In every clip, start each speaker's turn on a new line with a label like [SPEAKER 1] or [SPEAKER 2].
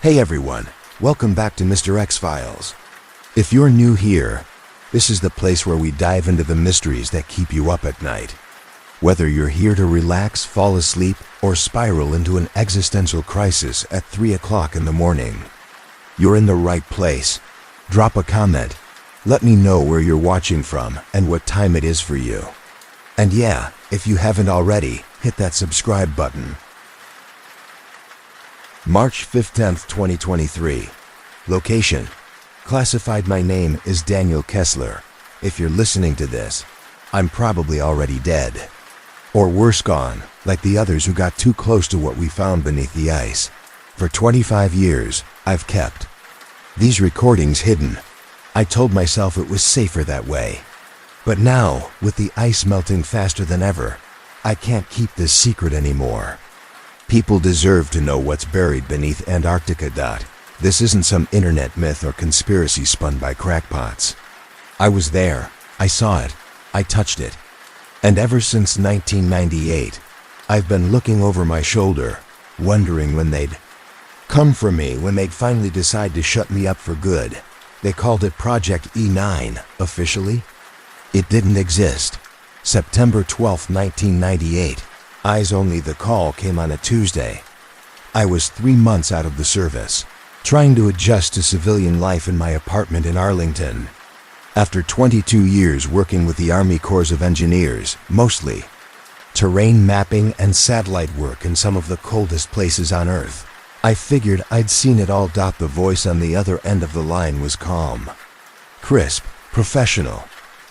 [SPEAKER 1] Hey everyone, welcome back to Mr.X Files. If you're new here, this is the place where we dive into the mysteries that keep you up at night. Whether you're here to relax, fall asleep, or spiral into an existential crisis at 3 o'clock in the morning, you're in the right place. Drop a comment. Let me know where you're watching from and what time it is for you. And yeah, if you haven't already, hit that subscribe button. March 15th, 2023. Location: classified. My name is Daniel Kessler. If you're listening to this, I'm probably already dead. Or worse, gone, like the others who got too close to what we found beneath the ice. For 25 years, I've kept these recordings hidden. I told myself it was safer that way. But now, with the ice melting faster than ever, I can't keep this secret anymore. People deserve to know what's buried beneath Antarctica. This isn't some internet myth or conspiracy spun by crackpots. I was there, I saw it, I touched it. And ever since 1998, I've been looking over my shoulder, wondering when they'd come for me, when they'd finally decide to shut me up for good. They called it Project E9, officially. It didn't exist. September 12, 1998. Eyes only. The call came on a Tuesday. I was 3 months out of the service, trying to adjust to civilian life in my apartment in Arlington. After 22 years working with the Army Corps of Engineers, mostly terrain mapping and satellite work in some of the coldest places on Earth, I figured I'd seen it all. The voice on the other end of the line was calm, crisp, professional,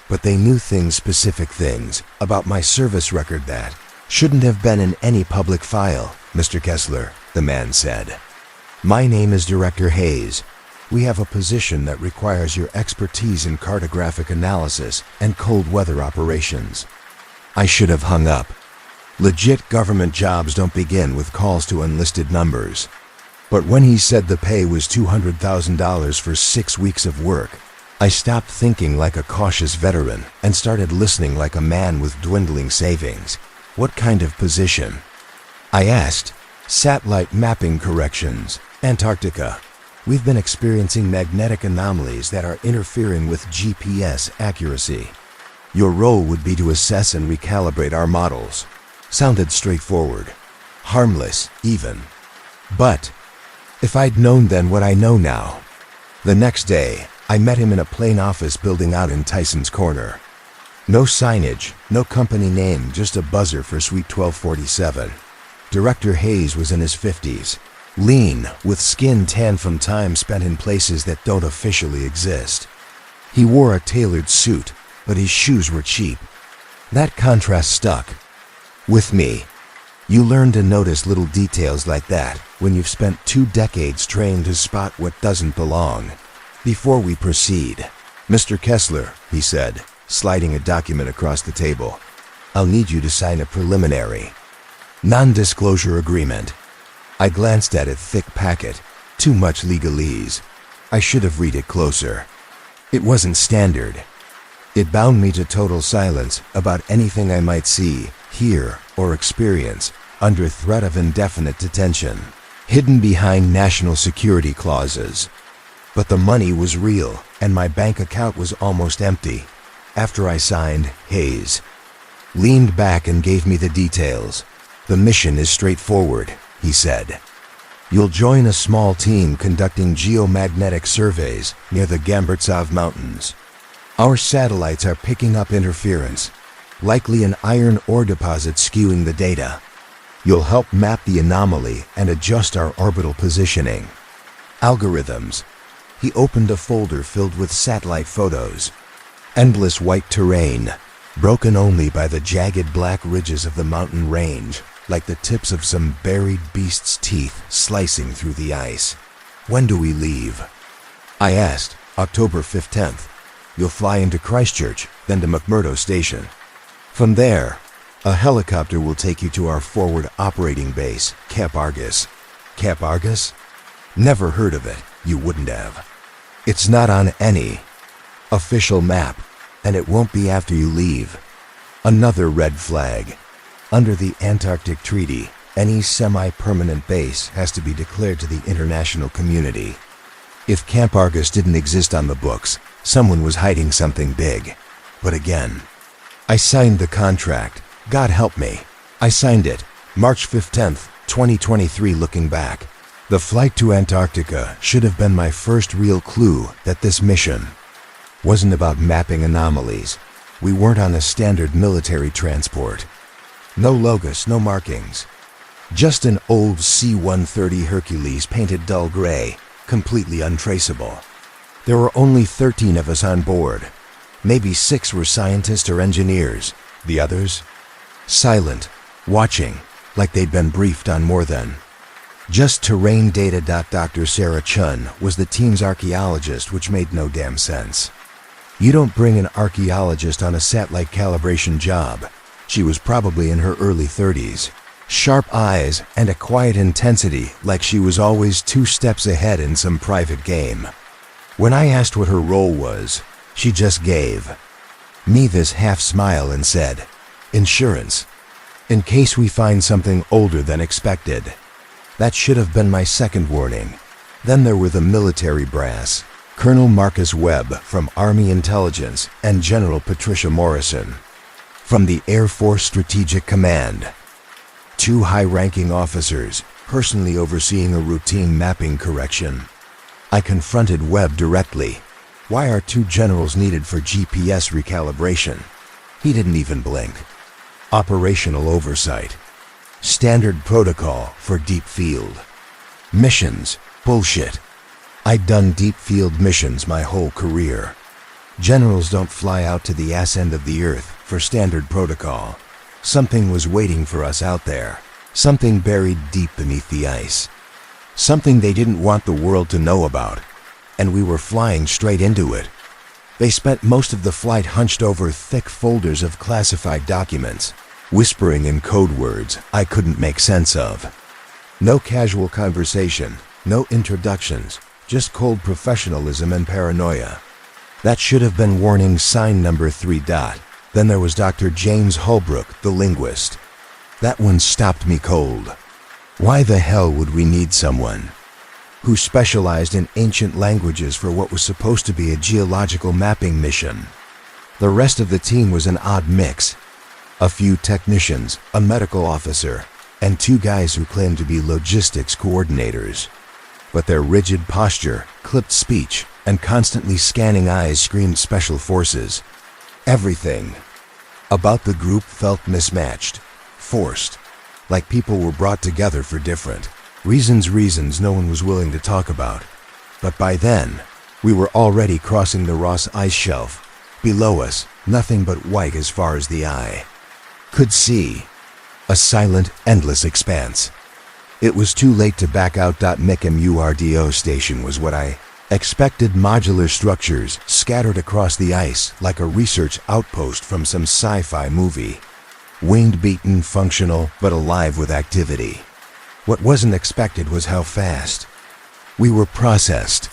[SPEAKER 1] but they knew things, specific things, about my service record that shouldn't have been in any public file. Mr. Kessler, the man said. My name is Director Hayes. We have a position that requires your expertise in cartographic analysis and cold weather operations. I should have hung up. Legit government jobs don't begin with calls to unlisted numbers. But when he said the pay was $200,000 for 6 weeks of work, I stopped thinking like a cautious veteran and started listening like a man with dwindling savings. What kind of position? I asked. Satellite mapping corrections, Antarctica. We've been experiencing magnetic anomalies that are interfering with GPS accuracy. Your role would be to assess and recalibrate our models. Sounded straightforward. Harmless, even. But if I'd known then what I know now. The next day, I met him in a plain office building out in Tyson's Corner. No signage, no company name, just a buzzer for Suite 1247. Director Hayes was in his 50s, lean, with skin tan from time spent in places that don't officially exist. He wore a tailored suit, but his shoes were cheap. That contrast stuck with me. You learn to notice little details like that when you've spent 2 decades trained to spot what doesn't belong. Before we proceed, Mr. Kessler, he said, sliding a document across the table, I'll need you to sign a preliminary non-disclosure agreement. I glanced at it. Thick packet, too much legalese. I should have read it closer. It wasn't standard. It bound me to total silence about anything I might see, hear, or experience under threat of indefinite detention, hidden behind national security clauses. But the money was real, and my bank account was almost empty. After I signed, Hayes leaned back and gave me the details. The mission is straightforward, he said. You'll join a small team conducting geomagnetic surveys near the Gamburtsov Mountains. Our satellites are picking up interference, likely an iron ore deposit skewing the data. You'll help map the anomaly and adjust our orbital positioning. Algorithms. He opened a folder filled with satellite photos. Endless white terrain, broken only by the jagged black ridges of the mountain range, like the tips of some buried beast's teeth slicing through the ice. When do we leave? I asked. October 15th. You'll fly into Christchurch, then to McMurdo Station. From there, a helicopter will take you to our forward operating base, Camp Argus. Camp Argus? Never heard of it. You wouldn't have. It's not on any official map, and it won't be after you leave. Another red flag. Under the Antarctic Treaty, Any semi-permanent base has to be declared to the international community. If Camp Argus didn't exist on the books, someone was hiding something big. But again, I signed the contract. God help me. I signed it, March 15th, 2023. Looking back, the flight to Antarctica should have been my first real clue that this mission wasn't about mapping anomalies. We weren't on a standard military transport. No logos, no markings. Just an old C-130 Hercules painted dull gray, completely untraceable. There were only 13 of us on board. Maybe 6 were scientists or engineers. The others? Silent, watching, like they'd been briefed on more than just terrain data. Dr. Sarah Chun was the team's archaeologist, which made no damn sense. You don't bring an archaeologist on a satellite calibration job. She was probably in her early 30s. Sharp eyes and a quiet intensity, like she was always 2 steps ahead in some private game. When I asked what her role was, she just gave me this half smile and said, "Insurance. In case we find something older than expected." That should have been my second warning. Then there were the military brass. Colonel Marcus Webb from Army Intelligence and General Patricia Morrison from the Air Force Strategic Command. 2 high-ranking officers personally overseeing a routine mapping correction. I confronted Webb directly. Why are 2 generals needed for GPS recalibration? He didn't even blink. Operational oversight. Standard protocol for deep field. Missions. Bullshit. I'd done deep field missions my whole career. Generals don't fly out to the ass end of the earth for standard protocol. Something was waiting for us out there. Something buried deep beneath the ice. Something they didn't want the world to know about. And we were flying straight into it. They spent most of the flight hunched over thick folders of classified documents, whispering in code words I couldn't make sense of. No casual conversation, no introductions, just cold professionalism and paranoia. That should have been warning sign number 3. Then there was Dr. James Holbrook, the linguist. That one stopped me cold. Why the hell would we need someone who specialized in ancient languages for what was supposed to be a geological mapping mission? The rest of the team was an odd mix. A few technicians, a medical officer, and 2 guys who claimed to be logistics coordinators. But their rigid posture, clipped speech, and constantly scanning eyes screamed special forces. Everything about the group felt mismatched, forced, like people were brought together for different reasons no one was willing to talk about. But by then, we were already crossing the Ross ice shelf. Below us, nothing but white as far as the eye could see. A silent, endless expanse. It was too late to back out. MURDO station was what I expected. Modular structures scattered across the ice like a research outpost from some sci-fi movie. Wind-beaten, functional, but alive with activity. What wasn't expected was how fast we were processed.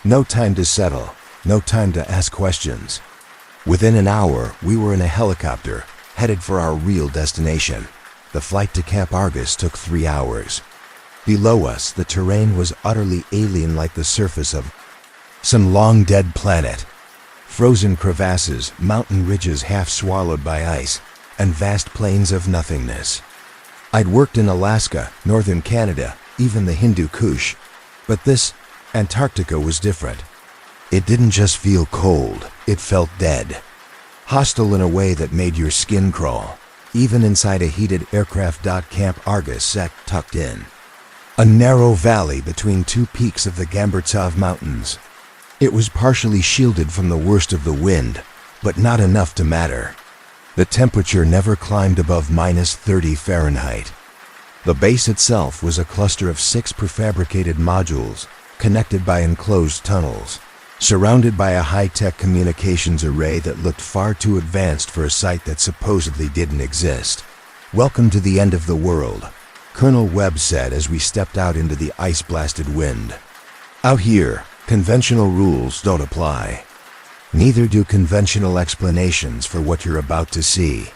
[SPEAKER 1] No time to settle, no time to ask questions. Within an hour, we were in a helicopter, headed for our real destination. The flight to Camp Argus took 3 hours. Below us, the terrain was utterly alien, like the surface of some long-dead planet. Frozen crevasses, mountain ridges half swallowed by ice, and vast plains of nothingness. I'd worked in Alaska, northern Canada, even the Hindu Kush. But this, Antarctica, was different. It didn't just feel cold, it felt dead. Hostile in a way that made your skin crawl, even inside a heated aircraft. Camp Argus sat tucked in a narrow valley between 2 peaks of the Gamburtsov Mountains. It was partially shielded from the worst of the wind, but not enough to matter. The temperature never climbed above -30 Fahrenheit. The base itself was a cluster of 6 prefabricated modules, connected by enclosed tunnels, surrounded by a high-tech communications array that looked far too advanced for a site that supposedly didn't exist. "Welcome to the end of the world," Colonel Webb said as we stepped out into the ice-blasted wind. "Out here, conventional rules don't apply. Neither do conventional explanations for what you're about to see."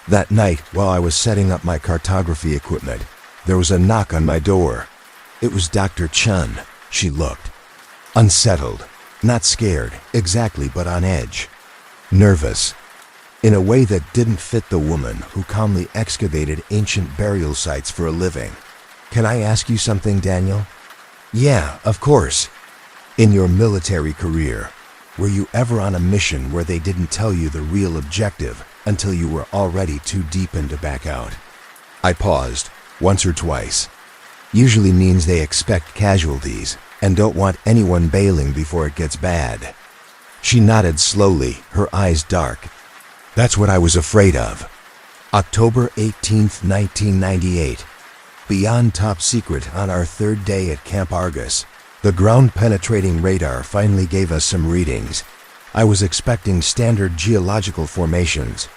[SPEAKER 1] That night, while I was setting up my cartography equipment, There was a knock on my door. It was Dr. Chun. She looked unsettled, not scared exactly, but on edge, nervous, in a way that didn't fit the woman who calmly excavated ancient burial sites for a living. "Can I ask you something, Daniel?" "Yeah, of course." "In your military career, were you ever on a mission where they didn't tell you the real objective until you were already too deep in to back out?" I paused, once or twice. Usually means they expect casualties and don't want anyone bailing before it gets bad. She nodded slowly, her eyes dark. "That's what I was afraid of." October 18th, 1998. Beyond top secret on our third day at Camp Argus. The ground-penetrating radar finally gave us some readings. I was expecting standard geological formations.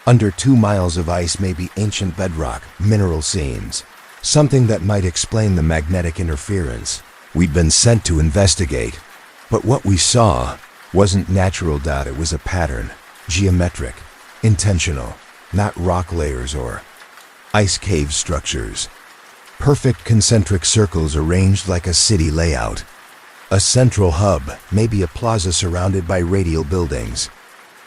[SPEAKER 1] Under 2 miles of ice may be ancient bedrock, mineral seams. Something that might explain the magnetic interference. We'd been sent to investigate. But what we saw wasn't natural data, it was a pattern. Geometric, intentional, not rock layers or ice cave structures. Perfect concentric circles arranged like a city layout. A central hub, maybe a plaza surrounded by radial buildings.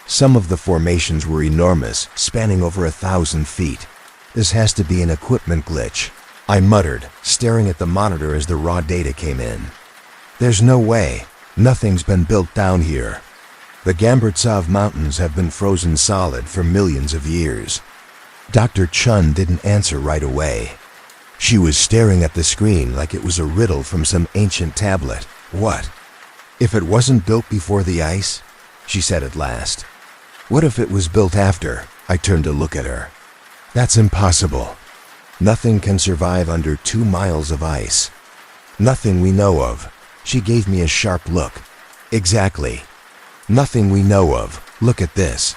[SPEAKER 1] Some of the formations were enormous, spanning over 1,000 feet. "This has to be an equipment glitch," I muttered, staring at the monitor as the raw data came in. "There's no way. Nothing's been built down here. The Gamburtsov Mountains have been frozen solid for millions of years." Dr. Chun didn't answer right away. She was staring at the screen like it was a riddle from some ancient tablet. "What? If it wasn't built before the ice?" she said at last. "What if it was built after?" I turned to look at her. "That's impossible. Nothing can survive under 2 miles of ice. Nothing we know of." She gave me a sharp look. "Exactly. Nothing we know of. Look at this."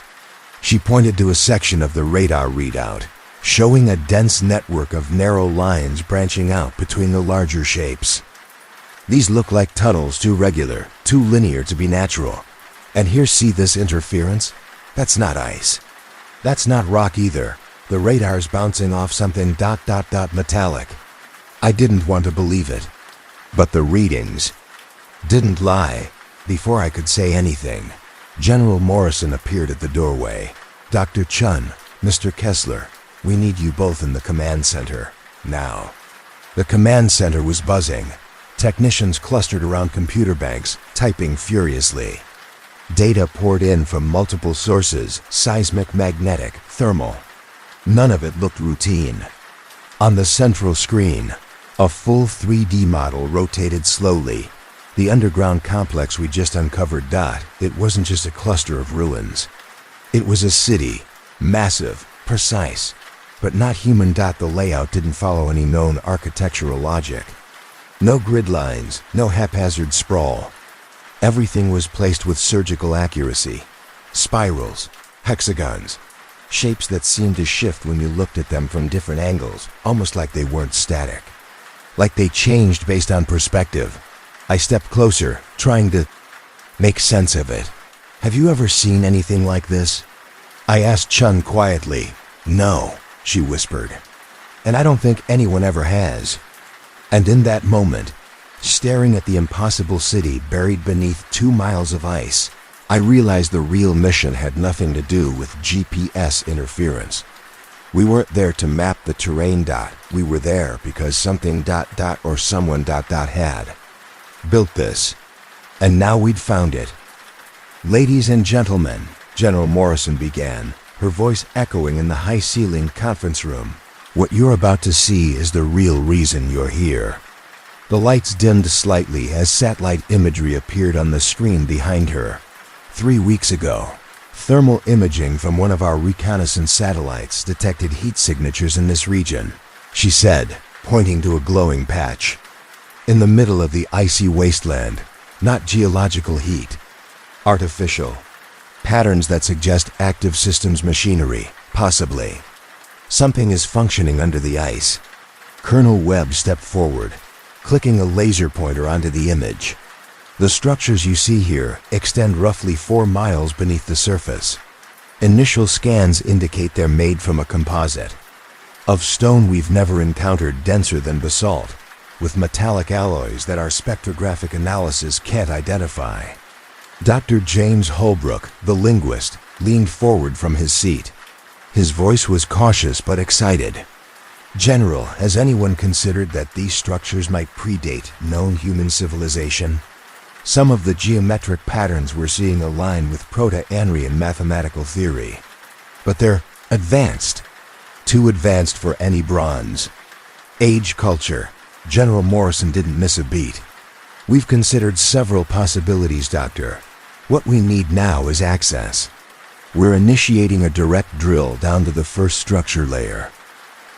[SPEAKER 1] She pointed to a section of the radar readout, showing a dense network of narrow lines branching out between the larger shapes. "These look like tunnels, too regular, too linear to be natural. And here, see this interference? That's not ice. That's not rock either. The radar's bouncing off something ... metallic." I didn't want to believe it. But the readings didn't lie. Before I could say anything, General Morrison appeared at the doorway. "Dr. Chun, Mr. Kessler, we need you both in the command center, now." The command center was buzzing. Technicians clustered around computer banks, typing furiously. Data poured in from multiple sources: seismic, magnetic, thermal. None of it looked routine. On the central screen, a full 3D model rotated slowly. The underground complex we just uncovered. It wasn't just a cluster of ruins. It was a city, massive, precise, but not human. The layout didn't follow any known architectural logic. No grid lines, no haphazard sprawl. Everything was placed with surgical accuracy. Spirals, hexagons, shapes that seemed to shift when you looked at them from different angles, almost like they weren't static. Like they changed based on perspective. I stepped closer, trying to make sense of it. "Have you ever seen anything like this?" I asked Chun quietly. "No," she whispered. "And I don't think anyone ever has." And in that moment, staring at the impossible city buried beneath 2 miles of ice, I realized the real mission had nothing to do with GPS interference. We weren't there to map the terrain. We were there because something ... or someone ... had built this. And now we'd found it. "Ladies and gentlemen," General Morrison began, her voice echoing in the high-ceilinged conference room, "what you're about to see is the real reason you're here." The lights dimmed slightly as satellite imagery appeared on the screen behind her. 3 weeks ago, thermal imaging from one of our reconnaissance satellites detected heat signatures in this region, she said, pointing to a glowing patch. In the middle of the icy wasteland, not geological heat, artificial. Patterns that suggest active systems machinery, possibly. Something is functioning under the ice. Colonel Webb stepped forward, clicking a laser pointer onto the image. The structures you see here extend roughly 4 miles beneath the surface. Initial scans indicate they're made from a composite. Of stone we've never encountered, denser than basalt, with metallic alloys that our spectrographic analysis can't identify. Dr. James Holbrook, the linguist, leaned forward from his seat. His voice was cautious but excited. "General, has anyone considered that these structures might predate known human civilization? Some of the geometric patterns we're seeing align with Proto-Annrian mathematical theory. But they're advanced. Too advanced for any bronze. Age, culture. General Morrison didn't miss a beat. We've considered several possibilities, Doctor. What we need now is access. We're initiating a direct drill down to the first structure layer.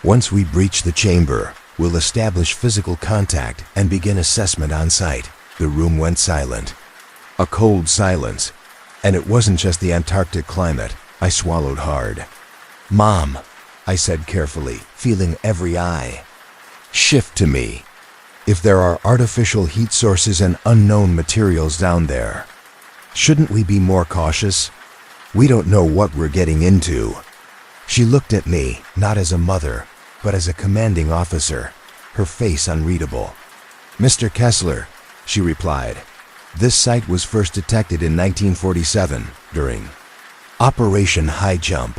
[SPEAKER 1] Once we breach the chamber, we'll establish physical contact and begin assessment on site." The room went silent. A cold silence. And it wasn't just the Antarctic climate. I swallowed hard. "Mom," I said carefully, feeling every eye. "Shift to me. If there are artificial heat sources and unknown materials down there, shouldn't we be more cautious? We don't know what we're getting into." She looked at me, not as a mother, but as a commanding officer, her face unreadable. "Mr. Kessler," she replied, "this site was first detected in 1947 during Operation Highjump.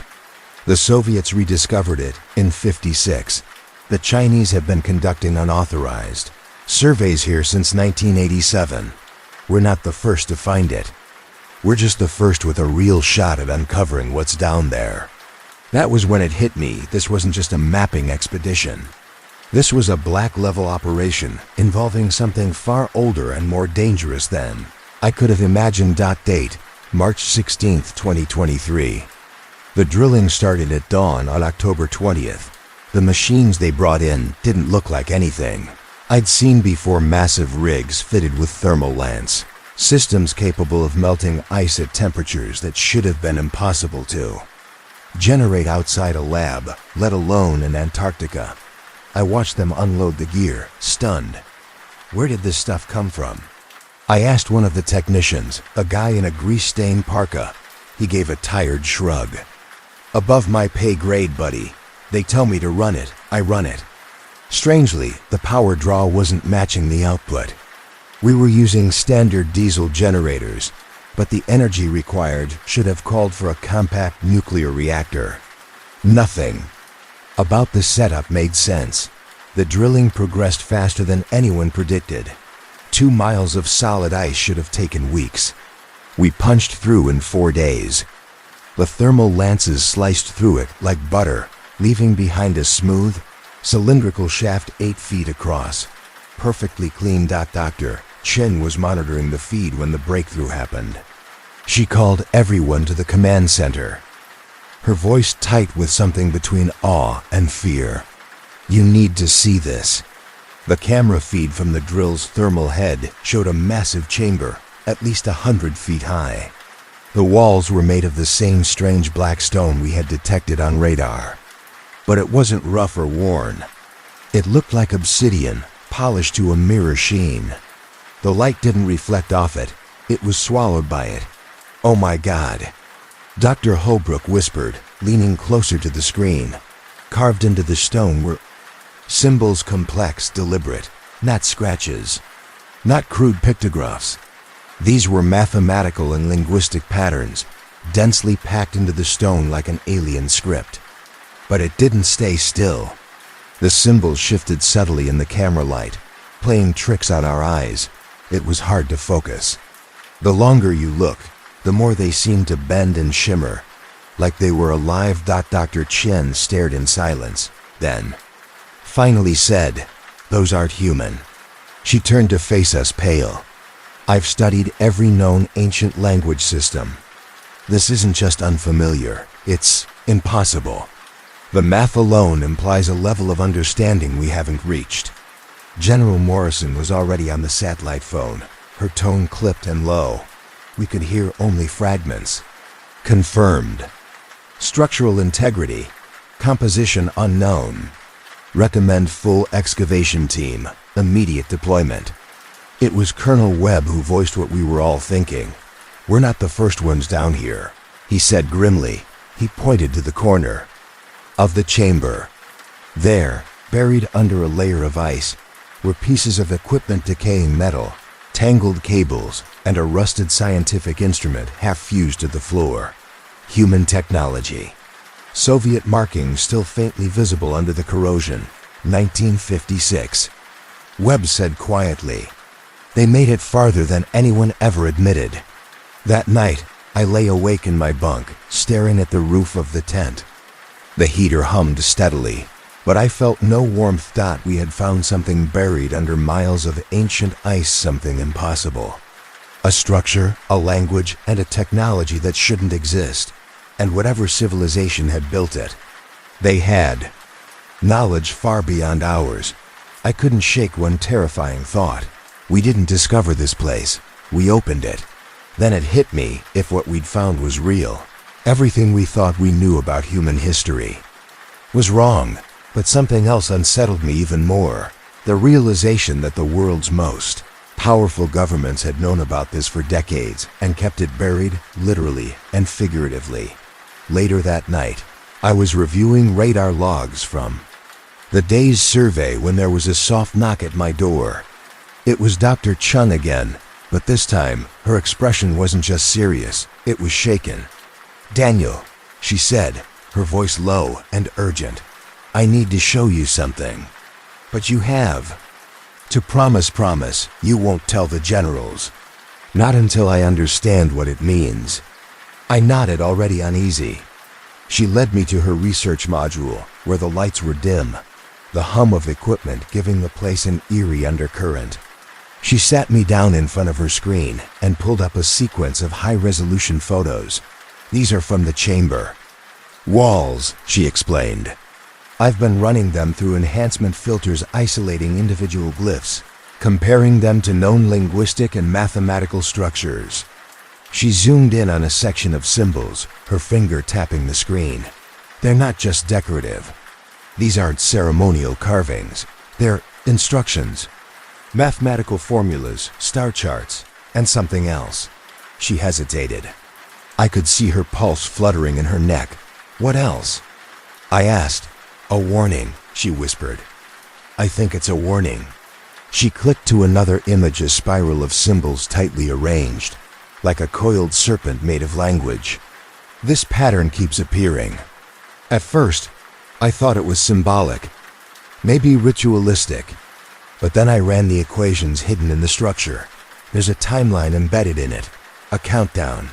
[SPEAKER 1] The Soviets rediscovered it in '56. The Chinese have been conducting unauthorized surveys here since 1987. We're not the first to find it. We're just the first with a real shot at uncovering what's down there." That was when it hit me. This wasn't just a mapping expedition. This was a black-level operation involving something far older and more dangerous than I could have imagined. Date, March 16th, 2023. The drilling started at dawn on October 20th. The machines they brought in didn't look like anything I'd seen before. Massive rigs fitted with thermal lance, systems capable of melting ice at temperatures that should have been impossible to generate outside a lab, let alone in Antarctica. I watched them unload the gear, stunned. Where did this stuff come from? I asked one of the technicians, a guy in a grease-stained parka. He gave a tired shrug. "Above my pay grade, buddy. They tell me to run it, I run it." Strangely, the power draw wasn't matching the output. We were using standard diesel generators, but the energy required should have called for a compact nuclear reactor. Nothing about the setup made sense. The drilling progressed faster than anyone predicted. 2 miles of solid ice should have taken weeks. We punched through in 4 days. The thermal lances sliced through it like butter, leaving behind a smooth, cylindrical shaft 8 feet across. Perfectly clean. Dr. Chen was monitoring the feed when the breakthrough happened. She called everyone to the command center, her voice tight with something between awe and fear. "You need to see this." The camera feed from the drill's thermal head showed a massive chamber, at least 100 feet high. The walls were made of the same strange black stone we had detected on radar. But it wasn't rough or worn. It looked like obsidian, polished to a mirror sheen. The light didn't reflect off it. It was swallowed by it. "Oh my God," Dr. Holbrook whispered, leaning closer to the screen. Carved into the stone were symbols, complex, deliberate, not scratches, not crude pictographs. These were mathematical and linguistic patterns, densely packed into the stone like an alien script. But it didn't stay still. The symbols shifted subtly in the camera light, playing tricks on our eyes. It was hard to focus. The longer you looked, the more they seemed to bend and shimmer, like they were alive. Dr. Chen stared in silence, then finally said, "Those aren't human." She turned to face us, pale. "I've studied every known ancient language system. This isn't just unfamiliar, it's impossible. The math alone implies a level of understanding we haven't reached." General Morrison was already on the satellite phone, her tone clipped and low. We could hear only fragments. "Confirmed. Structural integrity. Composition unknown. Recommend full excavation team. Immediate deployment." It was Colonel Webb who voiced what we were all thinking. "We're not the first ones down here," he said grimly. He pointed to the corner of the chamber. There, buried under a layer of ice, were pieces of equipment, decaying metal, tangled cables, and a rusted scientific instrument half fused to the floor. Human technology. Soviet markings still faintly visible under the corrosion. 1956. Webb said quietly. They made it farther than anyone ever admitted. That night, I lay awake in my bunk, staring at the roof of the tent. The heater hummed steadily, but I felt no warmth. We had found something buried under miles of ancient ice, something impossible. A structure, a language, and a technology that shouldn't exist. And whatever civilization had built it, they had knowledge far beyond ours. I couldn't shake one terrifying thought. We didn't discover this place. We opened it. Then it hit me, if what we'd found was real, everything we thought we knew about human history was wrong. But something else unsettled me even more. The realization that the world's most powerful governments had known about this for decades and kept it buried, literally and figuratively. Later that night, I was reviewing radar logs from the day's survey when there was a soft knock at my door. It was Dr. Chun again, but this time her expression wasn't just serious, it was shaken. "Daniel," she said, her voice low and urgent. "I need to show you something." "But you have to promise you won't tell the generals." "Not until I understand what it means." I nodded, already uneasy. She led me to her research module, where the lights were dim, the hum of equipment giving the place an eerie undercurrent. She sat me down in front of her screen and pulled up a sequence of high-resolution photos. "These are from the chamber walls," she explained. "I've been running them through enhancement filters, isolating individual glyphs, comparing them to known linguistic and mathematical structures." She zoomed in on a section of symbols, her finger tapping the screen. "They're not just decorative. These aren't ceremonial carvings. They're instructions. Mathematical formulas, star charts, and something else." She hesitated. I could see her pulse fluttering in her neck. "What else?" I asked. "A warning," she whispered. "I think it's a warning." She clicked to another image, a spiral of symbols tightly arranged, like a coiled serpent made of language. "This pattern keeps appearing." At first, I thought it was symbolic, maybe ritualistic, but then I ran the equations hidden in the structure. There's a timeline embedded in it, a countdown.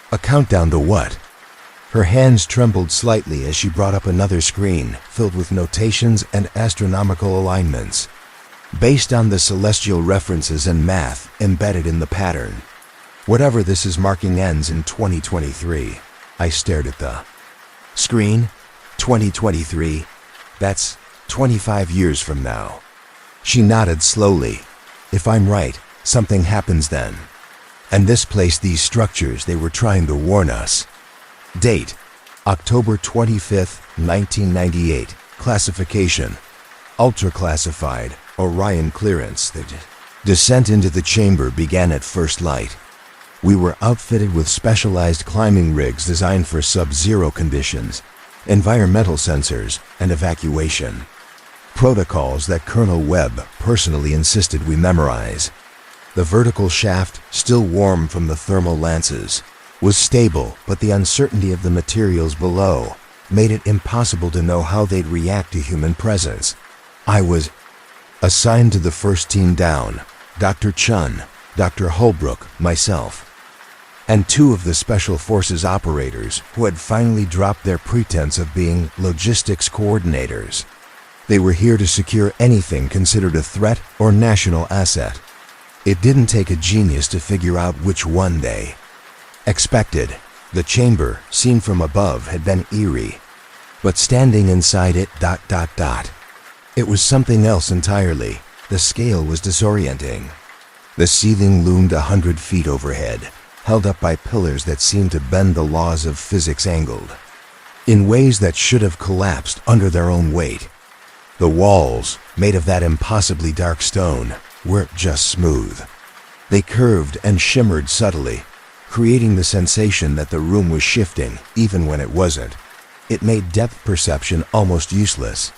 [SPEAKER 1] A countdown to what? Her hands trembled slightly as she brought up another screen filled with notations and astronomical alignments, based on the celestial references and math embedded in the pattern. "Whatever this is marking ends in 2023. I stared at the screen. 2023. That's 25 years from now. She nodded slowly. "If I'm right, something happens then. And this place, these structures, they were trying to warn us." Date: October 25th, 1998. Classification: ultra classified, Orion clearance. The descent into the chamber began at first light. We were outfitted with specialized climbing rigs designed for sub-zero conditions, environmental sensors, and evacuation. Protocols that Colonel Webb personally insisted we memorize. The vertical shaft, still warm from the thermal lances, was stable, but the uncertainty of the materials below made it impossible to know how they'd react to human presence. I was assigned to the first team down: Dr. Chun, Dr. Holbrook, myself, and two of the Special Forces operators who had finally dropped their pretense of being logistics coordinators. They were here to secure anything considered a threat or national asset. It didn't take a genius to figure out which one they expected. The chamber, seen from above, had been eerie, but standing inside it, it was something else entirely. The scale was disorienting. The ceiling loomed 100 feet overhead, held up by pillars that seemed to bend the laws of physics, angled in ways that should have collapsed under their own weight. The walls, made of that impossibly dark stone, weren't just smooth. They curved and shimmered subtly, creating the sensation that the room was shifting even when it wasn't. It made depth perception almost useless.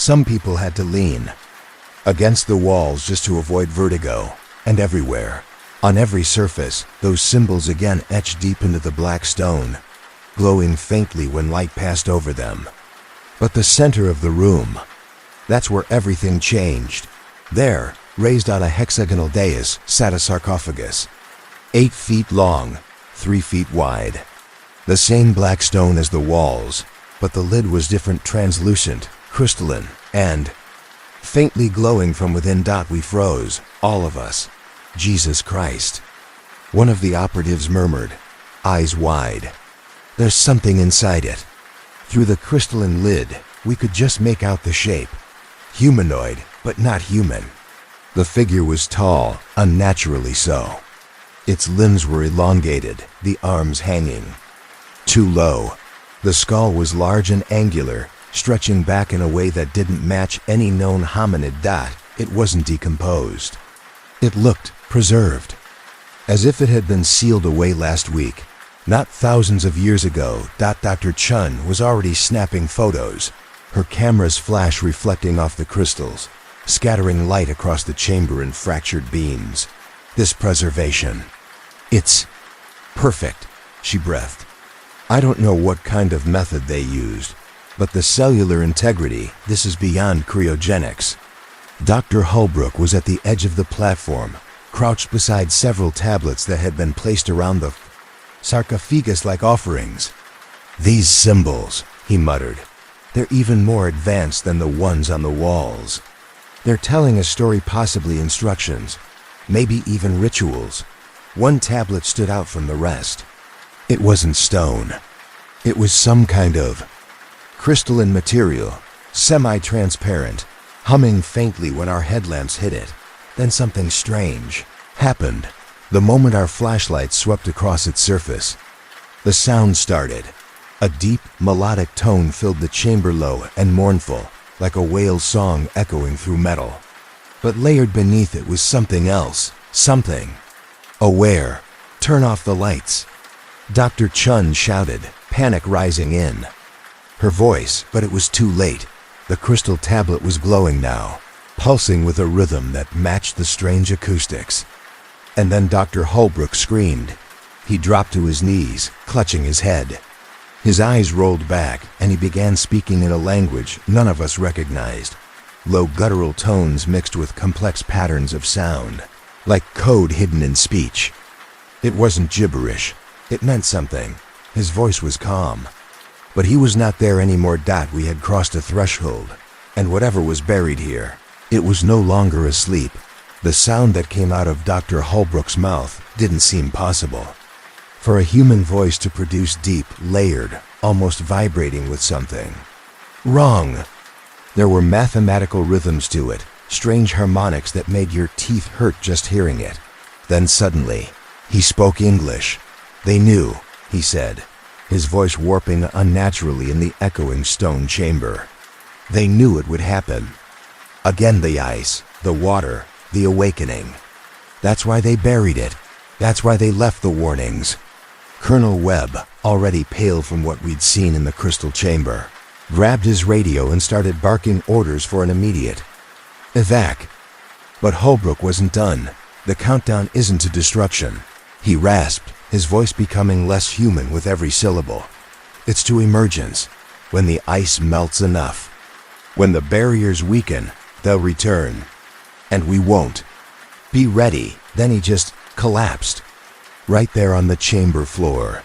[SPEAKER 1] Some people had to lean against the walls just to avoid vertigo, and everywhere, on every surface, those symbols again etched deep into the black stone, glowing faintly when light passed over them. But the center of the room, that's where everything changed. There, raised on a hexagonal dais, sat a sarcophagus, 8 feet long, 3 feet wide. The same black stone as the walls, but the lid was different, translucent, crystalline, and faintly glowing from within. We froze, all of us. Jesus Christ. One of the operatives murmured, eyes wide. There's something inside it. Through the crystalline lid, we could just make out the shape. Humanoid, but not human. The figure was tall, unnaturally so. Its limbs were elongated, the arms hanging too low. The skull was large and angular, stretching back in a way that didn't match any known hominid. It wasn't decomposed. It looked preserved, as if it had been sealed away last week, not thousands of years ago. Dr. Chun was already snapping photos, her camera's flash reflecting off the crystals, scattering light across the chamber in fractured beams. This preservation, it's perfect, she breathed. I don't know what kind of method they used, but the cellular integrity, this is beyond cryogenics. Dr. Holbrook was at the edge of the platform, crouched beside several tablets that had been placed around the sarcophagus like offerings. These symbols, he muttered, they're even more advanced than the ones on the walls. They're telling a story, possibly instructions, maybe even rituals. One tablet stood out from the rest. It wasn't stone. It was some kind of crystalline material, semi-transparent, humming faintly when our headlamps hit it. Then something strange happened the moment our flashlights swept across its surface. The sound started. A deep, melodic tone filled the chamber, low and mournful, like a whale's song echoing through metal. But layered beneath it was something else, something aware. Turn off the lights, Dr. Chun shouted, panic rising in her voice, but it was too late. The crystal tablet was glowing now, pulsing with a rhythm that matched the strange acoustics. And then Dr. Holbrook screamed. He dropped to his knees, clutching his head. His eyes rolled back, and he began speaking in a language none of us recognized. Low guttural tones mixed with complex patterns of sound, like code hidden in speech. It wasn't gibberish. It meant something. His voice was calm. But he was not there anymore. We had crossed a threshold, and whatever was buried here, it was no longer asleep. The sound that came out of Dr. Holbrook's mouth didn't seem possible. For a human voice to produce deep, layered, almost vibrating with something wrong. There were mathematical rhythms to it, strange harmonics that made your teeth hurt just hearing it. Then suddenly, he spoke English. They knew, he said, his voice warping unnaturally in the echoing stone chamber. They knew it would happen. Again, the ice, the water, the awakening. That's why they buried it. That's why they left the warnings. Colonel Webb, already pale from what we'd seen in the crystal chamber, grabbed his radio and started barking orders for an immediate evac. But Holbrook wasn't done. The countdown isn't to destruction, he rasped, his voice becoming less human with every syllable. It's to emergence, when the ice melts enough. When the barriers weaken, they'll return. And we won't. Be ready. Then he just collapsed, right there on the chamber floor.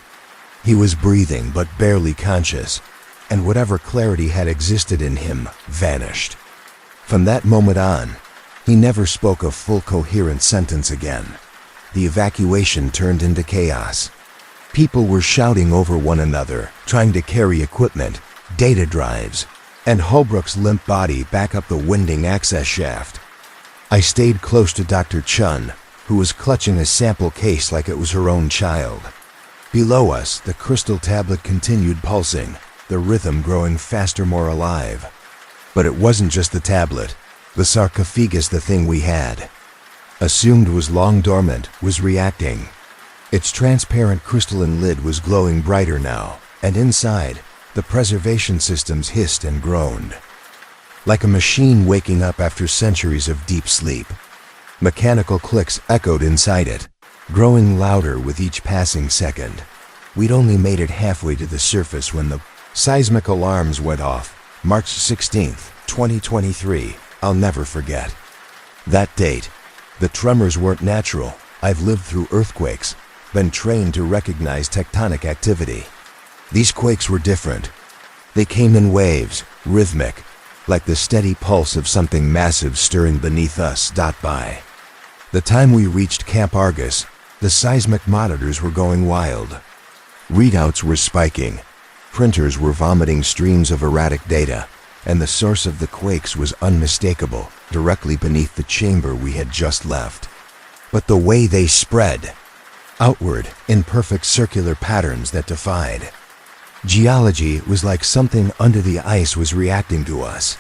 [SPEAKER 1] He was breathing but barely conscious, and whatever clarity had existed in him vanished. From that moment on, he never spoke a full coherent sentence again. The evacuation turned into chaos. People were shouting over one another, trying to carry equipment, data drives, and Holbrook's limp body back up the winding access shaft. I stayed close to Dr. Chun, who was clutching a sample case like it was her own child. Below us, the crystal tablet continued pulsing, the rhythm growing faster, more alive. But it wasn't just the tablet. The sarcophagus, the thing we had assumed was long dormant, was reacting. Its transparent crystalline lid was glowing brighter now, and inside, the preservation systems hissed and groaned. like a machine waking up after centuries of deep sleep. Mechanical clicks echoed inside it, growing louder with each passing second. We'd only made it halfway to the surface when the seismic alarms went off. March 16th, 2023. I'll never forget that date. The tremors weren't natural. I've lived through earthquakes, been trained to recognize tectonic activity. These quakes were different. They came in waves, rhythmic, like the steady pulse of something massive stirring beneath us. By the time we reached Camp Argus, the seismic monitors were going wild. Readouts were spiking, printers were vomiting streams of erratic data, and the source of the quakes was unmistakable, directly beneath the chamber we had just left. But the way they spread, outward in perfect circular patterns that defied geology, was like something under the ice was reacting to us.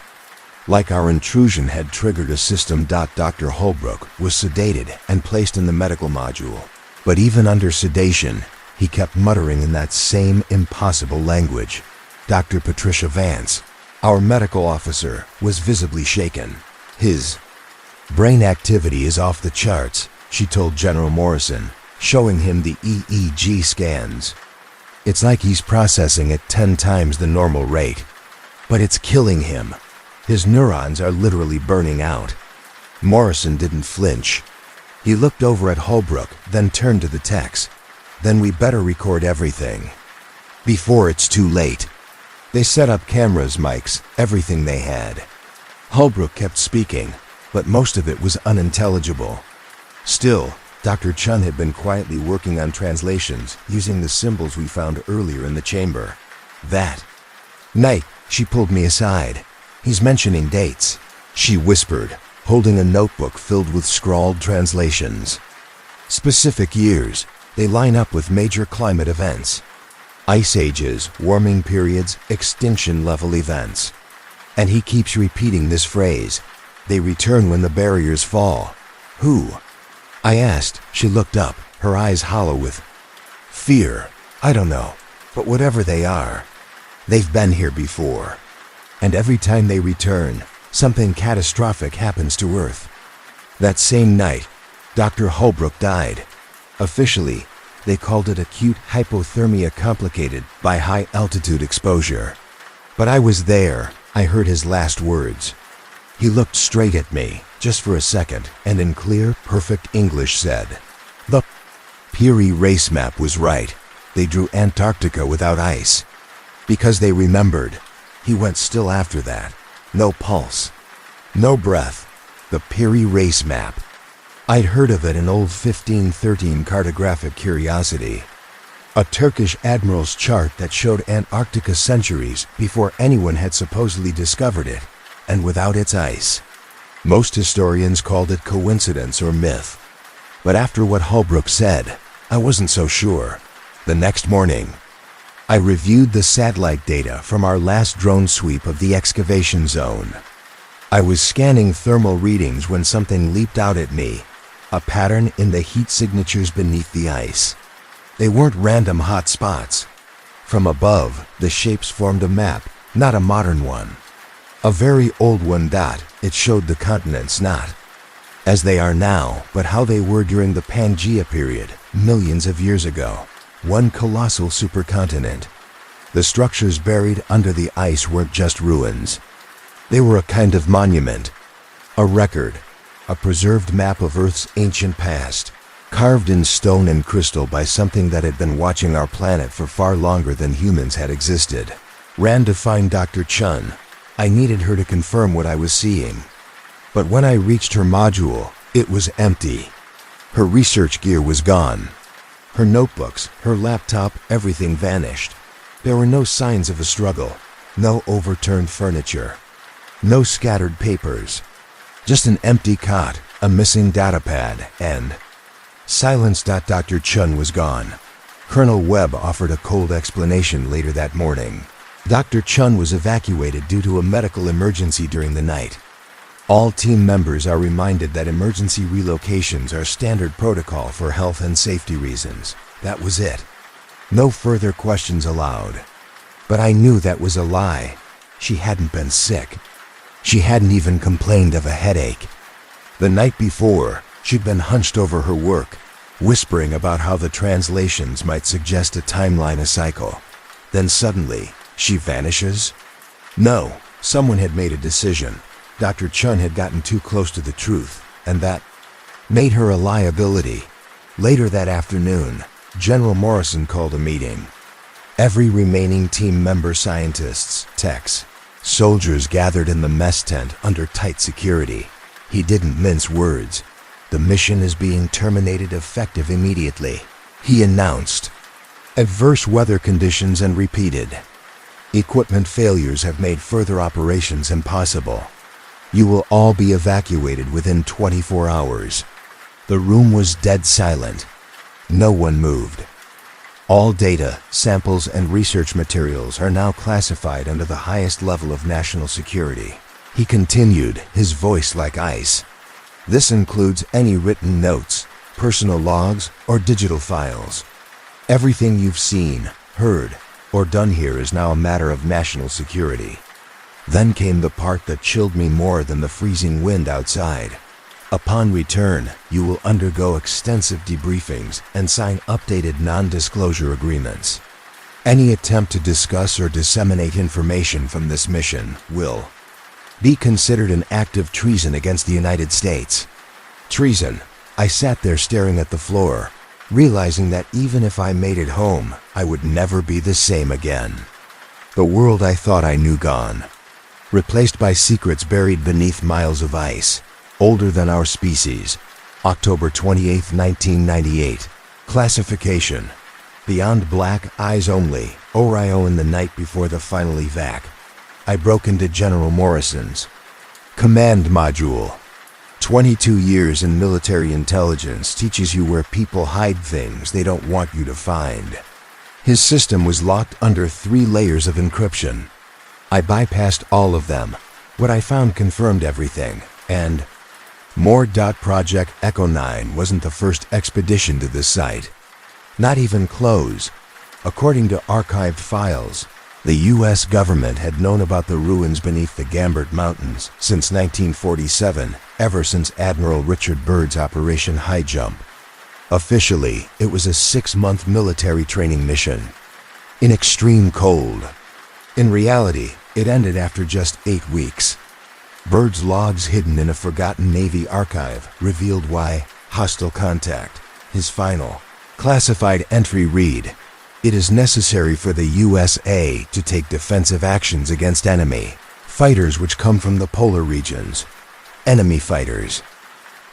[SPEAKER 1] Like our intrusion had triggered a system. Dr. Holbrook was sedated and placed in the medical module. But even under sedation, he kept muttering in that same impossible language. Dr. Patricia Vance, our medical officer, was visibly shaken. His brain activity is off the charts, she told General Morrison, showing him the EEG scans. It's like he's processing at 10 times the normal rate. But it's killing him. His neurons are literally burning out. Morrison didn't flinch. He looked over at Holbrook, then turned to the techs. Then we better record everything before it's too late. They set up cameras, mics, everything they had. Holbrook kept speaking, but most of it was unintelligible. Still, Dr. Chun had been quietly working on translations using the symbols we found earlier in the chamber. That night, she pulled me aside. He's mentioning dates, she whispered, holding a notebook filled with scrawled translations. Specific years, they line up with major climate events. Ice ages, warming periods, extinction-level events. And he keeps repeating this phrase, they return when the barriers fall. Who? I asked. She looked up, her eyes hollow with fear. I don't know, but whatever they are, they've been here before. And every time they return, something catastrophic happens to Earth. That same night, Dr. Holbrook died. Officially, they called it acute hypothermia complicated by high-altitude exposure. But I was there. I heard his last words. He looked straight at me, just for a second, and in clear, perfect English said, "The Peary race map was right. They drew Antarctica without ice. Because they remembered." He went still after that. No pulse. No breath. The Peary race map. I'd heard of it in old 1513 cartographic curiosity. A Turkish admiral's chart that showed Antarctica centuries before anyone had supposedly discovered it, and without its ice. Most historians called it coincidence or myth. But after what Holbrook said, I wasn't so sure. The next morning, I reviewed the satellite data from our last drone sweep of the excavation zone. I was scanning thermal readings when something leaped out at me, a pattern in the heat signatures beneath the ice. They weren't random hot spots. From above, the shapes formed a map, not a modern one. A very old one. It showed the continents not as they are now, but how they were during the Pangea period, millions of years ago. One colossal supercontinent. The structures buried under the ice weren't just ruins. They were a kind of monument, a record, a preserved map of Earth's ancient past, carved in stone and crystal by something that had been watching our planet for far longer than humans had existed. Ran to find Dr. Chun. I needed her to confirm what I was seeing. But when I reached her module, it was empty. Her research gear was gone. Her notebooks, her laptop, everything vanished. There were no signs of a struggle, no overturned furniture, no scattered papers. Just an empty cot, a missing datapad, and silence. Dr. Chun was gone. Colonel Webb offered a cold explanation later that morning. Dr. Chun was evacuated due to a medical emergency during the night. All team members are reminded that emergency relocations are standard protocol for health and safety reasons. That was it. No further questions allowed. But I knew that was a lie. She hadn't been sick. She hadn't even complained of a headache. The night before, she'd been hunched over her work, whispering about how the translations might suggest a timeline, a cycle. Then suddenly, she vanishes? No, someone had made a decision. Dr. Chun had gotten too close to the truth, and that made her a liability. Later that afternoon, General Morrison called a meeting. Every remaining team member, scientists, techs, soldiers gathered in the mess tent under tight security. He didn't mince words. The mission is being terminated effective immediately, he announced. Adverse weather conditions and repeated equipment failures have made further operations impossible. You will all be evacuated within 24 hours. The room was dead silent. No one moved. All data, samples, and research materials are now classified under the highest level of national security. He continued, his voice like ice. This includes any written notes, personal logs, or digital files. Everything you've seen, heard, or done here is now a matter of national security. Then came the part that chilled me more than the freezing wind outside. Upon return, you will undergo extensive debriefings and sign updated non-disclosure agreements. Any attempt to discuss or disseminate information from this mission will be considered an act of treason against the United States. Treason. I sat there staring at the floor, realizing that even if I made it home, I would never be the same again. The world I thought I knew gone, replaced by secrets buried beneath miles of ice, older than our species. October 28, 1998. Classification: Beyond Black, Eyes Only, Orion in the night before the final evac. I broke into General Morrison's command module. 22 years in military intelligence teaches you where people hide things they don't want you to find. His system was locked under 3 layers of encryption. I bypassed all of them. What I found confirmed everything, and more. Project Echo 9 wasn't the first expedition to this site. Not even close. According to archived files, the U.S. government had known about the ruins beneath the Gambert Mountains since 1947, ever since Admiral Richard Byrd's Operation Highjump. Officially, it was a 6-month military training mission in extreme cold. In reality, it ended after just 8 weeks. Byrd's logs hidden in a forgotten Navy archive revealed why. Hostile contact. His final classified entry read: "It is necessary for the USA to take defensive actions against enemy fighters which come from the polar regions." Enemy fighters.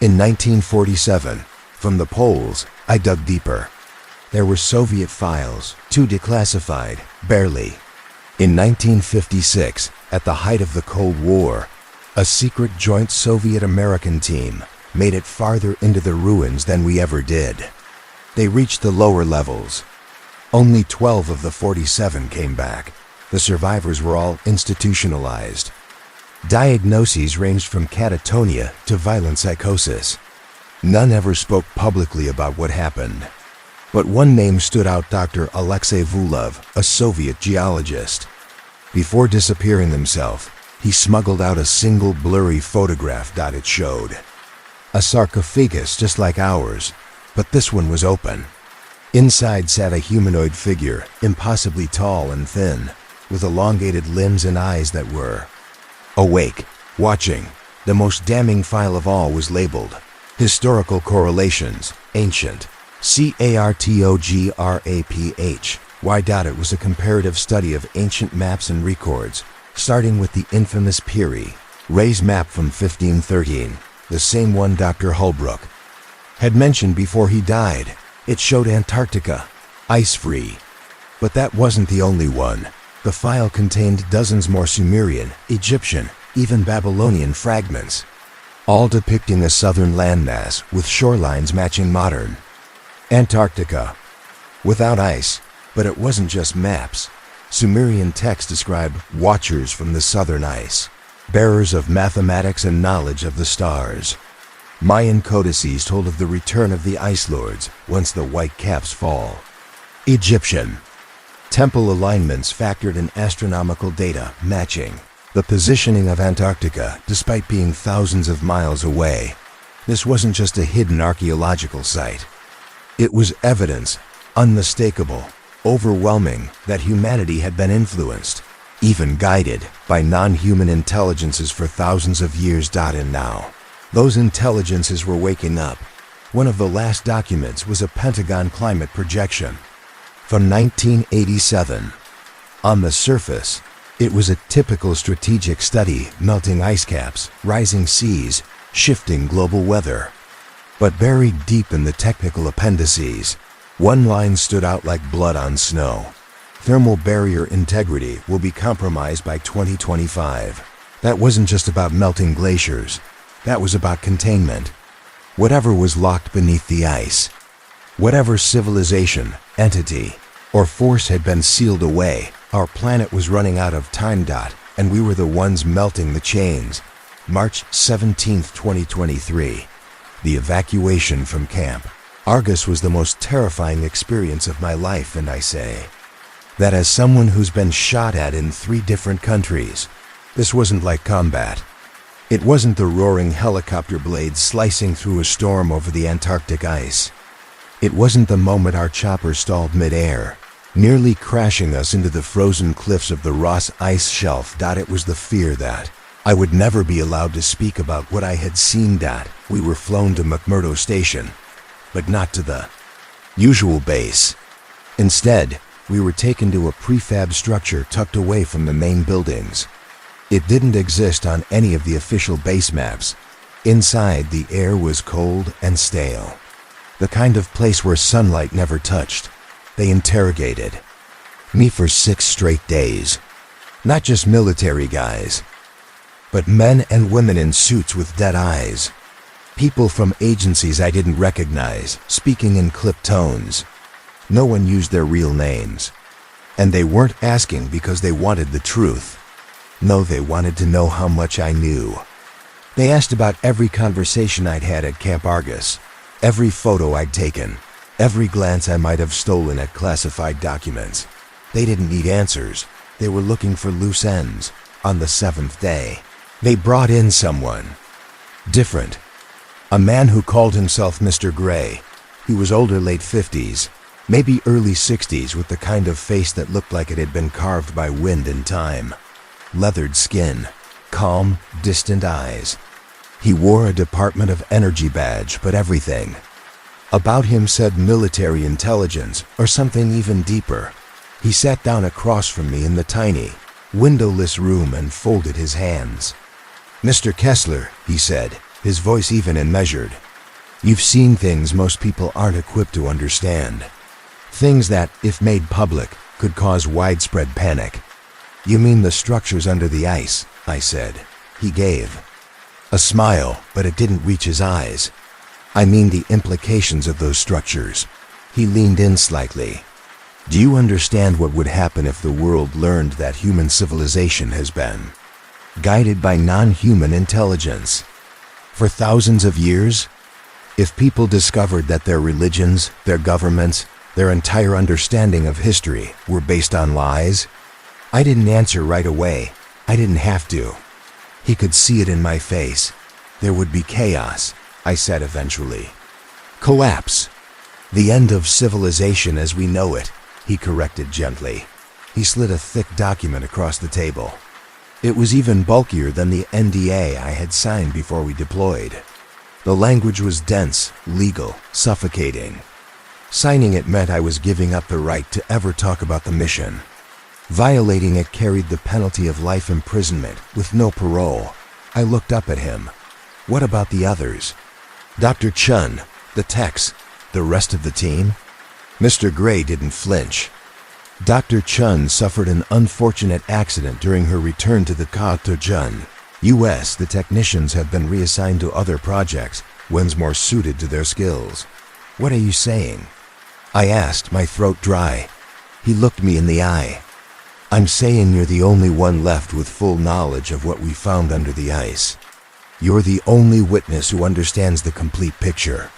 [SPEAKER 1] In 1947, from the poles, I dug deeper. There were Soviet files, too declassified, barely. In 1956, at the height of the Cold War, a secret joint Soviet-American team made it farther into the ruins than we ever did. They reached the lower levels. Only 12 of the 47 came back. The survivors were all institutionalized. Diagnoses ranged from catatonia to violent psychosis. None ever spoke publicly about what happened. But one name stood out: Dr. Alexei Vulov, a Soviet geologist. Before disappearing himself, he smuggled out a single blurry photograph. It showed a sarcophagus just like ours, but this one was open. Inside sat a humanoid figure, impossibly tall and thin, with elongated limbs and eyes that were awake, watching. The most damning file of all was labeled Historical Correlations, Ancient, CARTOGRAPH. Why? It was a comparative study of ancient maps and records, starting with the infamous Peary Ray's map from 1513, the same one Dr. Holbrook had mentioned before he died. It showed Antarctica, ice-free. But that wasn't the only one. The file contained dozens more Sumerian, Egyptian, even Babylonian fragments, all depicting a southern landmass with shorelines matching modern Antarctica, without ice. But it wasn't just maps. Sumerian texts describe watchers from the southern ice, bearers of mathematics and knowledge of the stars. Mayan codices told of the return of the Ice Lords once the white caps fall. Egyptian temple alignments factored in astronomical data matching The positioning of Antarctica, despite being thousands of miles away, this wasn't just a hidden archaeological site. It was evidence, unmistakable, overwhelming, that humanity had been influenced, even guided, by non-human intelligences for thousands of years. And now, those intelligences were waking up. One of the last documents was a Pentagon climate projection from 1987. On the surface, it was a typical strategic study: melting ice caps, rising seas, shifting global weather. But buried deep in the technical appendices, one line stood out like blood on snow. Thermal barrier integrity will be compromised by 2025. That wasn't just about melting glaciers. That was about containment. Whatever was locked beneath the ice, whatever civilization, entity, or force had been sealed away, our planet was running out of time. And we were the ones melting the chains. March 17, 2023. The evacuation from Camp Argus was the most terrifying experience of my life, and I say that as someone who's been shot at in 3 different countries. This wasn't like combat. It wasn't the roaring helicopter blades slicing through a storm over the Antarctic ice. It wasn't the moment our chopper stalled mid-air, nearly crashing us into the frozen cliffs of the Ross Ice Shelf. It was the fear that I would never be allowed to speak about what I had seen. We were flown to McMurdo Station, but not to the usual base. Instead, we were taken to a prefab structure tucked away from the main buildings. It didn't exist on any of the official base maps. Inside, the air was cold and stale. The kind of place where sunlight never touched. They interrogated me for 6 straight days. Not just military guys, but men and women in suits with dead eyes. People from agencies I didn't recognize, speaking in clipped tones. No one used their real names. And they weren't asking because they wanted the truth. No, they wanted to know how much I knew. They asked about every conversation I'd had at Camp Argus, every photo I'd taken, every glance I might have stolen at classified documents. They didn't need answers. They were looking for loose ends. On the 7th day, they brought in someone different. A man who called himself Mr. Gray. He was older, late 50s, maybe early 60s, with the kind of face that looked like it had been carved by wind and time. Leathered skin, calm, distant eyes. He wore a Department of Energy badge, but everything about him said military intelligence or something even deeper. He sat down across from me in the tiny, windowless room and folded his hands. "Mr. Kessler," he said, his voice even and measured. "You've seen things most people aren't equipped to understand. Things that, if made public, could cause widespread panic." "You mean the structures under the ice?" I said. He gave a smile, but it didn't reach his eyes. "I mean the implications of those structures." He leaned in slightly. "Do you understand what would happen if the world learned that human civilization has been guided by non-human intelligence for thousands of years? If people discovered that their religions, their governments, their entire understanding of history were based on lies?" I didn't answer right away. I didn't have to. He could see it in my face. "There would be chaos," I said eventually. "Collapse. The end of civilization as we know it," he corrected gently. He slid a thick document across the table. It was even bulkier than the NDA I had signed before we deployed. The language was dense, legal, suffocating. Signing it meant I was giving up the right to ever talk about the mission. Violating it carried the penalty of life imprisonment with no parole. I looked up at him. "What about the others? Dr. Chun, the techs, the rest of the team?" Mr. Gray didn't flinch. "Dr. Chun suffered an unfortunate accident during her return to the Ka-to-Jun. U.S. The technicians have been reassigned to other projects, ones more suited to their skills." "What are you saying?" I asked, my throat dry. He looked me in the eye. "I'm saying you're the only one left with full knowledge of what we found under the ice. You're the only witness who understands the complete picture."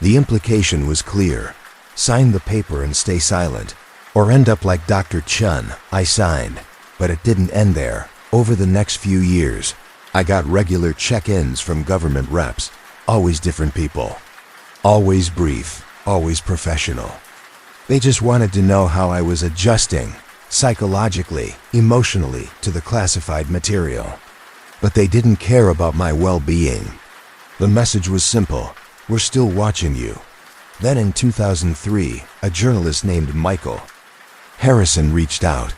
[SPEAKER 1] The implication was clear. Sign the paper and stay silent, or end up like Dr. Chun. I signed, but it didn't end there. Over the next few years, I got regular check-ins from government reps, always different people. Always brief, always professional. They just wanted to know how I was adjusting, psychologically, emotionally, to the classified material. But they didn't care about my well-being. The message was simple: we're still watching you. Then in 2003, a journalist named Michael Harrison reached out.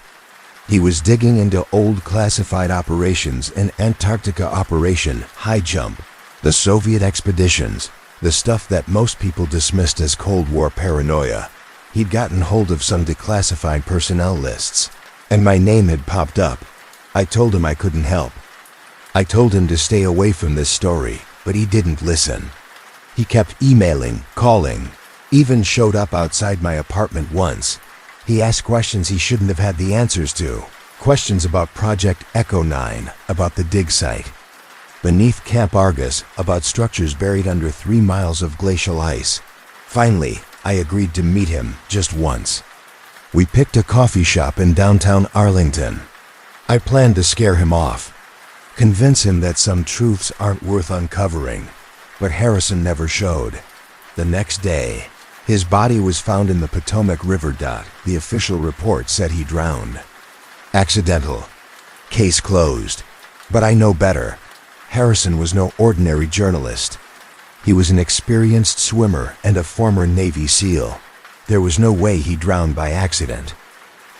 [SPEAKER 1] He was digging into old classified operations in Antarctica. Operation Highjump, the Soviet expeditions, the stuff that most people dismissed as Cold War paranoia. He'd gotten hold of some declassified personnel lists, and my name had popped up. I told him I couldn't help. I told him to stay away from this story, but he didn't listen. He kept emailing, calling, even showed up outside my apartment once. He asked questions he shouldn't have had the answers to. Questions about Project Echo 9, about the dig site beneath Camp Argus, about structures buried under 3 miles of glacial ice. Finally, I agreed to meet him just once. We picked a coffee shop in downtown Arlington. I planned to scare him off, convince him that some truths aren't worth uncovering, but Harrison never showed. The next day, his body was found in the Potomac River. The official report said he drowned. Accidental. Case closed. But I know better. Harrison was no ordinary journalist. He was an experienced swimmer and a former Navy SEAL. There was no way he drowned by accident.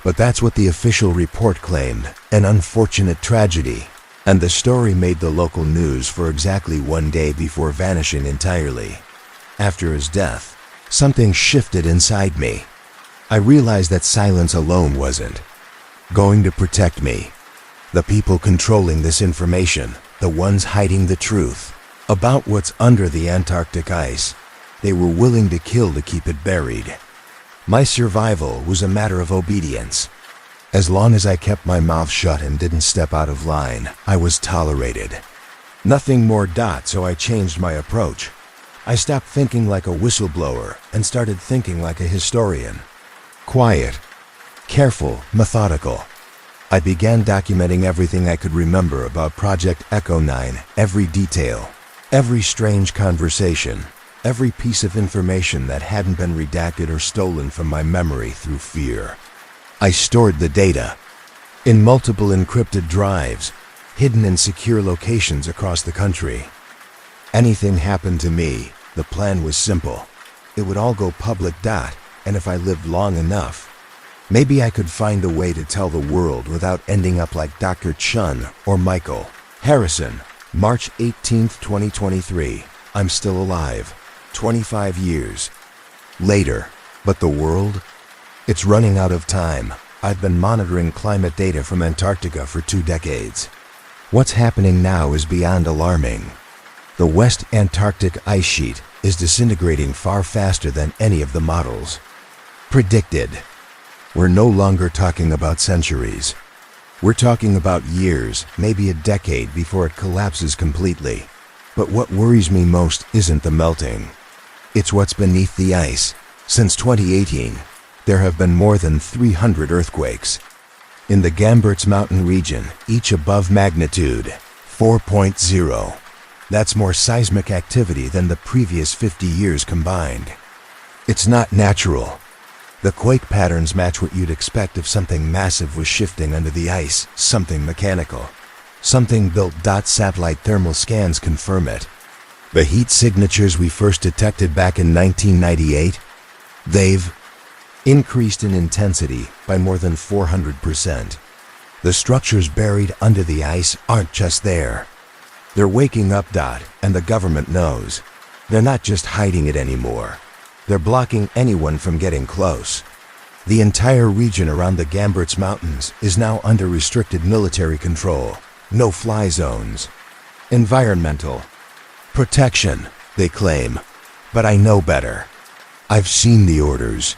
[SPEAKER 1] But that's what the official report claimed, an unfortunate tragedy. And the story made the local news for exactly 1 day before vanishing entirely. After his death, something shifted inside me. I realized that silence alone wasn't going to protect me. The people controlling this information, the ones hiding the truth about what's under the Antarctic ice, they were willing to kill to keep it buried. My survival was a matter of obedience. As long as I kept my mouth shut and didn't step out of line, I was tolerated. Nothing more. So I changed my approach. I stopped thinking like a whistleblower and started thinking like a historian. Quiet, careful, methodical. I began documenting everything I could remember about Project Echo 9, every detail, every strange conversation, every piece of information that hadn't been redacted or stolen from my memory through fear. I stored the data in multiple encrypted drives, hidden in secure locations across the country. Anything happened to me, the plan was simple. It would all go public. And if I lived long enough, maybe I could find a way to tell the world without ending up like Dr. Chun or Michael. Harrison, March 18, 2023. I'm still alive. 25 years later. But the world? It's running out of time. I've been monitoring climate data from Antarctica for 2 decades. What's happening now is beyond alarming. The West Antarctic ice sheet is disintegrating far faster than any of the models predicted. We're no longer talking about centuries. We're talking about years, maybe a decade before it collapses completely. But what worries me most isn't the melting. It's what's beneath the ice. Since 2018, there have been more than 300 earthquakes in the Gamberts Mountain region, each above magnitude 4.0. That's more seismic activity than the previous 50 years combined. It's not natural. The quake patterns match what you'd expect if something massive was shifting under the ice, something mechanical, something built. Satellite thermal scans confirm it. The heat signatures we first detected back in 1998, they've increased in intensity by more than 400%. The structures buried under the ice aren't just there. They're waking up. And the government knows. They're not just hiding it anymore. They're blocking anyone from getting close. The entire region around the Gamberts Mountains is now under restricted military control. No-fly zones. Environmental protection, they claim. But I know better. I've seen the orders.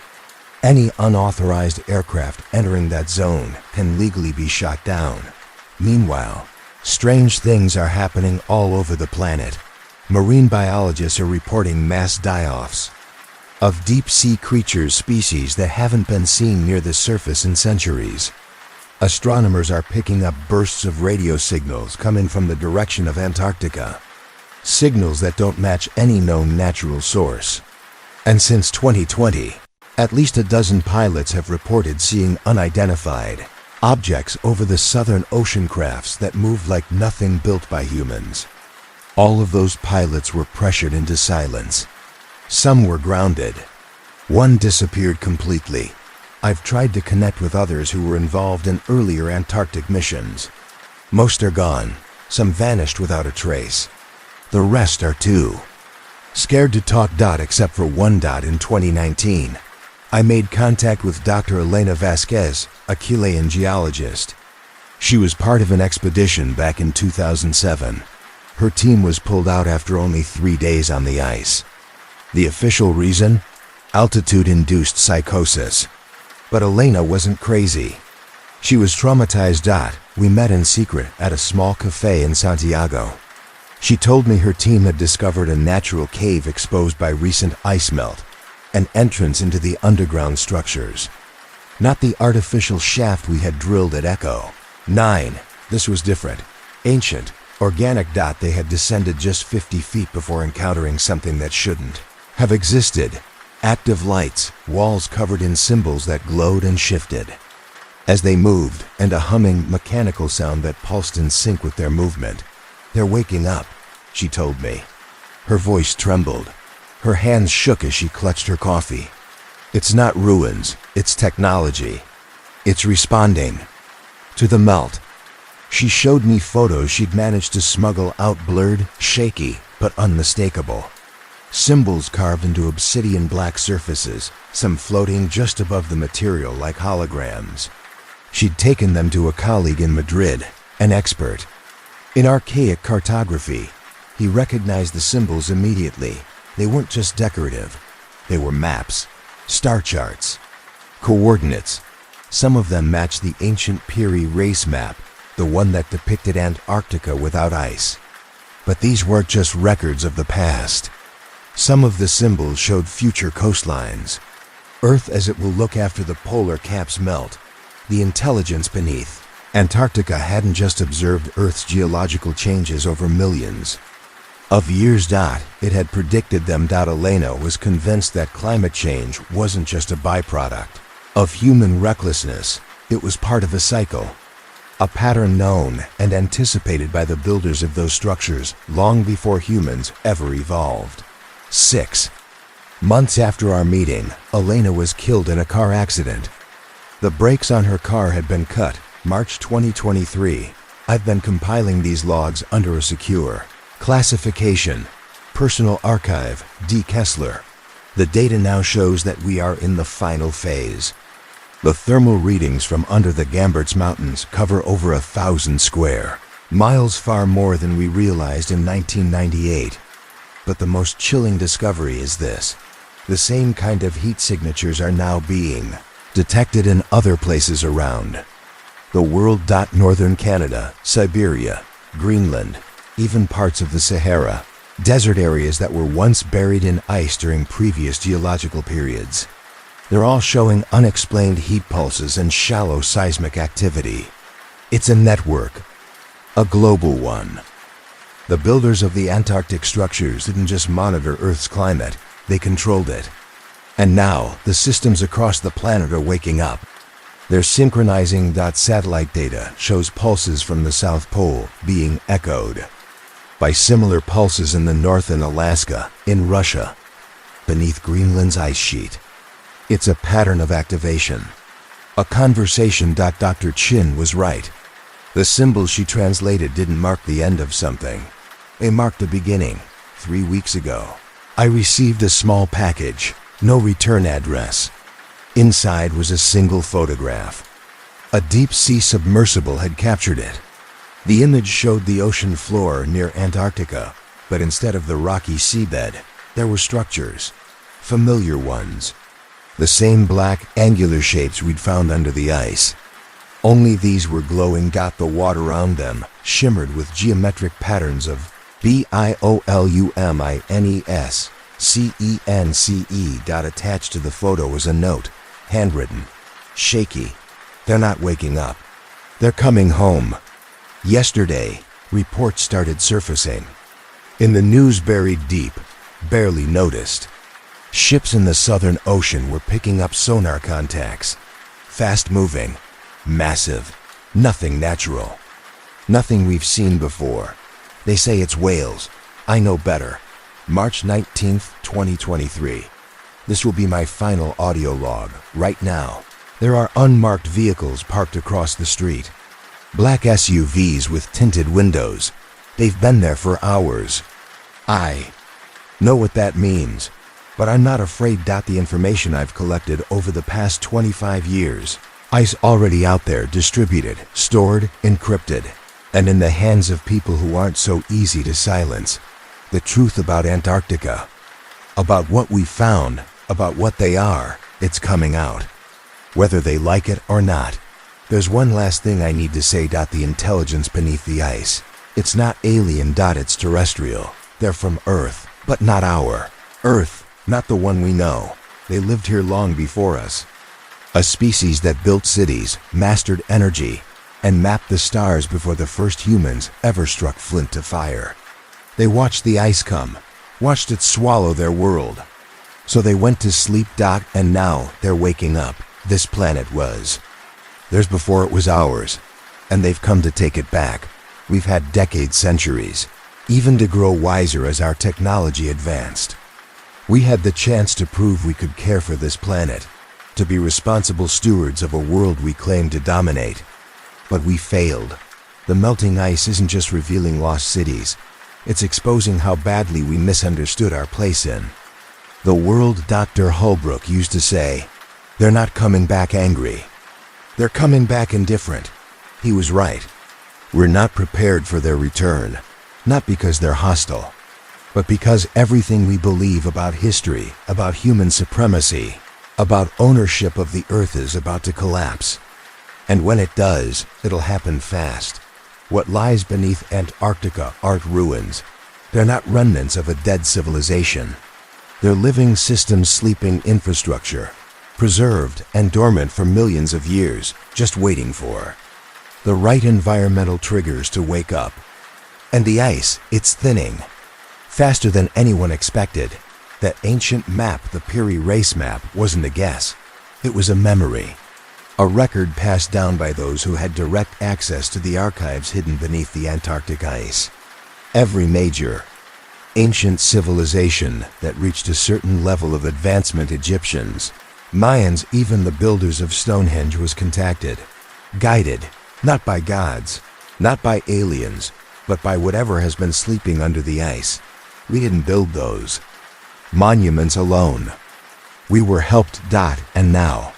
[SPEAKER 1] Any unauthorized aircraft entering that zone can legally be shot down. Meanwhile, strange things are happening all over the planet. Marine biologists are reporting mass die-offs of deep-sea creatures, species that haven't been seen near the surface in centuries. Astronomers are picking up bursts of radio signals coming from the direction of Antarctica. Signals that don't match any known natural source. And since 2020, at least a dozen pilots have reported seeing unidentified objects over the southern ocean crafts that move like nothing built by humans. All of those pilots were pressured into silence. Some were grounded. One disappeared completely. I've tried to connect with others who were involved in earlier Antarctic missions. Most are gone. Some vanished without a trace. The rest are too scared to talk. Except for one. In 2019, I made contact with Dr. Elena Vasquez, a Chilean geologist. She was part of an expedition back in 2007. Her team was pulled out after only 3 days on the ice. The official reason? Altitude-induced psychosis. But Elena wasn't crazy. She was traumatized. We met in secret at a small cafe in Santiago. She told me her team had discovered a natural cave exposed by recent ice melt, an entrance into the underground structures. Not the artificial shaft we had drilled at Echo 9. This was different. Ancient, organic. They had descended just 50 feet before encountering something that shouldn't have existed. Active lights, walls covered in symbols that glowed and shifted as they moved, and a humming, mechanical sound that pulsed in sync with their movement. "They're waking up," she told me. Her voice trembled. Her hands shook as she clutched her coffee. "It's not ruins, it's technology. It's responding to the melt." She showed me photos she'd managed to smuggle out, blurred, shaky, but unmistakable. Symbols carved into obsidian black surfaces, some floating just above the material like holograms. She'd taken them to a colleague in Madrid, an expert in archaic cartography. He recognized the symbols immediately. They weren't just decorative. They were maps, star charts, coordinates. Some of them matched the ancient Peary race map, the one that depicted Antarctica without ice. But these weren't just records of the past. Some of the symbols showed future coastlines. Earth as it will look after the polar caps melt. The intelligence beneath. Antarctica hadn't just observed Earth's geological changes over millions of years. It had predicted them. Elena was convinced that climate change wasn't just a byproduct of human recklessness. It was part of a cycle. A pattern known and anticipated by the builders of those structures long before humans ever evolved. 6 months after our meeting, Elena was killed in a car accident. The brakes on her car had been cut, March 2023. I've been compiling these logs under a secure classification, personal archive, D. Kessler. The data now shows that we are in the final phase. The thermal readings from under the Gamberts Mountains cover over 1,000 square miles, far more than we realized in 1998. But the most chilling discovery is this. The same kind of heat signatures are now being detected in other places around the world. Northern Canada, Siberia, Greenland, even parts of the Sahara, desert areas that were once buried in ice during previous geological periods. They're all showing unexplained heat pulses and shallow seismic activity. It's a network, a global one. The builders of the Antarctic structures didn't just monitor Earth's climate, they controlled it. And now, the systems across the planet are waking up. They're synchronizing. Satellite data shows pulses from the South Pole being echoed by similar pulses in the north, in Alaska, in Russia, beneath Greenland's ice sheet. It's a pattern of activation. A conversation. Dr. Chin was right. The symbols she translated didn't mark the end of something. They marked the beginning. 3 weeks ago, I received a small package, no return address. Inside was a single photograph. A deep-sea submersible had captured it. The image showed the ocean floor near Antarctica, but instead of the rocky seabed, there were structures, familiar ones. The same black, angular shapes we'd found under the ice. Only these were glowing. The water around them shimmered with geometric patterns of BIOLUMINESCENCE. Attached to the photo was a note, handwritten, shaky. They're not waking up. They're coming home. Yesterday, reports started surfacing. In the news buried deep, barely noticed. Ships in the Southern Ocean were picking up sonar contacts. Fast-moving, massive, nothing natural. Nothing we've seen before. They say it's whales. I know better. March 19th, 2023. This will be my final audio log, right now. There are unmarked vehicles parked across the street. Black SUVs with tinted windows. They've been there for hours. I know what that means, but I'm not afraid. The information I've collected over the past 25 years. Ice already out there, distributed, stored, encrypted, and in the hands of people who aren't so easy to silence. The truth about Antarctica, about what we found, about what they are, it's coming out. Whether they like it or not. There's one last thing I need to say. The intelligence beneath the ice. It's not alien. It's terrestrial. They're from Earth, but not our Earth, not the one we know. They lived here long before us. A species that built cities, mastered energy, and mapped the stars before the first humans ever struck flint to fire. They watched the ice come, watched it swallow their world. So they went to sleep. And now they're waking up. This planet was theirs before it was ours, and they've come to take it back. We've had decades, centuries, even to grow wiser as our technology advanced. We had the chance to prove we could care for this planet, to be responsible stewards of a world we claimed to dominate. But we failed. The melting ice isn't just revealing lost cities, it's exposing how badly we misunderstood our place in the world. Dr. Holbrook used to say, "They're not coming back angry. They're coming back indifferent." He was right. We're not prepared for their return, not because they're hostile, but because everything we believe about history, about human supremacy, about ownership of the Earth is about to collapse. And when it does, it'll happen fast. What lies beneath Antarctica aren't ruins. They're not remnants of a dead civilization. They're living systems, sleeping infrastructure, preserved and dormant for millions of years, just waiting for the right environmental triggers to wake up. And the ice, it's thinning, faster than anyone expected. That ancient map, the Piri race map, wasn't a guess. It was a memory. A record passed down by those who had direct access to the archives hidden beneath the Antarctic ice. Every major, ancient civilization that reached a certain level of advancement, Egyptians, Mayans, even the builders of Stonehenge, was contacted, guided, not by gods, not by aliens, but by whatever has been sleeping under the ice. We didn't build those monuments alone. We were helped. And now,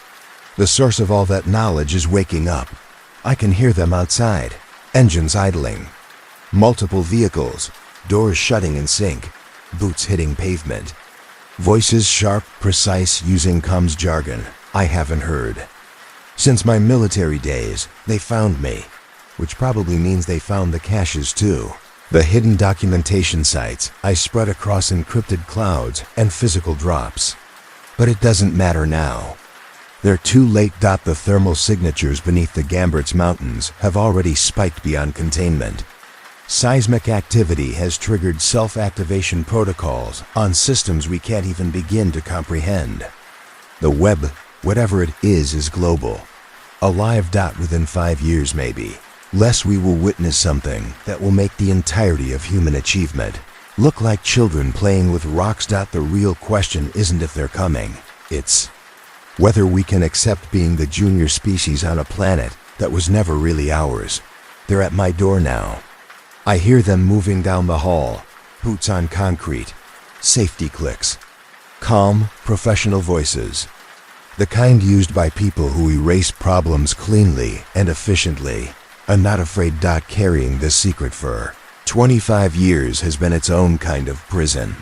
[SPEAKER 1] the source of all that knowledge is waking up. I can hear them outside, engines idling, multiple vehicles, doors shutting in sync, boots hitting pavement, voices sharp, precise, using comms jargon I haven't heard. Since my military days, they found me, which probably means they found the caches too. The hidden documentation sites I spread across encrypted clouds and physical drops. But it doesn't matter now. They're too late. The thermal signatures beneath the Gamberts Mountains have already spiked beyond containment. Seismic activity has triggered self-activation protocols on systems we can't even begin to comprehend. The web, whatever it is global. Alive. Within 5 years maybe, less, we will witness something that will make the entirety of human achievement look like children playing with rocks. The real question isn't if they're coming, it's whether we can accept being the junior species on a planet that was never really ours. They're at my door now. I hear them moving down the hall, boots on concrete, safety clicks, calm, professional voices, the kind used by people who erase problems cleanly and efficiently, and not afraid. Carrying this secret for 25 years has been its own kind of prison.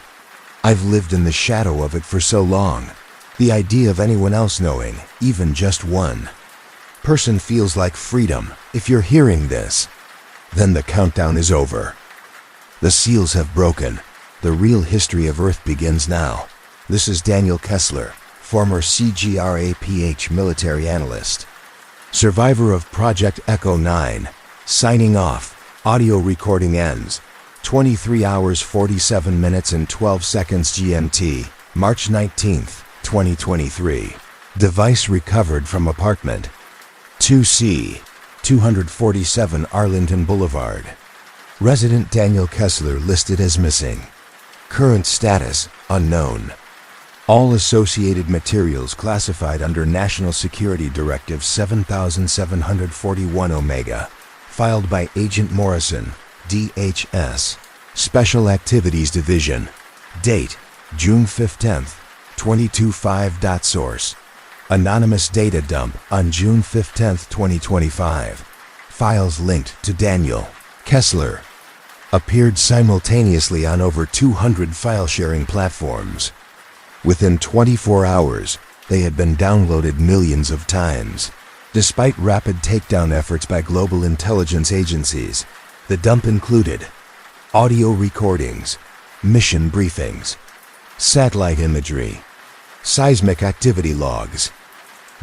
[SPEAKER 1] I've lived in the shadow of it for so long. The idea of anyone else knowing, even just one person, feels like freedom. If you're hearing this, then the countdown is over. The seals have broken. The real history of Earth begins now. This is Daniel Kessler, former CGRAPH military analyst. Survivor of Project Echo 9. Signing off. Audio recording ends. 23 hours 47 minutes and 12 seconds GMT, March 19th, 2023. Device recovered from apartment 2C, 247 Arlington Boulevard. Resident Daniel Kessler listed as missing. Current status, unknown. All associated materials classified under National Security Directive 7741 Omega. Filed by Agent Morrison, DHS. Special Activities Division. Date, June 15th, 2025. Source. Anonymous data dump on June 15th, 2025. Files linked to Daniel Kessler. Appeared simultaneously on over 200 file-sharing platforms. Within 24 hours, they had been downloaded millions of times. Despite rapid takedown efforts by global intelligence agencies, the dump included audio recordings, mission briefings, satellite imagery, seismic activity logs,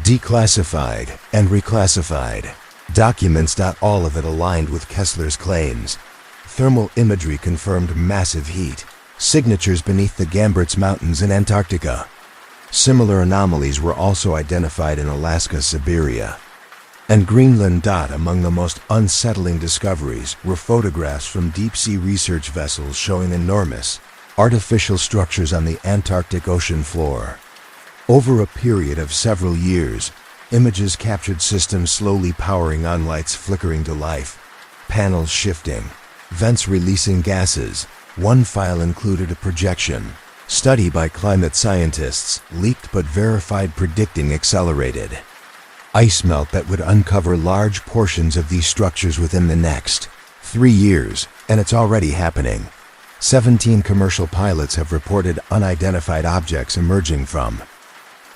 [SPEAKER 1] declassified and reclassified documents. All of it aligned with Kessler's claims. Thermal imagery confirmed massive heat, signatures beneath the Gambrinus Mountains in Antarctica. Similar anomalies were also identified in Alaska, Siberia, and Greenland. Among the most unsettling discoveries were photographs from deep-sea research vessels showing enormous artificial structures on the Antarctic ocean floor. Over a period of several years, images captured systems slowly powering on, lights flickering to life, panels shifting, vents releasing gases. One file included a projection study by climate scientists, leaked but verified, predicting accelerated ice melt that would uncover large portions of these structures within the next 3 years, and it's already happening. 17 commercial pilots have reported unidentified objects emerging from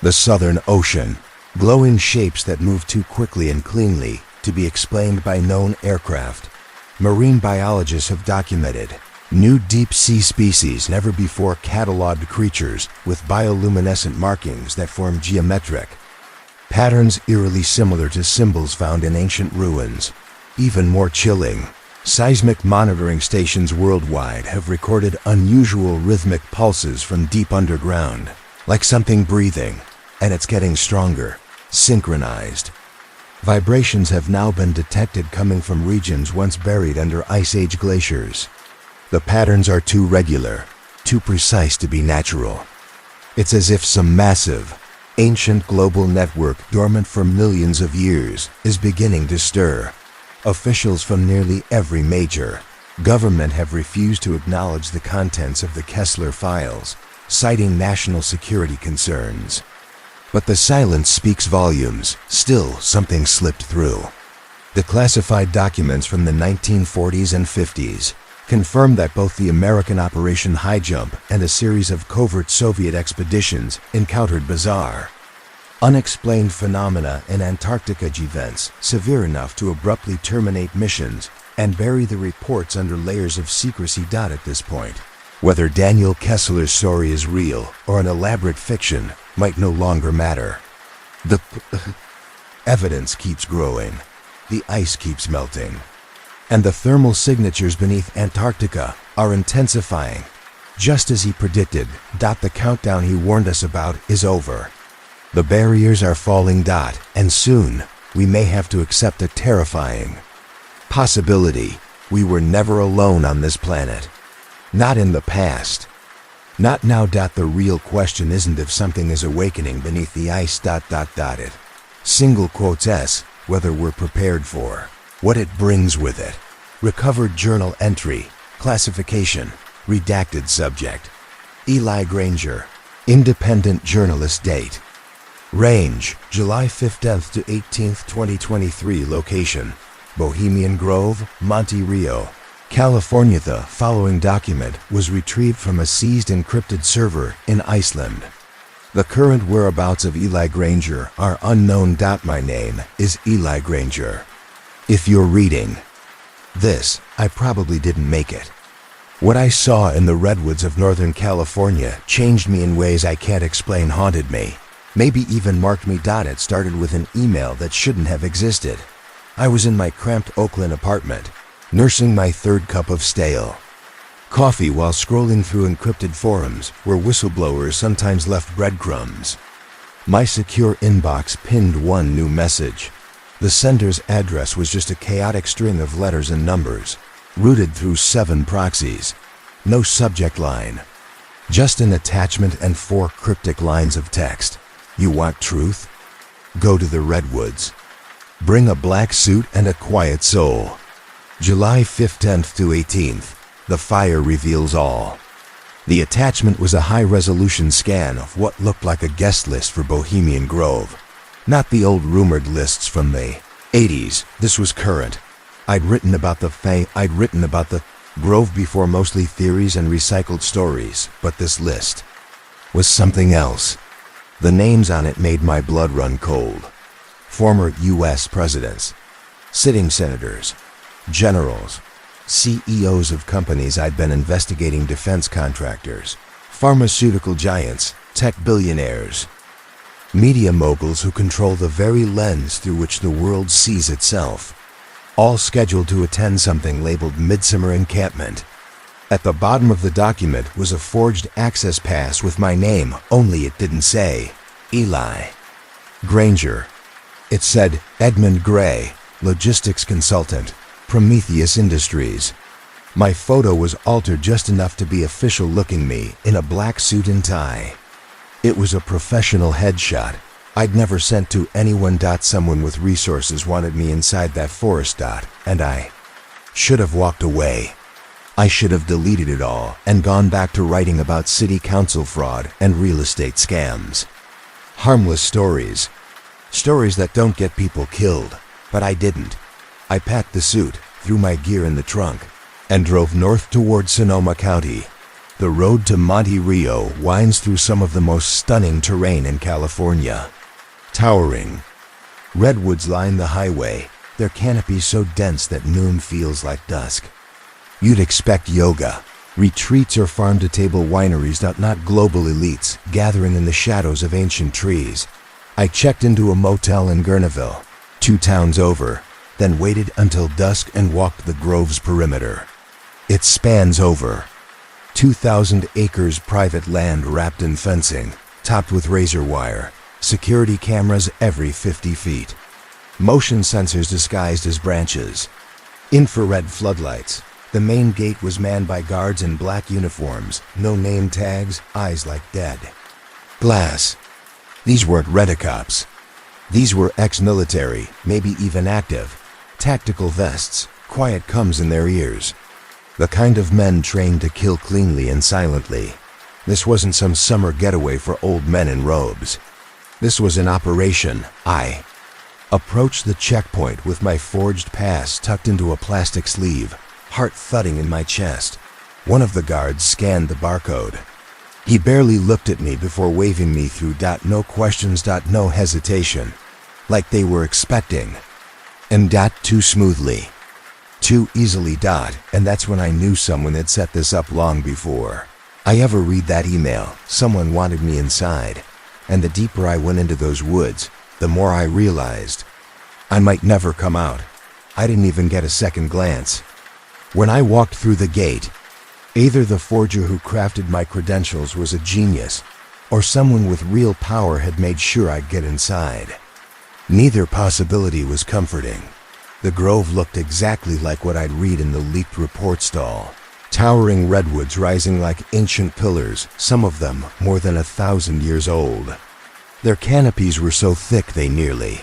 [SPEAKER 1] the Southern Ocean, glowing shapes that move too quickly and cleanly to be explained by known aircraft. Marine biologists have documented new deep-sea species, never before catalogued creatures with bioluminescent markings that form geometric patterns eerily similar to symbols found in ancient ruins. Even more chilling, seismic monitoring stations worldwide have recorded unusual rhythmic pulses from deep underground, like something breathing, and it's getting stronger, synchronized. Vibrations have now been detected coming from regions once buried under Ice Age glaciers. The patterns are too regular, too precise to be natural. It's as if some massive, ancient global network dormant for millions of years is beginning to stir. Officials from nearly every major government have refused to acknowledge the contents of the Kessler files, citing national security concerns. But the silence speaks volumes. Still, something slipped through. The classified documents from the 1940s and 50s confirmed that both the American Operation Highjump and a series of covert Soviet expeditions encountered bizarre, unexplained phenomena in Antarctica, events severe enough to abruptly terminate missions and bury the reports under layers of secrecy. At this point, whether Daniel Kessler's story is real or an elaborate fiction might no longer matter. The evidence keeps growing, the ice keeps melting, and the thermal signatures beneath Antarctica are intensifying. Just as he predicted, the countdown he warned us about is over. The barriers are falling, and soon we may have to accept a terrifying possibility. We were never alone on this planet. Not in the past. Not now. The real question isn't if something is awakening beneath the ice. It single quotes s whether we're prepared for what it brings with it. Recovered journal entry, classification, redacted subject. Eli Granger, independent journalist. Date, range, July 15th to 18th, 2023. Location, Bohemian Grove, Monte Rio, California. The following document was retrieved from a seized encrypted server in Iceland. The current whereabouts of Eli Granger are unknown. My name is Eli Granger. If you're reading this, I probably didn't make it. What I saw in the redwoods of Northern California changed me in ways I can't explain, haunted me. Maybe even marked me. It started with an email that shouldn't have existed. I was in my cramped Oakland apartment, nursing my third cup of stale coffee while scrolling through encrypted forums where whistleblowers sometimes left breadcrumbs. My secure inbox pinned one new message. The sender's address was just a chaotic string of letters and numbers, routed through 7 proxies. No subject line, just an attachment and 4 cryptic lines of text. You want truth? Go to the Redwoods. Bring a black suit and a quiet soul. July 15th to 18th. The fire reveals all. The attachment was a high-resolution scan of what looked like a guest list for Bohemian Grove. Not the old rumored lists from the 80s. This was current. I'd written about the Grove before, mostly theories and recycled stories, but this list was something else. The names on it made my blood run cold. Former U.S. presidents, sitting senators, generals, CEOs of companies I'd been investigating, defense contractors, pharmaceutical giants, tech billionaires, media moguls who control the very lens through which the world sees itself, all scheduled to attend something labeled Midsummer Encampment. At the bottom of the document was a forged access pass with my name, only it didn't say Eli Granger. It said Edmund Gray, logistics consultant, Prometheus Industries. My photo was altered just enough to be official-looking me in a black suit and tie. It was a professional headshot I'd never sent to anyone. Someone with resources wanted me inside that forest. And I should have walked away. I should have deleted it all and gone back to writing about city council fraud and real estate scams. Harmless stories. Stories that don't get people killed. But I didn't. I packed the suit, threw my gear in the trunk, and drove north toward Sonoma County. The road to Monte Rio winds through some of the most stunning terrain in California. Towering redwoods line the highway, their canopies so dense that noon feels like dusk. You'd expect yoga, retreats, or farm-to-table wineries, not global elites gathering in the shadows of ancient trees. I checked into a motel in Gurneville, 2 towns over, then waited until dusk and walked the Grove's perimeter. It spans over 2,000 acres private land wrapped in fencing, topped with razor wire, security cameras every 50 feet, motion sensors disguised as branches, infrared floodlights. The main gate was manned by guards in black uniforms, no name tags, eyes like dead glass. These weren't redicops. These were ex-military, maybe even active, tactical vests, quiet comes in their ears. The kind of men trained to kill cleanly and silently. This wasn't some summer getaway for old men in robes. This was an operation. I approached the checkpoint with my forged pass tucked into a plastic sleeve, heart thudding in my chest. One of the guards scanned the barcode. He barely looked at me before waving me through. No questions, no hesitation, like they were expecting. And too smoothly, too easily. And that's when I knew someone had set this up long before I ever read that email. Someone wanted me inside, and the deeper I went into those woods, the more I realized I might never come out. I didn't even get a second glance. When I walked through the gate, either the forger who crafted my credentials was a genius, or someone with real power had made sure I'd get inside. Neither possibility was comforting. The Grove looked exactly like what I'd read in the leaked report stall. Towering redwoods rising like ancient pillars, some of them more than 1,000 years old. Their canopies were so thick they nearly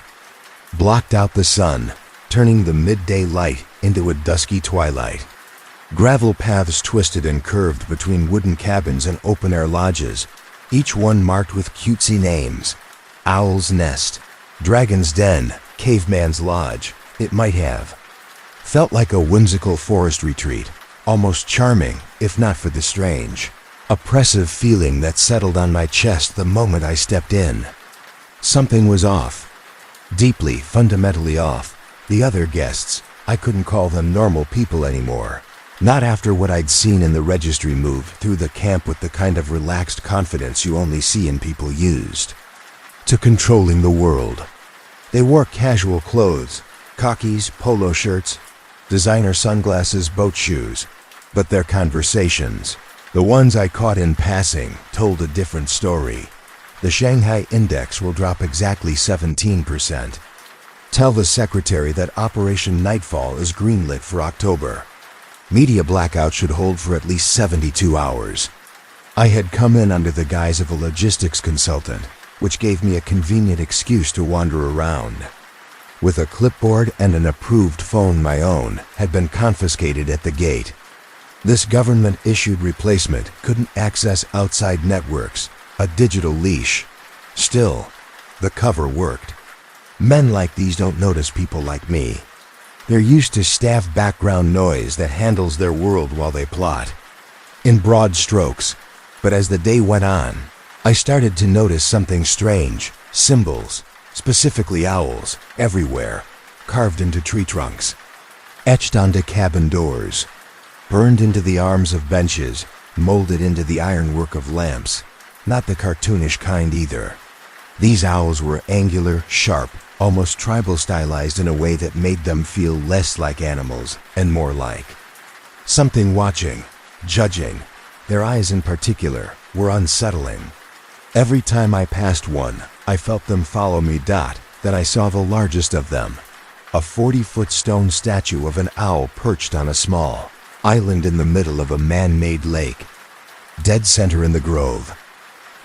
[SPEAKER 1] blocked out the sun, turning the midday light into a dusky twilight. Gravel paths twisted and curved between wooden cabins and open-air lodges, each one marked with cutesy names. Owl's Nest, Dragon's Den, Caveman's Lodge. It might have felt like a whimsical forest retreat, almost charming, if not for the strange, oppressive feeling that settled on my chest the moment I stepped in. Something was off. Deeply, fundamentally off. The other guests, I couldn't call them normal people anymore. Not after what I'd seen in the registry move through the camp with the kind of relaxed confidence you only see in people used to controlling the world. They wore casual clothes, khakis, polo shirts, designer sunglasses, boat shoes, but their conversations, the ones I caught in passing, told a different story. The Shanghai index will drop exactly 17%. Tell the secretary that Operation Nightfall is greenlit for October. Media blackout should hold for at least 72 hours. I had come in under the guise of a logistics consultant, which gave me a convenient excuse to wander around. With a clipboard and an approved phone my own had been confiscated at the gate. This government-issued replacement couldn't access outside networks, a digital leash. Still, the cover worked. Men like these don't notice people like me. They're used to staff background noise that handles their world while they plot. In broad strokes, but as the day went on, I started to notice something strange. Symbols, specifically owls, everywhere, carved into tree trunks, etched onto cabin doors, burned into the arms of benches, molded into the ironwork of lamps. Not the cartoonish kind either. These owls were angular, sharp, almost tribal stylized in a way that made them feel less like animals and more like something watching, judging. Their eyes in particular were unsettling. Every time I passed one, I felt them follow me. Then I saw the largest of them, a 40-foot stone statue of an owl perched on a small island in the middle of a man-made lake, dead center in the grove.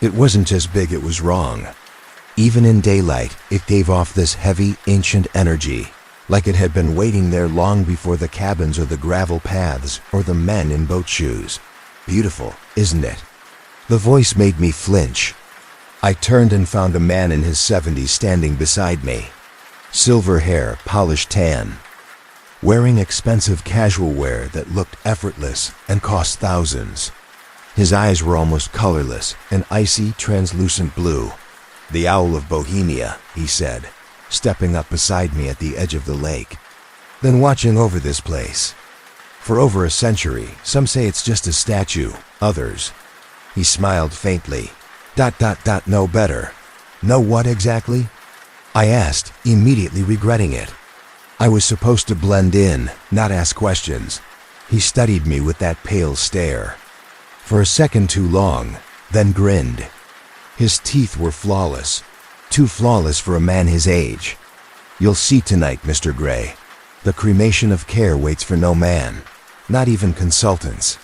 [SPEAKER 1] It wasn't just big, it was wrong. Even in daylight, it gave off this heavy, ancient energy, like it had been waiting there long before the cabins or the gravel paths or the men in boat shoes. Beautiful, isn't it? The voice made me flinch. I turned and found a man in his 70s standing beside me. Silver hair, polished tan, wearing expensive casual wear that looked effortless and cost thousands. His eyes were almost colorless, an icy, translucent blue. "The Owl of Bohemia," he said, stepping up beside me at the edge of the lake. "Been watching over this place for over a century. Some say it's just a statue, others." He smiled faintly. "No better." "Know what exactly?" I asked, immediately regretting it. I was supposed to blend in, not ask questions. He studied me with that pale stare. For a second too long, then grinned. His teeth were flawless, too flawless for a man his age. "You'll see tonight, Mr. Gray. The cremation of care waits for no man, not even consultants."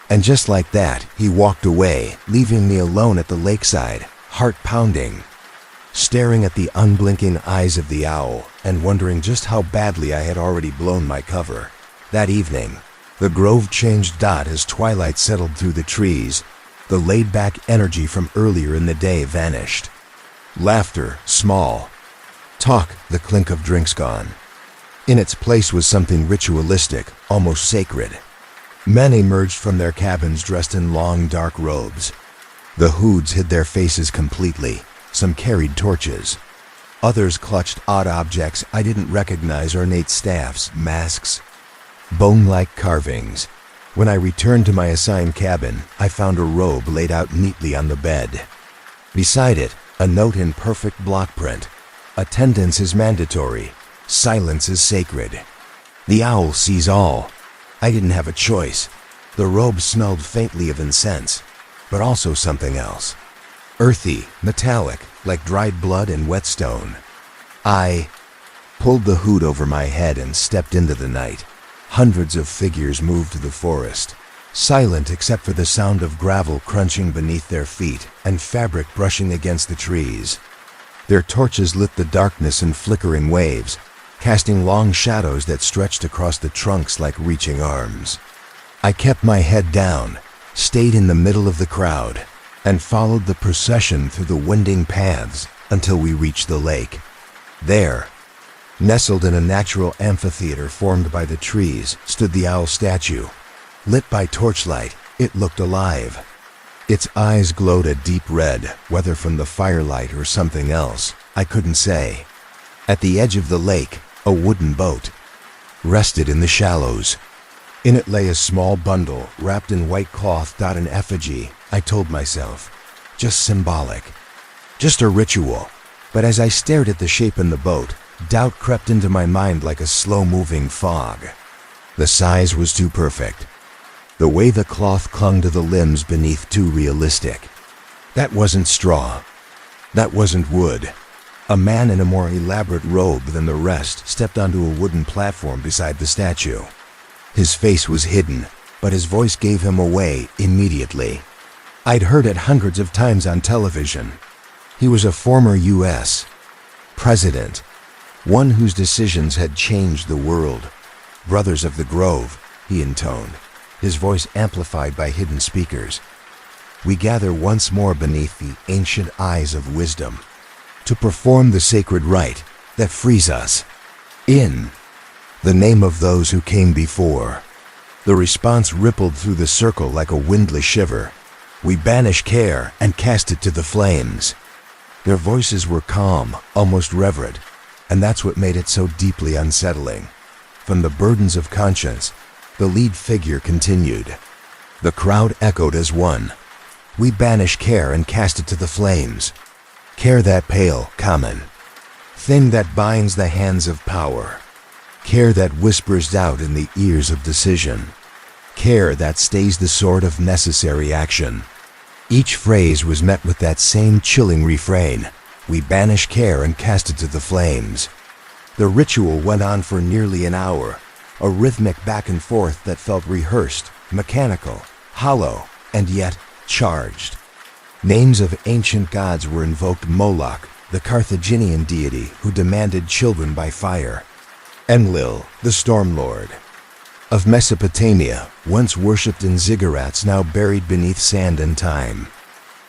[SPEAKER 1] And just like that, he walked away, leaving me alone at the lakeside, heart pounding, staring at the unblinking eyes of the owl and wondering just how badly I had already blown my cover. That evening, the grove changed as twilight settled through the trees. The laid-back energy from earlier in the day vanished. Laughter, small. Talk, the clink of drinks gone. In its place was something ritualistic, almost sacred. Men emerged from their cabins dressed in long, dark robes. The hoods hid their faces completely. Some carried torches. Others clutched odd objects I didn't recognize: ornate staffs, masks, bone-like carvings. When I returned to my assigned cabin, I found a robe laid out neatly on the bed. Beside it, a note in perfect block print. "Attendance is mandatory. Silence is sacred. The owl sees all." I didn't have a choice. The robe smelled faintly of incense, but also something else. Earthy, metallic, like dried blood and whetstone. I pulled the hood over my head and stepped into the night. Hundreds of figures moved to the forest, silent except for the sound of gravel crunching beneath their feet and fabric brushing against the trees. Their torches lit the darkness in flickering waves, casting long shadows that stretched across the trunks like reaching arms. I kept my head down, stayed in the middle of the crowd, and followed the procession through the winding paths until we reached the lake. There, nestled in a natural amphitheater formed by the trees, stood the owl statue. Lit by torchlight, it looked alive. Its eyes glowed a deep red, whether from the firelight or something else, I couldn't say. At the edge of the lake, a wooden boat rested in the shallows. In it lay a small bundle wrapped in white cloth. An effigy, I told myself. Just symbolic. Just a ritual. But as I stared at the shape in the boat, doubt crept into my mind like a slow-moving fog. The size was too perfect. The way the cloth clung to the limbs beneath too realistic. That wasn't straw. That wasn't wood. A man in a more elaborate robe than the rest stepped onto a wooden platform beside the statue. His face was hidden, but his voice gave him away immediately. I'd heard it hundreds of times on television. He was a former U.S. president, one whose decisions had changed the world. "Brothers of the Grove," he intoned, his voice amplified by hidden speakers. "We gather once more beneath the ancient eyes of wisdom to perform the sacred rite that frees us. In the name of those who came before." The response rippled through the circle like a windless shiver. "We banish care and cast it to the flames." Their voices were calm, almost reverent, and that's what made it so deeply unsettling. From the burdens of conscience, the lead figure continued. The crowd echoed as one. "We banish care and cast it to the flames. Care that pale, common thing that binds the hands of power. Care that whispers doubt in the ears of decision. Care that stays the sword of necessary action." Each phrase was met with that same chilling refrain. "We banish care and cast it to the flames." The ritual went on for nearly an hour, a rhythmic back and forth that felt rehearsed, mechanical, hollow, and yet charged. Names of ancient gods were invoked: Moloch, the Carthaginian deity who demanded children by fire; Enlil, the storm lord of Mesopotamia, once worshipped in ziggurats now buried beneath sand and time.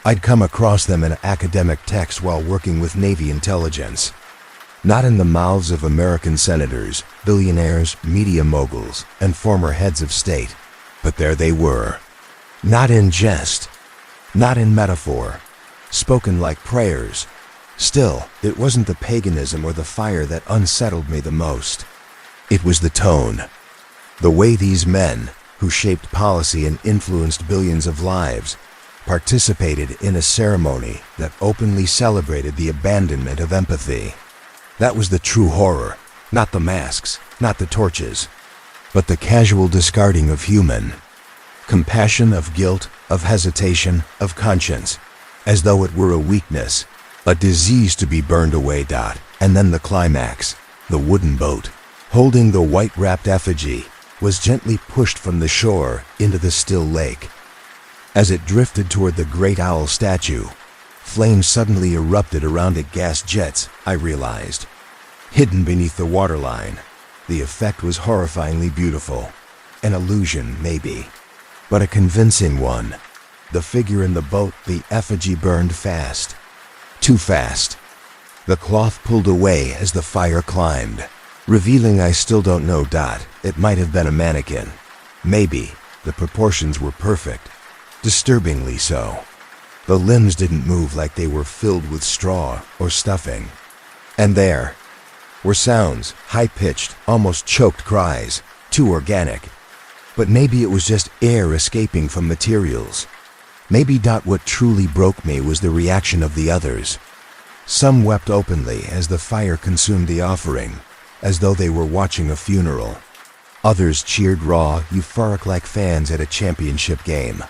[SPEAKER 1] I'd come across them in academic texts while working with Navy intelligence. Not in the mouths of American senators, billionaires, media moguls, and former heads of state, but there they were. Not in jest, not in metaphor, spoken like prayers. Still, it wasn't the paganism or the fire that unsettled me the most. It was the tone. The way these men, who shaped policy and influenced billions of lives, participated in a ceremony that openly celebrated the abandonment of empathy. That was the true horror, not the masks, not the torches, but the casual discarding of human compassion, of guilt, of hesitation, of conscience, as though it were a weakness, a disease to be burned away. And then the climax, the wooden boat, holding the white-wrapped effigy, was gently pushed from the shore into the still lake. As it drifted toward the great owl statue, flames suddenly erupted around it, gas jets, I realized, hidden beneath the waterline. The effect was horrifyingly beautiful. An illusion, maybe, but a convincing one. The figure in the boat, the effigy, burned fast. Too fast. The cloth pulled away as the fire climbed, revealing I still don't know. It might have been a mannequin. Maybe. The proportions were perfect. Disturbingly so. The limbs didn't move like they were filled with straw or stuffing. And there were sounds, high-pitched, almost choked cries, too organic. But maybe it was just air escaping from materials. Maybe. What truly broke me was the reaction of the others. Some wept openly as the fire consumed the offering, as though they were watching a funeral. Others cheered raw, euphoric like fans at a championship game.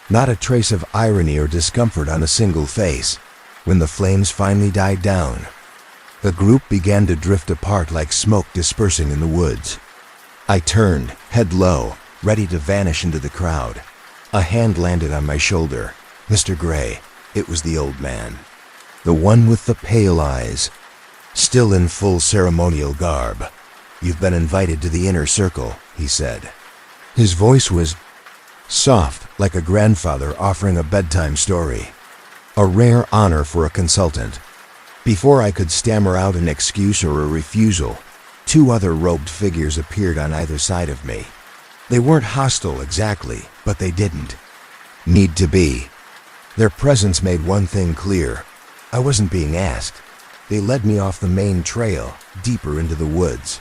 [SPEAKER 1] Not a trace of irony or discomfort on a single face. When the flames finally died down, the group began to drift apart like smoke dispersing in the woods. I turned, head low, ready to vanish into the crowd. A hand landed on my shoulder. "Mr. Gray." It was the old man. The one with the pale eyes, still in full ceremonial garb. "You've been invited to the inner circle," he said. His voice was soft, like a grandfather offering a bedtime story. A rare honor for a consultant. Before I could stammer out an excuse or a refusal, two other robed figures appeared on either side of me. They weren't hostile exactly, but they didn't need to be. Their presence made one thing clear. I wasn't being asked. They led me off the main trail, deeper into the woods.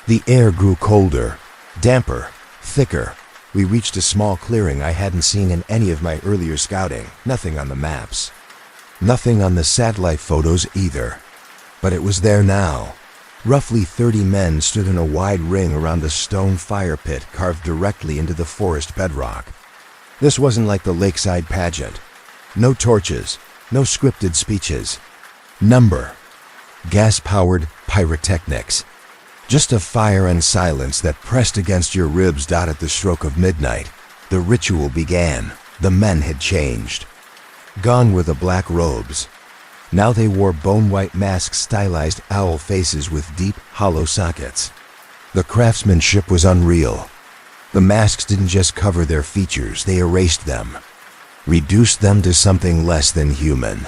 [SPEAKER 1] The air grew colder, damper, thicker. We reached a small clearing I hadn't seen in any of my earlier scouting, nothing on the maps. Nothing on the satellite photos either. But it was there now. Roughly 30 men stood in a wide ring around a stone fire pit carved directly into the forest bedrock. This wasn't like the lakeside pageant. No torches, no scripted speeches. Gas-powered pyrotechnics. Just a fire and silence that pressed against your ribs. At the stroke of midnight, the ritual began. The men had changed. Gone were the black robes. Now they wore bone-white masks, stylized owl faces with deep, hollow sockets. The craftsmanship was unreal. The masks didn't just cover their features, they erased them. Reduced them to something less than human.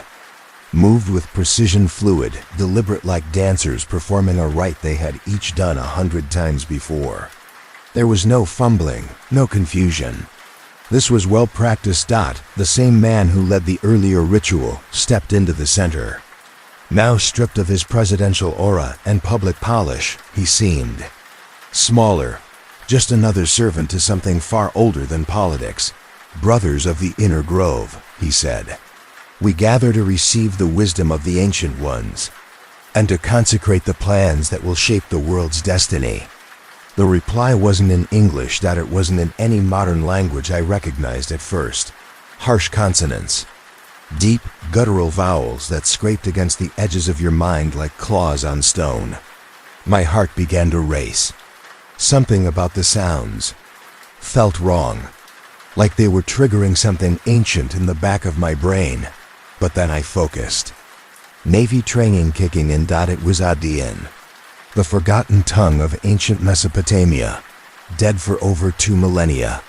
[SPEAKER 1] Moved with precision, fluid, deliberate, like dancers performing a rite they had each done 100 times before. There was no fumbling, no confusion. This was well-practiced. The same man who led the earlier ritual stepped into the center. Now stripped of his presidential aura and public polish, he seemed smaller, just another servant to something far older than politics. Brothers of the inner grove, he said. We gather to receive the wisdom of the ancient ones, and to consecrate the plans that will shape the world's destiny. The reply wasn't in English. It wasn't in any modern language I recognized at first. Harsh consonants. Deep, guttural vowels that scraped against the edges of your mind like claws on stone. My heart began to race. Something about the sounds felt wrong, like they were triggering something ancient in the back of my brain. But then I focused. Navy training kicking in. It was Adian, the forgotten tongue of ancient Mesopotamia, dead for over 2 millennia.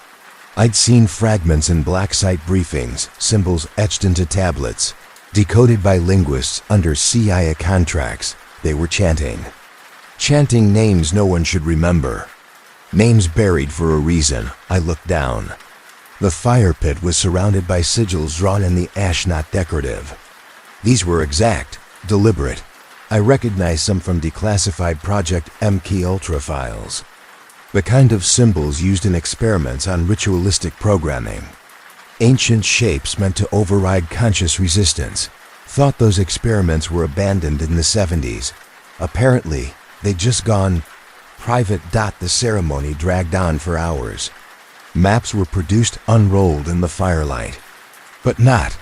[SPEAKER 1] I'd seen fragments in black site briefings, symbols etched into tablets, decoded by linguists under CIA contracts. They were chanting names no one should remember. Names buried for a reason. I looked down. The fire pit was surrounded by sigils drawn in the ash, not decorative. These were exact, deliberate. I recognized some from declassified Project MK Ultra files. The kind of symbols used in experiments on ritualistic programming. Ancient shapes meant to override conscious resistance. Thought those experiments were abandoned in the 70s. Apparently, they'd just gone private. The ceremony dragged on for hours. Maps were produced, unrolled in the firelight. But not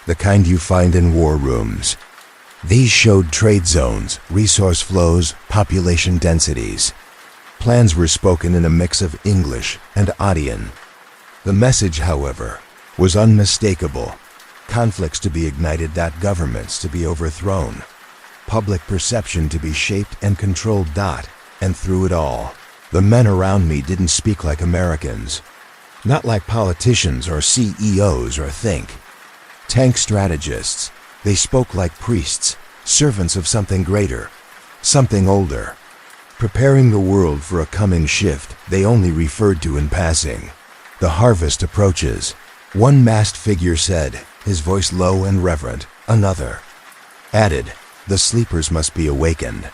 [SPEAKER 1] the kind you find in war rooms. These showed trade zones, resource flows, population densities. Plans were spoken in a mix of English and Adian. The message, however, was unmistakable. Conflicts to be ignited. Governments to be overthrown. Public perception to be shaped and controlled. And through it all, the men around me didn't speak like Americans. Not like politicians or CEOs or tank strategists. They spoke like priests, servants of something greater, something older. Preparing the world for a coming shift they only referred to in passing. The harvest approaches, one masked figure said, his voice low and reverent. Another added, the sleepers must be awakened.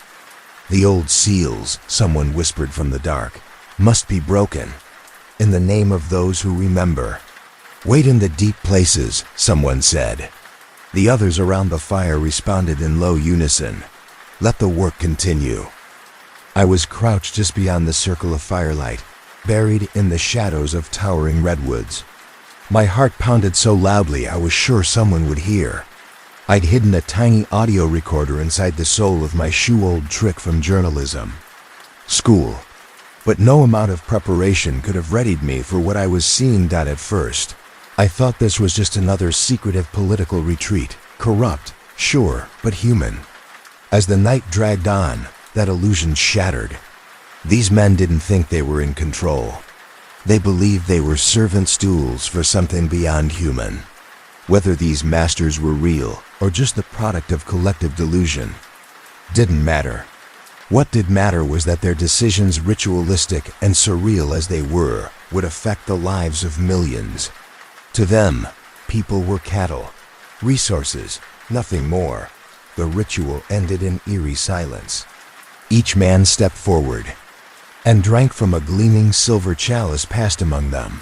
[SPEAKER 1] The old seals, someone whispered from the dark, must be broken. In the name of those who remember. Wait in the deep places, someone said. The others around the fire responded in low unison. Let the work continue. I was crouched just beyond the circle of firelight, buried in the shadows of towering redwoods. My heart pounded so loudly I was sure someone would hear. I'd hidden a tiny audio recorder inside the sole of my shoe-old trick from journalism school. But no amount of preparation could have readied me for what I was seeing. At first, I thought this was just another secretive political retreat, corrupt, sure, but human. As the night dragged on, that illusion shattered. These men didn't think they were in control. They believed they were servant stools for something beyond human. Whether these masters were real or just the product of collective delusion didn't matter. What did matter was that their decisions, ritualistic and surreal as they were, would affect the lives of millions. To them, people were cattle, resources, nothing more. The ritual ended in eerie silence. Each man stepped forward and drank from a gleaming silver chalice passed among them.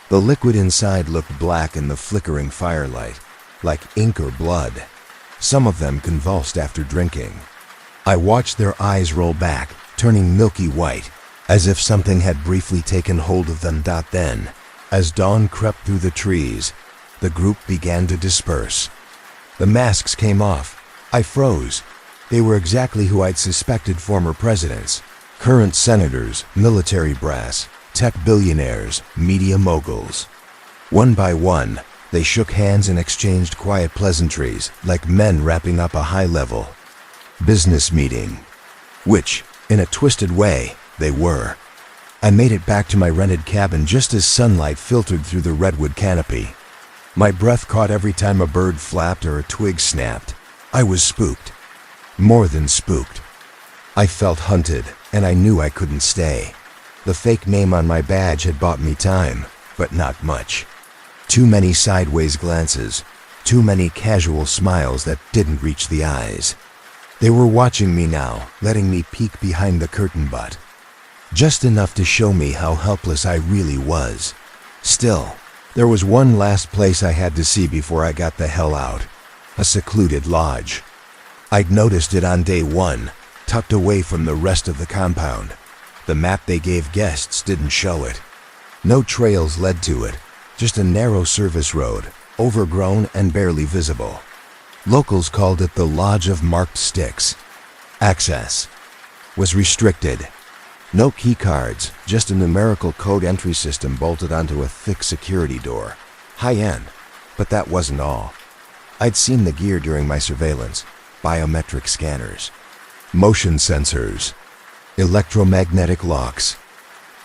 [SPEAKER 1] The liquid inside looked black in the flickering firelight, like ink or blood. Some of them convulsed after drinking. I watched their eyes roll back, turning milky white, as if something had briefly taken hold of them. Then, as dawn crept through the trees, the group began to disperse. The masks came off. I froze. They were exactly who I'd suspected: former presidents, current senators, military brass, tech billionaires, media moguls. One by one, they shook hands and exchanged quiet pleasantries, like men wrapping up a high-level business meeting. Which, in a twisted way, they were. I made it back to my rented cabin just as sunlight filtered through the redwood canopy. My breath caught every time a bird flapped or a twig snapped. I was spooked. More than spooked. I felt hunted, and I knew I couldn't stay. The fake name on my badge had bought me time, but not much. Too many sideways glances, too many casual smiles that didn't reach the eyes. They were watching me now, letting me peek behind the curtain, but just enough to show me how helpless I really was. Still, there was one last place I had to see before I got the hell out. A secluded lodge. I'd noticed it on day one, tucked away from the rest of the compound. The map they gave guests didn't show it. No trails led to it, just a narrow service road, overgrown and barely visible. Locals called it the Lodge of Marked Sticks. Access was restricted. No key cards, just a numerical code entry system bolted onto a thick security door. High-end, but that wasn't all. I'd seen the gear during my surveillance. Biometric scanners, motion sensors, electromagnetic locks.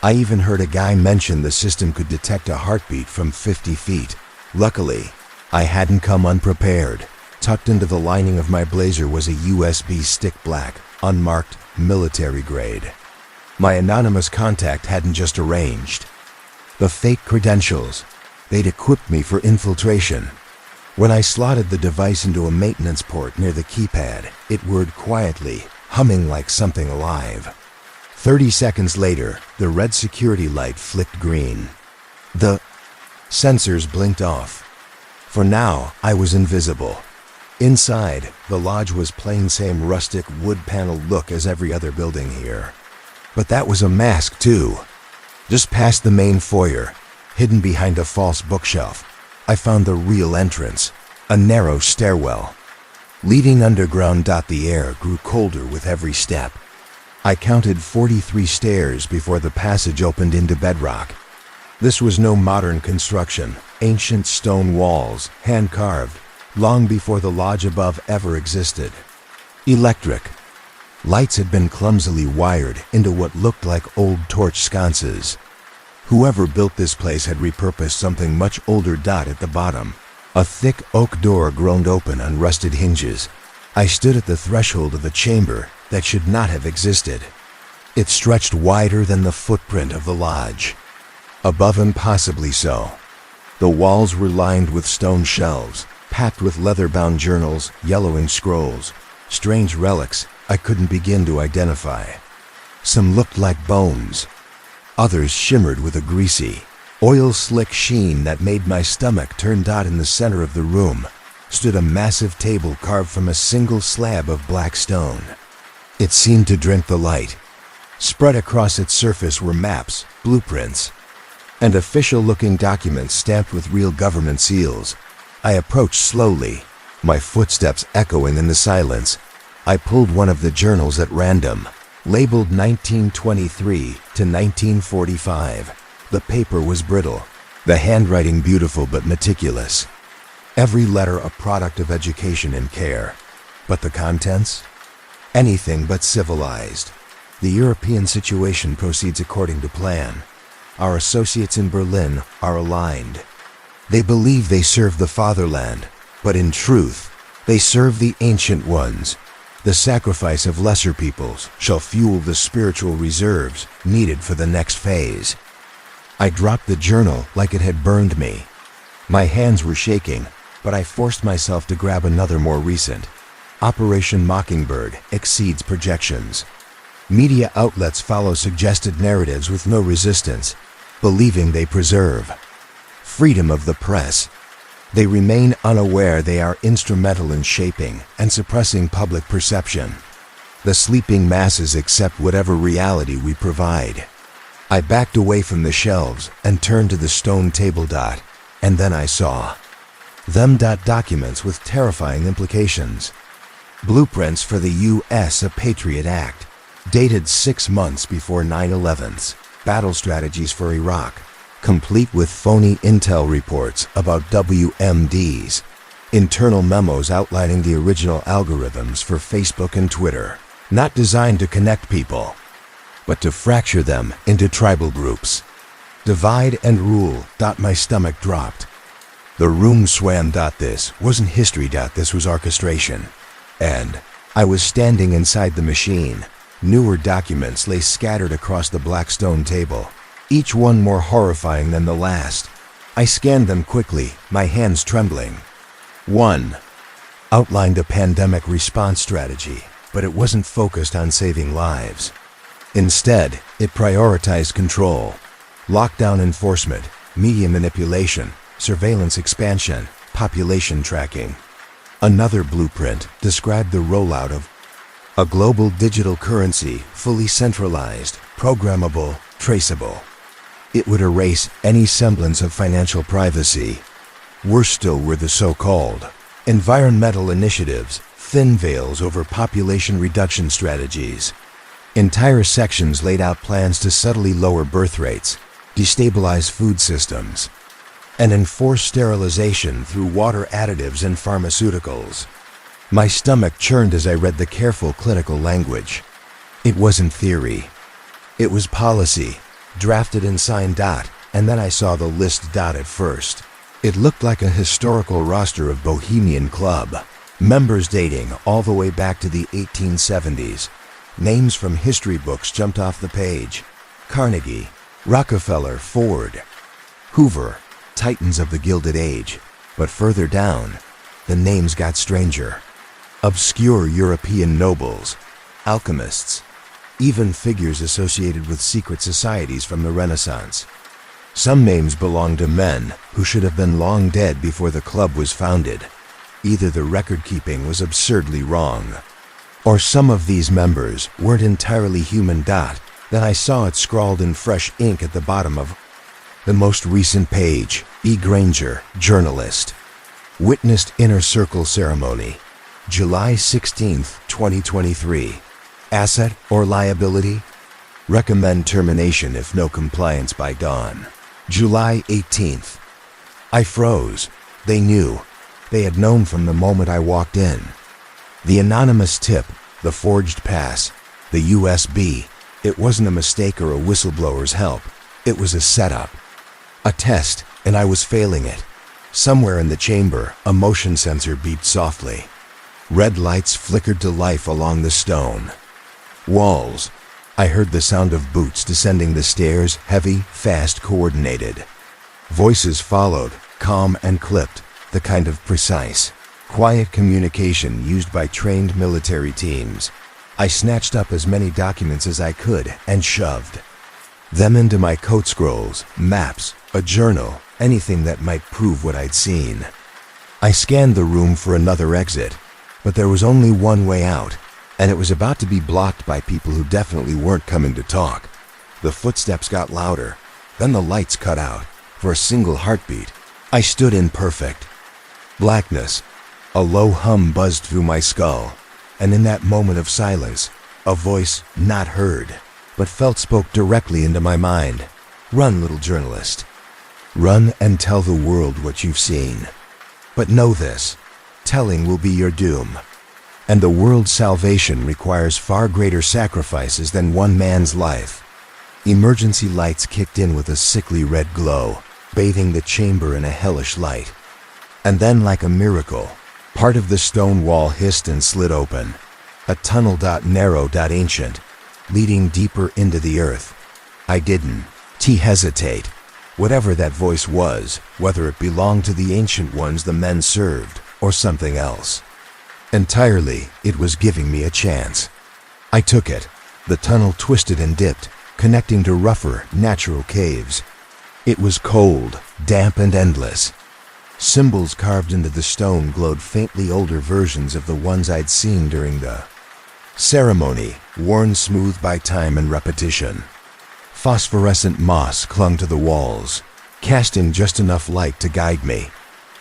[SPEAKER 1] I even heard a guy mention the system could detect a heartbeat from 50 feet. Luckily, I hadn't come unprepared. Tucked into the lining of my blazer was a USB stick, black, unmarked, military grade. My anonymous contact hadn't just arranged the fake credentials. They'd equipped me for infiltration. When I slotted the device into a maintenance port near the keypad, it whirred quietly, humming like something alive. 30 seconds later, the red security light flicked green. The sensors blinked off. For now, I was invisible. Inside, the lodge was plain same rustic wood-paneled look as every other building here. But that was a mask too. Just past the main foyer, hidden behind a false bookshelf, I found the real entrance, a narrow stairwell. Leading underground. The air grew colder with every step. I counted 43 stairs before the passage opened into bedrock. This was no modern construction, ancient stone walls, hand-carved, long before the lodge above ever existed. Electric. Lights had been clumsily wired into what looked like old torch sconces. Whoever built this place had repurposed something much older. At the bottom, a thick oak door groaned open on rusted hinges. I stood at the threshold of the chamber that should not have existed. It stretched wider than the footprint of the lodge. Above, impossibly so. The walls were lined with stone shelves, packed with leather-bound journals, yellowing scrolls, strange relics I couldn't begin to identify. Some looked like bones. Others shimmered with a greasy, oil-slick sheen that made my stomach turn. In the center of the room stood a massive table carved from a single slab of black stone. It seemed to drink the light. Spread across its surface were maps, blueprints, and official-looking documents stamped with real government seals. I approached slowly, my footsteps echoing in the silence. I pulled one of the journals at random, labeled 1923 to 1945. The paper was brittle, the handwriting beautiful but meticulous. Every letter a product of education and care. But the contents? Anything but civilized. The European situation proceeds according to plan. Our associates in Berlin are aligned. They believe they serve the fatherland, but in truth, they serve the ancient ones. The sacrifice of lesser peoples shall fuel the spiritual reserves needed for the next phase. I dropped the journal like it had burned me. My hands were shaking, but I forced myself to grab another more recent. Operation Mockingbird exceeds projections. Media outlets follow suggested narratives with no resistance, believing they preserve freedom of the press. They remain unaware they are instrumental in shaping and suppressing public perception. The sleeping masses accept whatever reality we provide. I backed away from the shelves and turned to the stone table. And then I saw them. Documents with terrifying implications. Blueprints for the U.S. A Patriot Act, dated 6 months before 9/11's. Battle strategies for Iraq, complete with phony intel reports about WMDs. Internal memos outlining the original algorithms for Facebook and Twitter, not designed to connect people, but to fracture them into tribal groups. Divide and rule. My stomach dropped. The room swam. This wasn't history. This was orchestration. And I was standing inside the machine. Newer documents lay scattered across the black stone table, each one more horrifying than the last. I scanned them quickly, my hands trembling. 1. Outlined a pandemic response strategy, but it wasn't focused on saving lives. Instead, it prioritized control, lockdown enforcement, media manipulation, surveillance expansion, population tracking. Another blueprint described the rollout of a global digital currency, fully centralized, programmable, traceable. It would erase any semblance of financial privacy. Worse still were the so-called environmental initiatives, thin veils over population reduction strategies. Entire sections laid out plans to subtly lower birth rates, destabilize food systems, and enforce sterilization through water additives and pharmaceuticals. My stomach churned as I read the careful clinical language. It wasn't theory. It was policy, drafted and signed. And then I saw the list. At first, it looked like a historical roster of Bohemian Club, members dating all the way back to the 1870s. Names from history books jumped off the page. Carnegie, Rockefeller, Ford, Hoover, titans of the Gilded Age. But further down, the names got stranger. Obscure European nobles, alchemists, even figures associated with secret societies from the Renaissance. Some names belonged to men who should have been long dead before the club was founded. Either the record-keeping was absurdly wrong, or some of these members weren't entirely human. Then I saw it scrawled in fresh ink at the bottom of the most recent page. E. Granger, journalist. Witnessed Inner Circle ceremony, July 16, 2023. Asset or liability? Recommend termination if no compliance by dawn. July 18th. I froze. They knew. They had known from the moment I walked in. The anonymous tip, the forged pass, the USB. It wasn't a mistake or a whistleblower's help. It was a setup. A test, and I was failing it. Somewhere in the chamber, a motion sensor beeped softly. Red lights flickered to life along the stone walls. I heard the sound of boots descending the stairs, heavy, fast, coordinated. Voices followed, calm and clipped, the kind of precise, quiet communication used by trained military teams. I snatched up as many documents as I could and shoved them into my coat scrolls, maps, a journal, anything that might prove what I'd seen. I scanned the room for another exit, but there was only one way out, and it was about to be blocked by people who definitely weren't coming to talk. The footsteps got louder, then the lights cut out. For a single heartbeat, I stood in perfect blackness. A low hum buzzed through my skull, and in that moment of silence, a voice not heard, but felt spoke directly into my mind. Run, little journalist. Run and tell the world what you've seen. But know this, telling will be your doom. And the world's salvation requires far greater sacrifices than one man's life. Emergency lights kicked in with a sickly red glow, bathing the chamber in a hellish light. And then, like a miracle, part of the stone wall hissed and slid open. A tunnel, narrow, ancient, leading deeper into the earth. I didn't hesitate. Whatever that voice was, whether it belonged to the ancient ones the men served, or something else. Entirely, it was giving me a chance. I took it. The tunnel twisted and dipped, connecting to rougher, natural caves. It was cold, damp and endless. Symbols carved into the stone glowed faintly older versions of the ones I'd seen during the ceremony, worn smooth by time and repetition. Phosphorescent moss clung to the walls, casting just enough light to guide me.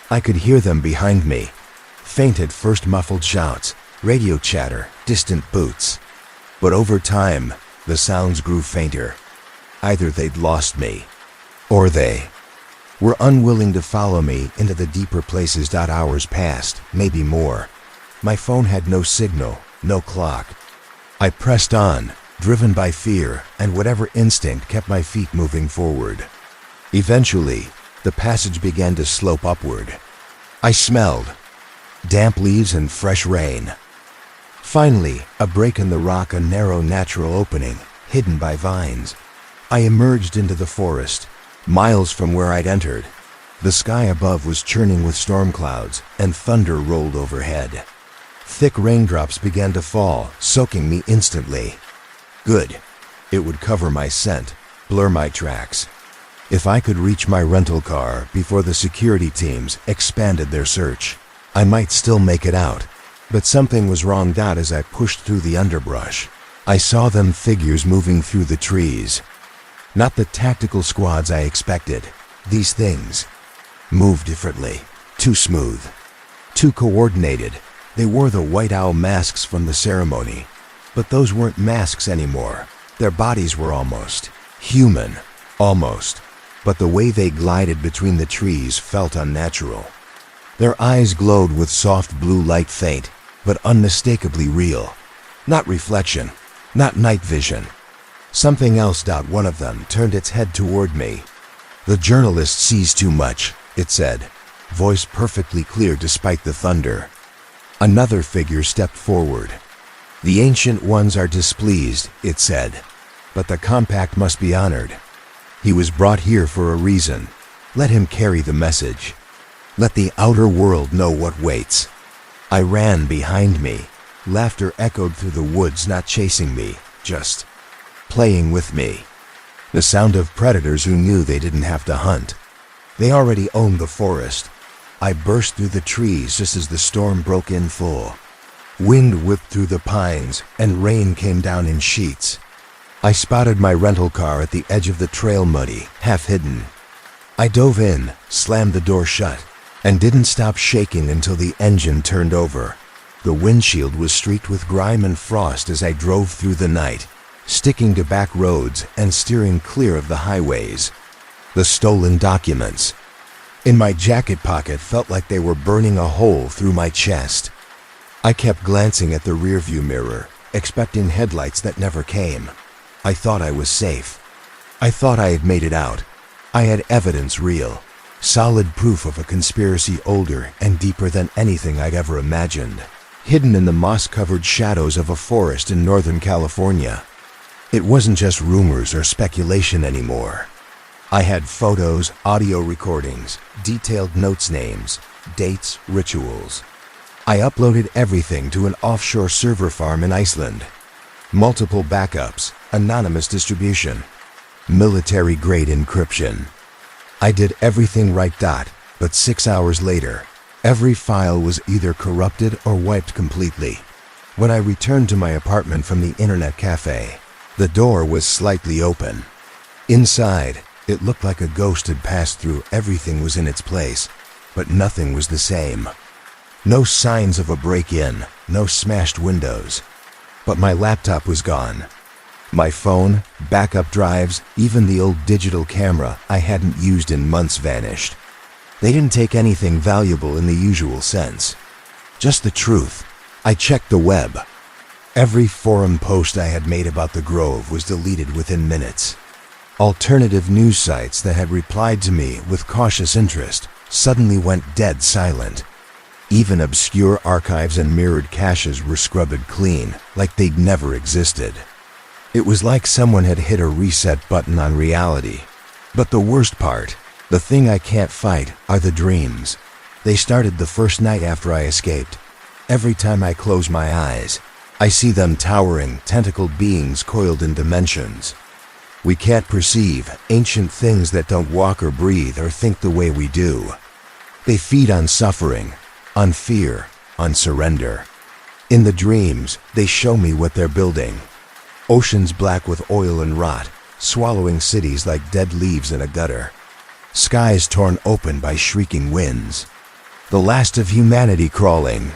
[SPEAKER 1] I could hear them behind me. Faint at first, muffled shouts, radio chatter, distant boots. But over time, the sounds grew fainter. Either they'd lost me, or they were unwilling to follow me into the deeper places. Hours passed, maybe more. My phone had no signal, no clock. I pressed on, driven by fear, and whatever instinct kept my feet moving forward. Eventually, the passage began to slope upward. I smelled damp leaves and fresh rain. Finally, a break in the rock, a narrow natural opening, hidden by vines. I emerged into the forest, miles from where I'd entered. The sky above was churning with storm clouds, and thunder rolled overhead. Thick raindrops began to fall, soaking me instantly. Good. It would cover my scent, blur my tracks. If I could reach my rental car before the security teams expanded their search, I might still make it out. But something was wrong. As I pushed through the underbrush, I saw them, figures moving through the trees. Not the tactical squads I expected. These things moved differently, too smooth, too coordinated. They wore the white owl masks from the ceremony, but those weren't masks anymore. Their bodies were almost human, almost. But the way they glided between the trees felt unnatural. Their eyes glowed with soft blue light, faint, but unmistakably real. Not reflection, not night vision. Something else. One of them turned its head toward me. "The journalist sees too much," it said, voice perfectly clear despite the thunder. Another figure stepped forward. "The ancient ones are displeased," it said, "but the compact must be honored. He was brought here for a reason. Let him carry the message. Let the outer world know what waits." I ran behind me. Laughter echoed through the woods, not chasing me, just playing with me. The sound of predators who knew they didn't have to hunt. They already owned the forest. I burst through the trees just as the storm broke in full. Wind whipped through the pines, and rain came down in sheets. I spotted my rental car at the edge of the trail, muddy, half hidden. I dove in, slammed the door shut, and didn't stop shaking until the engine turned over. The windshield was streaked with grime and frost as I drove through the night, sticking to back roads and steering clear of the highways. The stolen documents in my jacket pocket felt like they were burning a hole through my chest. I kept glancing at the rearview mirror, expecting headlights that never came. I thought I was safe. I thought I had made it out. I had evidence, real, solid proof of a conspiracy older and deeper than anything I'd ever imagined, hidden in the moss-covered shadows of a forest in Northern California. It wasn't just rumors or speculation anymore. I had photos, audio recordings, detailed notes, names, dates, rituals. I uploaded everything to an offshore server farm in Iceland. Multiple backups, anonymous distribution, military-grade encryption. I did everything right. But 6 hours later, every file was either corrupted or wiped completely. When I returned to my apartment from the internet cafe, the door was slightly open. Inside, it looked like a ghost had passed through. Everything was in its place, but nothing was the same. No signs of a break-in, no smashed windows. But my laptop was gone. My phone, backup drives, even the old digital camera I hadn't used in months vanished. They didn't take anything valuable in the usual sense. Just the truth. I checked the web. Every forum post I had made about the Grove was deleted within minutes. Alternative news sites that had replied to me with cautious interest suddenly went dead silent. Even obscure archives and mirrored caches were scrubbed clean, like they'd never existed. It was like someone had hit a reset button on reality. But the worst part, the thing I can't fight, are the dreams. They started the first night after I escaped. Every time I close my eyes, I see them, towering, tentacled beings coiled in dimensions we can't perceive, ancient things that don't walk or breathe or think the way we do. They feed on suffering, on fear, on surrender. In the dreams, they show me what they're building. Oceans black with oil and rot, swallowing cities like dead leaves in a gutter. Skies torn open by shrieking winds. The last of humanity crawling.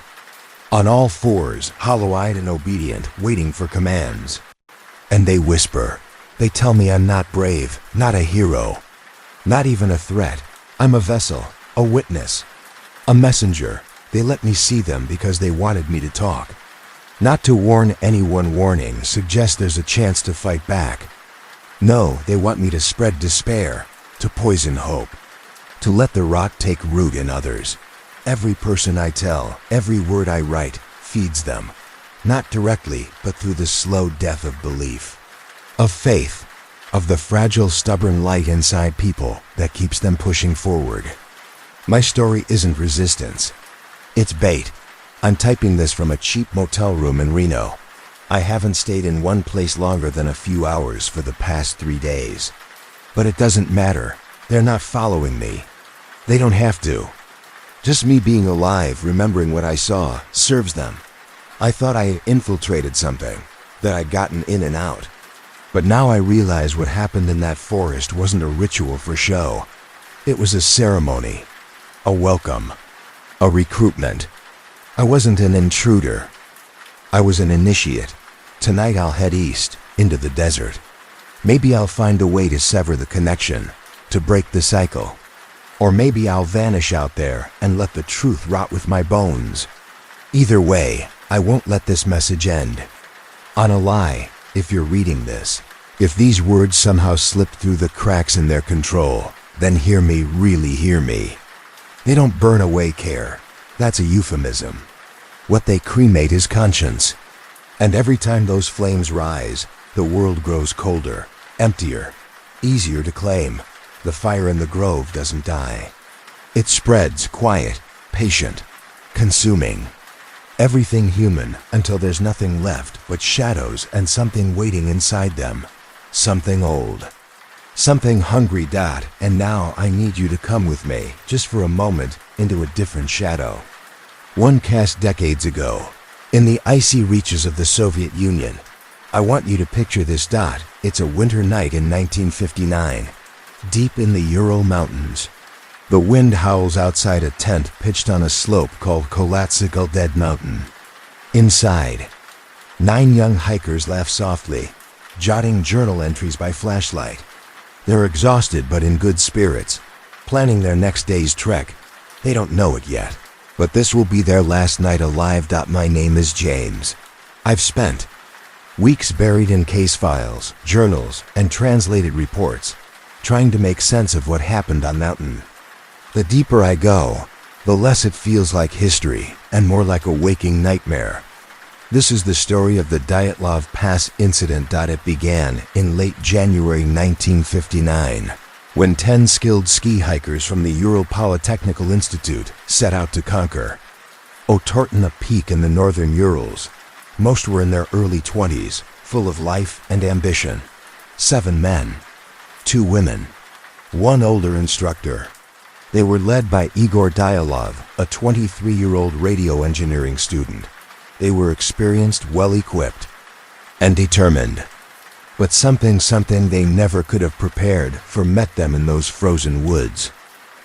[SPEAKER 1] On all fours, hollow-eyed and obedient, waiting for commands. And they whisper. They tell me I'm not brave, not a hero, not even a threat. I'm a vessel, a witness, a messenger. They let me see them because they wanted me to talk. Not to warn anyone. Warning suggests there's a chance to fight back. No, they want me to spread despair, to poison hope, to let the rot take root in others. Every person I tell, every word I write, feeds them. Not directly, but through the slow death of belief, of faith, of the fragile, stubborn light inside people that keeps them pushing forward. My story isn't resistance. It's bait. I'm typing this from a cheap motel room in Reno. I haven't stayed in one place longer than a few hours for the past 3 days. But it doesn't matter. They're not following me. They don't have to. Just me being alive, remembering what I saw, serves them. I thought I had infiltrated something, that I'd gotten in and out. But now I realize what happened in that forest wasn't a ritual for show. It was a ceremony, a welcome, a recruitment. I wasn't an intruder. I was an initiate. Tonight I'll head east, into the desert. Maybe I'll find a way to sever the connection, to break the cycle. Or maybe I'll vanish out there and let the truth rot with my bones. Either way, I won't let this message end on a lie. If you're reading this, if these words somehow slip through the cracks in their control, then hear me, really hear me. They don't burn away care. That's a euphemism. What they cremate is conscience. And every time those flames rise, the world grows colder, emptier, easier to claim. The fire in the grove doesn't die. It spreads, quiet, patient, consuming everything human until there's nothing left but shadows and something waiting inside them. Something old. Something hungry. And now I need you to come with me, just for a moment, into a different shadow. One cast decades ago, in the icy reaches of the Soviet Union. I want you to picture this. It's a winter night in 1959, deep in the Ural Mountains. The wind howls outside a tent pitched on a slope called Kolatsikal Dead Mountain. Inside, 9 young hikers laugh softly, jotting journal entries by flashlight. They're exhausted but in good spirits, planning their next day's trek. They don't know it yet, but this will be their last night alive. My name is James. I've spent weeks buried in case files, journals, and translated reports, trying to make sense of what happened on Mountain. The deeper I go, the less it feels like history and more like a waking nightmare. This is the story of the Dyatlov Pass incident. It began in late January 1959, when 10 skilled ski hikers from the Ural Polytechnical Institute set out to conquer Otortna Peak in the northern Urals. Most were in their early 20s, full of life and ambition. 7 men, 2 women, 1 older instructor. They were led by Igor Dyatlov, a 23-year-old radio engineering student. They were experienced, well-equipped, and determined. But something they never could have prepared for met them in those frozen woods.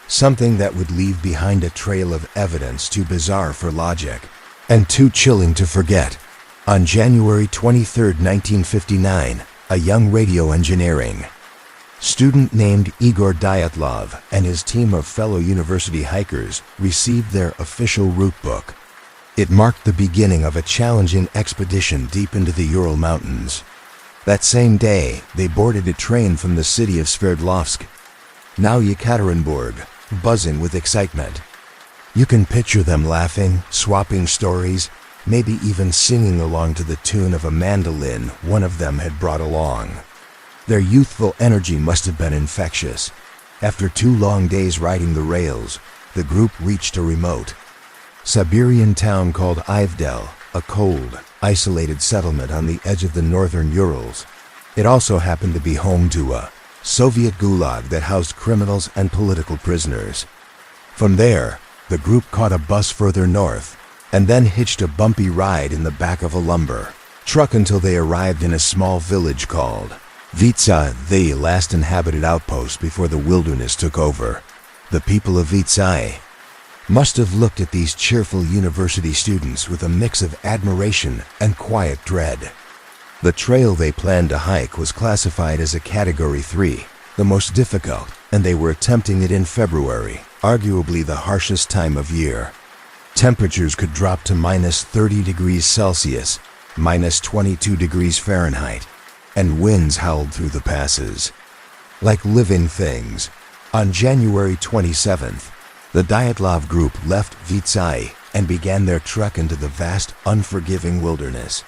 [SPEAKER 1] Something that would leave behind a trail of evidence too bizarre for logic and too chilling to forget. On January 23, 1959, a young radio engineering student named Igor Dyatlov and his team of fellow university hikers received their official route book. It marked the beginning of a challenging expedition deep into the Ural Mountains. That same day, they boarded a train from the city of Sverdlovsk, now Yekaterinburg, buzzing with excitement. You can picture them laughing, swapping stories, maybe even singing along to the tune of a mandolin one of them had brought along. Their youthful energy must have been infectious. After 2 long days riding the rails, the group reached a remote Siberian town called Ivdel, a cold, isolated settlement on the edge of the northern Urals. It also happened to be home to a Soviet gulag that housed criminals and political prisoners. From there, the group caught a bus further north and then hitched a bumpy ride in the back of a lumber truck until they arrived in a small village called Vitsai, the last inhabited outpost before the wilderness took over. The people of Vitsai must have looked at these cheerful university students with a mix of admiration and quiet dread. The trail they planned to hike was classified as a Category 3, the most difficult, and they were attempting it in February, arguably the harshest time of year. Temperatures could drop to minus 30 degrees Celsius, minus 22 degrees Fahrenheit, and winds howled through the passes. Like living things, on January 27th, the Dyatlov group left Vitsai and began their trek into the vast, unforgiving wilderness.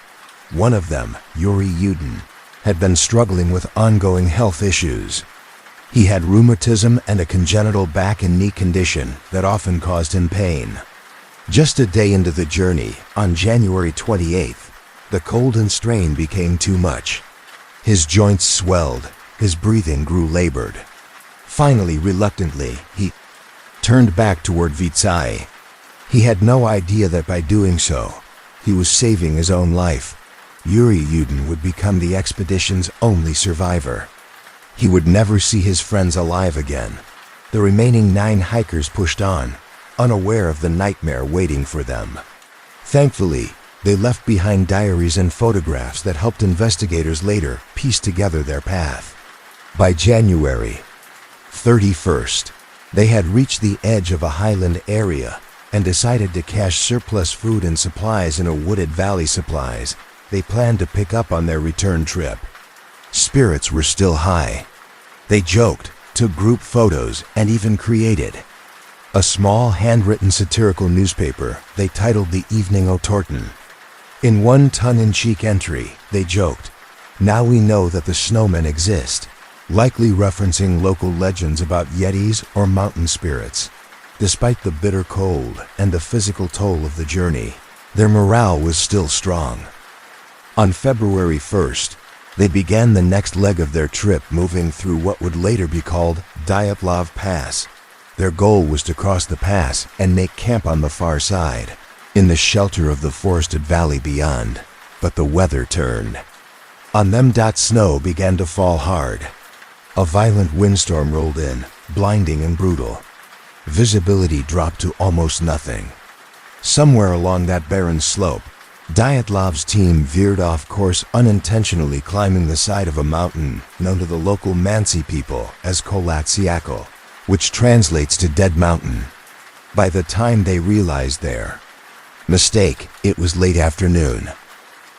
[SPEAKER 1] One of them, Yuri Yudin, had been struggling with ongoing health issues. He had rheumatism and a congenital back and knee condition that often caused him pain. Just a day into the journey, on January 28th, the cold and strain became too much. His joints swelled, his breathing grew labored. Finally, reluctantly, he turned back toward Vitsai. He had no idea that by doing so, he was saving his own life. Yuri Yudin would become the expedition's only survivor. He would never see his friends alive again. The remaining 9 hikers pushed on, unaware of the nightmare waiting for them. Thankfully, they left behind diaries and photographs that helped investigators later piece together their path. By January 31st, they had reached the edge of a highland area and decided to cache surplus food and supplies in a wooded valley supplies they planned to pick up on their return trip. Spirits were still high. They joked, took group photos, and even created a small handwritten satirical newspaper they titled the Evening Otorten. In one tongue-in-cheek entry, they joked, "Now we know that the snowmen exist," likely referencing local legends about yetis or mountain spirits. Despite the bitter cold and the physical toll of the journey, their morale was still strong. On February 1st, they began the next leg of their trip, moving through what would later be called Dyatlov Pass. Their goal was to cross the pass and make camp on the far side, in the shelter of the forested valley beyond. But the weather turned. On them, snow began to fall hard. A violent windstorm rolled in, blinding and brutal. Visibility dropped to almost nothing. Somewhere along that barren slope, Dyatlov's team veered off course, unintentionally climbing the side of a mountain known to the local Mansi people as Kolatsiakal, which translates to Dead Mountain. By the time they realized their mistake, it was late afternoon.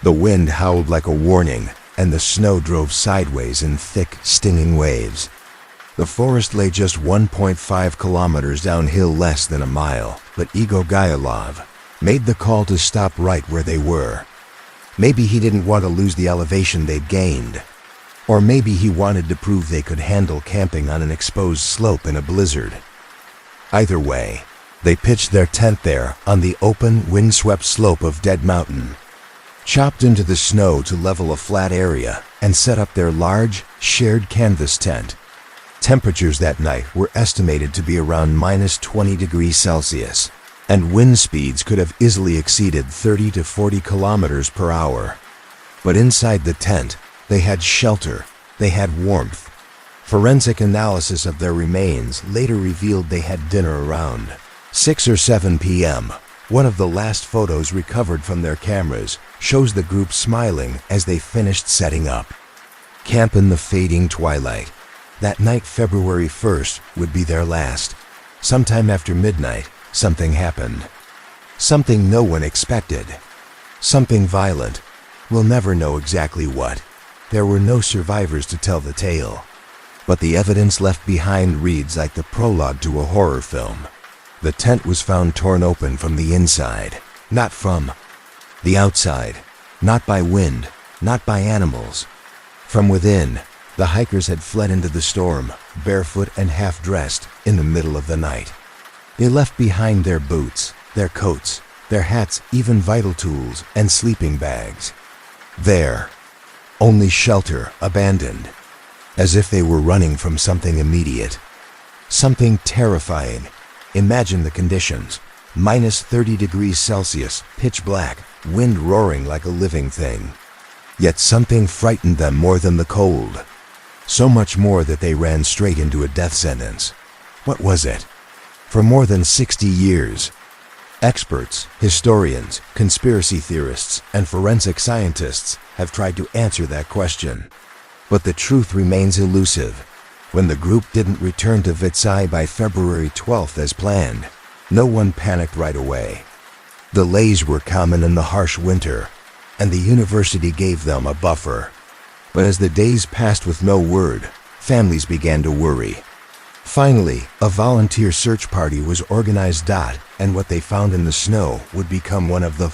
[SPEAKER 1] The wind howled like a warning, and the snow drove sideways in thick, stinging waves. The forest lay just 1.5 kilometers downhill, less than a mile, but Igor Gayalov made the call to stop right where they were. Maybe he didn't want to lose the elevation they'd gained. Or maybe he wanted to prove they could handle camping on an exposed slope in a blizzard. Either way, they pitched their tent there on the open, windswept slope of Dead Mountain, chopped into the snow to level a flat area, and set up their large, shared canvas tent. Temperatures that night were estimated to be around minus 20 degrees Celsius, and wind speeds could have easily exceeded 30 to 40 kilometers per hour. But inside the tent, they had shelter, they had warmth. Forensic analysis of their remains later revealed they had dinner around 6 or 7 p.m. One of the last photos recovered from their cameras shows the group smiling as they finished setting up camp in the fading twilight. That night, February 1st, would be their last. Sometime after midnight, something happened. Something no one expected. Something violent. We'll never know exactly what. There were no survivors to tell the tale. But the evidence left behind reads like the prologue to a horror film. The tent was found torn open from the inside, not from the outside, not by wind, not by animals. From within, the hikers had fled into the storm, barefoot and half-dressed, in the middle of the night. They left behind their boots, their coats, their hats, even vital tools and sleeping bags. There, only shelter, abandoned, as if they were running from something immediate, something terrifying, Imagine the conditions. Minus 30 degrees Celsius, pitch black, wind roaring like a living thing. Yet something frightened them more than the cold. So much more that they ran straight into a death sentence. What was it? For more than 60 years, experts, historians, conspiracy theorists, and forensic scientists have tried to answer that question. But the truth remains elusive. When the group didn't return to Vitsai by February 12th as planned, no one panicked right away. Delays were common in the harsh winter, and the university gave them a buffer. But as the days passed with no word, families began to worry. Finally, a volunteer search party was organized. And what they found in the snow would become one of the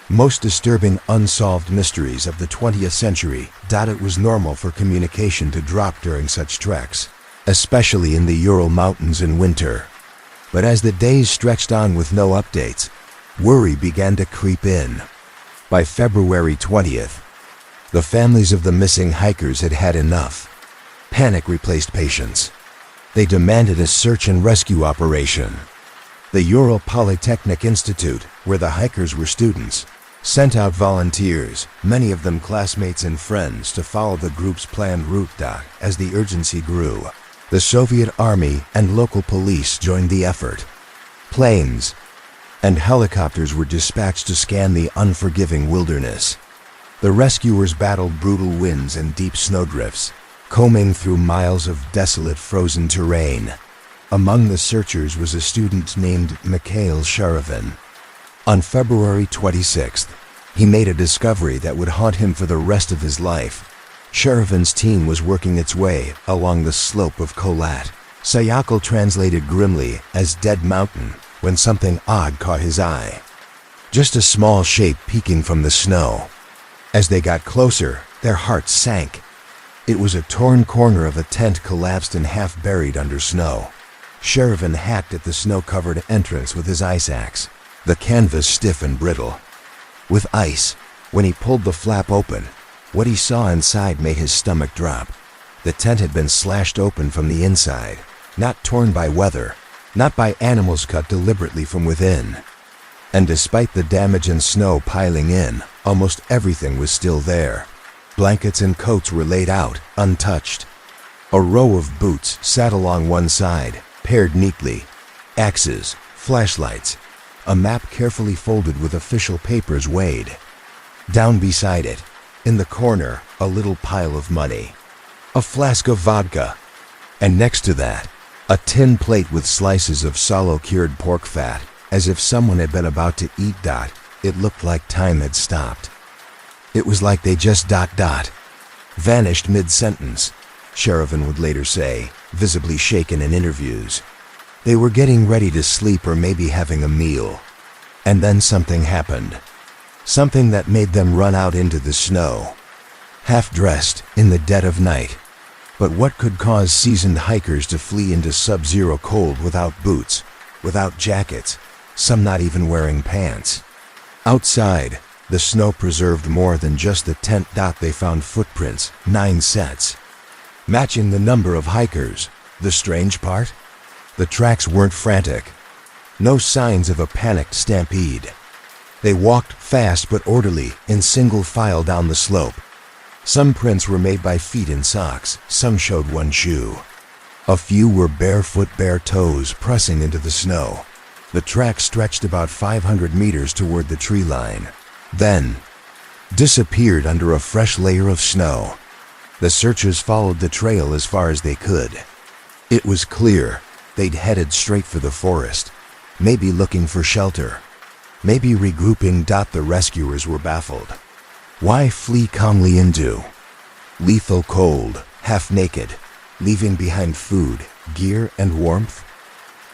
[SPEAKER 1] most disturbing unsolved mysteries of the 20th century. It was normal for communication to drop during such treks, especially in the Ural Mountains in winter. But as the days stretched on with no updates, worry began to creep in. By February 20th, the families of the missing hikers had had enough. Panic replaced patience. They demanded a search and rescue operation. The Ural Polytechnic Institute, where the hikers were students, sent out volunteers, many of them classmates and friends, to follow the group's planned route. As the urgency grew, the Soviet Army and local police joined the effort. Planes and helicopters were dispatched to scan the unforgiving wilderness. The rescuers battled brutal winds and deep snowdrifts, combing through miles of desolate frozen terrain. Among the searchers was a student named Mikhail Sharevin. On February 26th, he made a discovery that would haunt him for the rest of his life. Sharevin's team was working its way along the slope of Kholat, Sayakal translated grimly as Dead Mountain, when something odd caught his eye. Just a small shape peeking from the snow. As they got closer, their hearts sank. It was a torn corner of a tent collapsed and half buried under snow. Sherevin hacked at the snow-covered entrance with his ice axe, the canvas stiff and brittle. With ice, when he pulled the flap open, what he saw inside made his stomach drop. The tent had been slashed open from the inside, not torn by weather, not by animals cut deliberately from within. And despite the damage and snow piling in, almost everything was still there. Blankets and coats were laid out, untouched. A row of boots sat along one side, paired neatly. Axes, flashlights, a map carefully folded with official papers weighed. Down beside it, in the corner, a little pile of money. A flask of vodka. And next to that, a tin plate with slices of salo-cured pork fat, as if someone had been about to eat. It looked like time had stopped. It was like they just vanished mid-sentence, Sherevin would later say, visibly shaken in interviews. They were getting ready to sleep or maybe having a meal. And then something happened. Something that made them run out into the snow. Half-dressed, in the dead of night. But what could cause seasoned hikers to flee into sub-zero cold without boots, without jackets, some not even wearing pants? Outside, the snow preserved more than just the tent. They found footprints, 9 sets, matching the number of hikers. The strange part? The tracks weren't frantic. No signs of a panicked stampede. They walked fast but orderly, in single file down the slope. Some prints were made by feet in socks, some showed one shoe. A few were barefoot, bare toes pressing into the snow. The track stretched about 500 meters toward the tree line, then disappeared under a fresh layer of snow. The searchers followed the trail as far as they could. It was clear they'd headed straight for the forest, maybe looking for shelter, maybe regrouping. The rescuers were baffled. Why flee calmly into lethal cold, half naked, leaving behind food, gear, and warmth?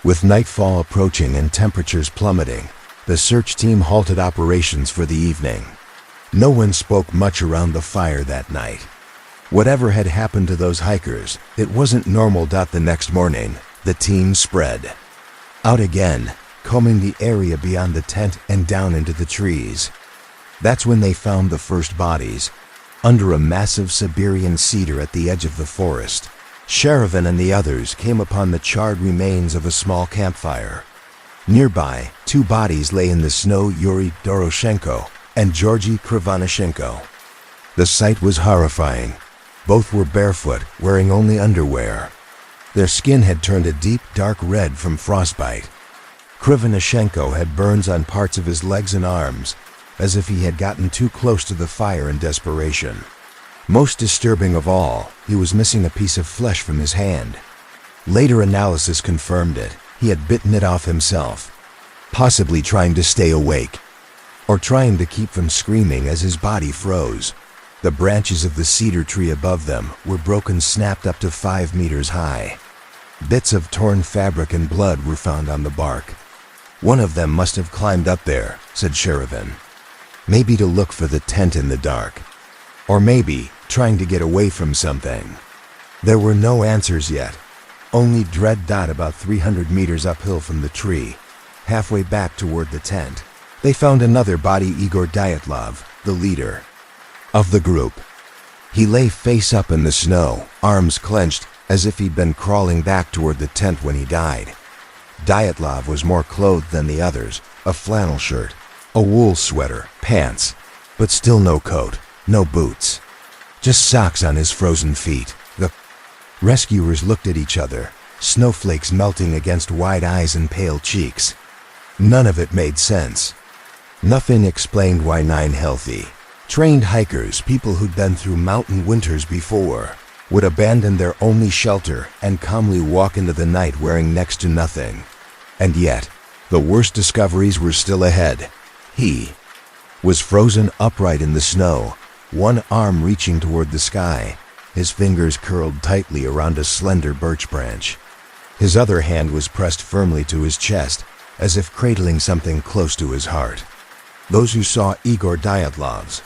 [SPEAKER 1] With nightfall approaching and temperatures plummeting, the search team halted operations for the evening. No one spoke much around the fire that night. Whatever had happened to those hikers, it wasn't normal. The next morning, the team spread out again, combing the area beyond the tent and down into the trees. That's when they found the first bodies, under a massive Siberian cedar at the edge of the forest. Sheridan and the others came upon the charred remains of a small campfire. Nearby, 2 bodies lay in the snow: Yuri Doroshenko and Georgy Krivonishenko. The sight was horrifying. Both were barefoot, wearing only underwear. Their skin had turned a deep, dark red from frostbite. Krivonishenko had burns on parts of his legs and arms, as if he had gotten too close to the fire in desperation. Most disturbing of all, he was missing a piece of flesh from his hand. Later analysis confirmed it. He had bitten it off himself, possibly trying to stay awake, or trying to keep from screaming as his body froze. The branches of the cedar tree above them were broken, snapped up to 5 meters high. Bits of torn fabric and blood were found on the bark. "One of them must have climbed up there," said Sheridan. "Maybe to look for the tent in the dark. Or maybe trying to get away from something." There were no answers yet. Only dread dot about 300 meters uphill from the tree, halfway back toward the tent. They found another body: Igor Dyatlov, the leader of the group. He lay face up in the snow, arms clenched, as if he'd been crawling back toward the tent when he died. Dyatlov was more clothed than the others: a flannel shirt, a wool sweater, pants, but still no coat, no boots. Just socks on his frozen feet. The rescuers looked at each other, snowflakes melting against wide eyes and pale cheeks. None of it made sense. Nothing explained why 9 healthy, trained hikers, people who'd been through mountain winters before, would abandon their only shelter and calmly walk into the night wearing next to nothing. And yet, the worst discoveries were still ahead. He was frozen upright in the snow, one arm reaching toward the sky, his fingers curled tightly around a slender birch branch. His other hand was pressed firmly to his chest, as if cradling something close to his heart. Those who saw Igor Dyatlov's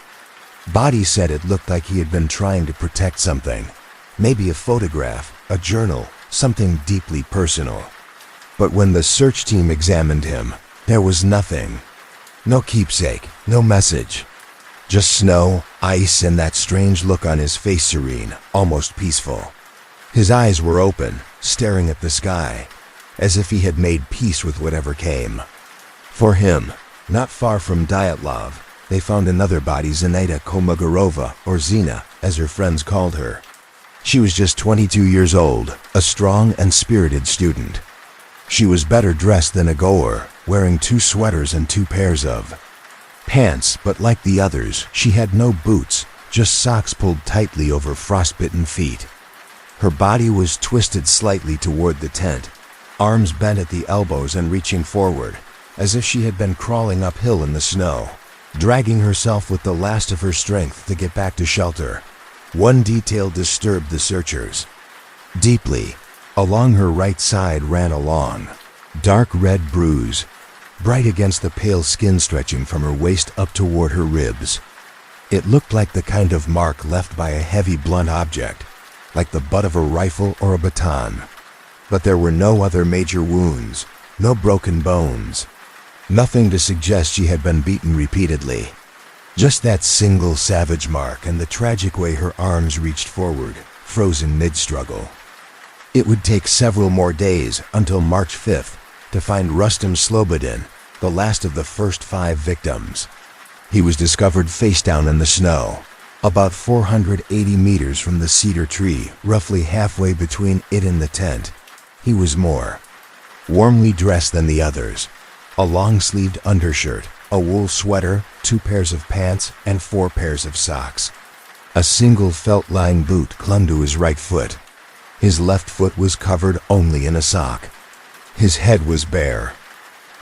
[SPEAKER 1] body said it looked like he had been trying to protect something. Maybe a photograph, a journal, something deeply personal. But when the search team examined him, there was nothing. No keepsake, no message. Just snow, ice, and that strange look on his face, serene, almost peaceful. His eyes were open, staring at the sky, as if he had made peace with whatever came. For him, not far from Dyatlov, they found another body: Zinaida Komogorova, or Zina, as her friends called her. She was just 22 years old, a strong and spirited student. She was better dressed than a goer, wearing 2 sweaters and 2 pairs of pants, but like the others, she had no boots, just socks pulled tightly over frostbitten feet. Her body was twisted slightly toward the tent, arms bent at the elbows and reaching forward, as if she had been crawling uphill in the snow, dragging herself with the last of her strength to get back to shelter. One detail disturbed the searchers deeply. Along her right side ran a long, dark red bruise, bright against the pale skin stretching from her waist up toward her ribs. It looked like the kind of mark left by a heavy blunt object, like the butt of a rifle or a baton. But there were no other major wounds, no broken bones, nothing to suggest she had been beaten repeatedly. Just that single savage mark and the tragic way her arms reached forward, frozen mid-struggle. It would take several more days, until March 5th, to find Rustam Slobodin, the last of the first 5 victims. He was discovered face down in the snow, about 480 meters from the cedar tree, roughly halfway between it and the tent. He was more warmly dressed than the others: a long-sleeved undershirt, a wool sweater, 2 pairs of pants, and 4 pairs of socks. A single felt-lined boot clung to his right foot. His left foot was covered only in a sock. His head was bare.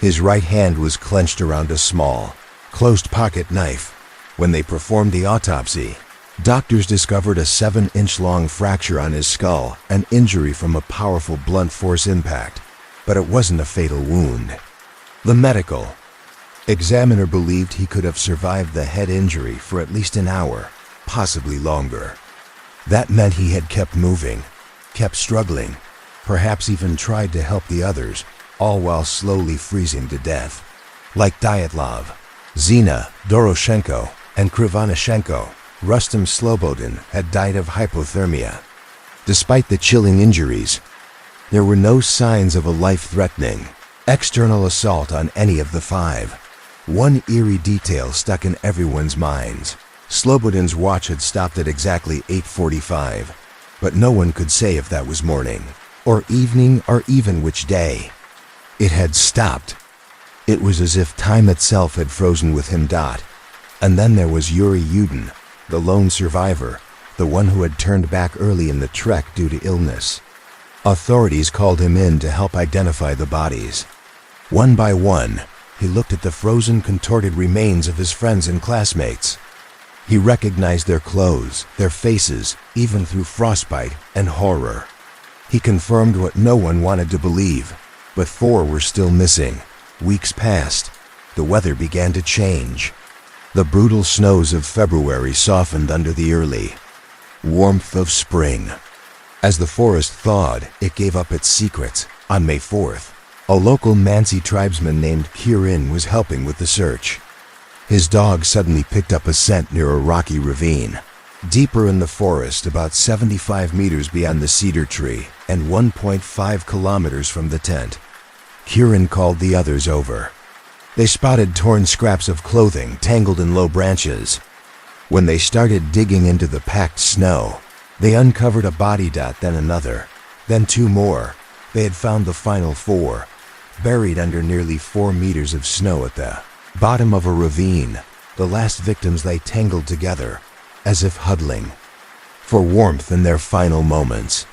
[SPEAKER 1] His right hand was clenched around a small, closed-pocket knife. When they performed the autopsy, doctors discovered a 7-inch-long fracture on his skull, an injury from a powerful blunt force impact, but it wasn't a fatal wound. The medical examiner believed he could have survived the head injury for at least an hour, possibly longer. That meant he had kept moving, kept struggling, perhaps even tried to help the others, all while slowly freezing to death. Like Dyatlov, Zina, Doroshenko, and Krivonishenko, Rustam Slobodin had died of hypothermia. Despite the chilling injuries, there were no signs of a life-threatening external assault on any of the five. One eerie detail stuck in everyone's minds. Slobodin's watch had stopped at exactly 8:45, but no one could say if that was morning, or evening, or even which day. It had stopped. It was as if time itself had frozen with him. And then there was Yuri Yudin, the lone survivor, the one who had turned back early in the trek due to illness. Authorities called him in to help identify the bodies. One by one, he looked at the frozen, contorted remains of his friends and classmates. He recognized their clothes, their faces, even through frostbite and horror. He confirmed what no one wanted to believe, but 4 were still missing. Weeks passed. The weather began to change. The brutal snows of February softened under the early warmth of spring. As the forest thawed, it gave up its secrets. On May 4th, a local Mansi tribesman named Kirin was helping with the search. His dog suddenly picked up a scent near a rocky ravine. Deeper in the forest, about 75 meters beyond the cedar tree and 1.5 kilometers from the tent, Kirin called the others over. They spotted torn scraps of clothing tangled in low branches. When they started digging into the packed snow, they uncovered a body, then another, then 2 more. They had found the final 4, buried under nearly 4 meters of snow at the bottom of a ravine. The last victims lay tangled together, as if huddling for warmth in their final moments.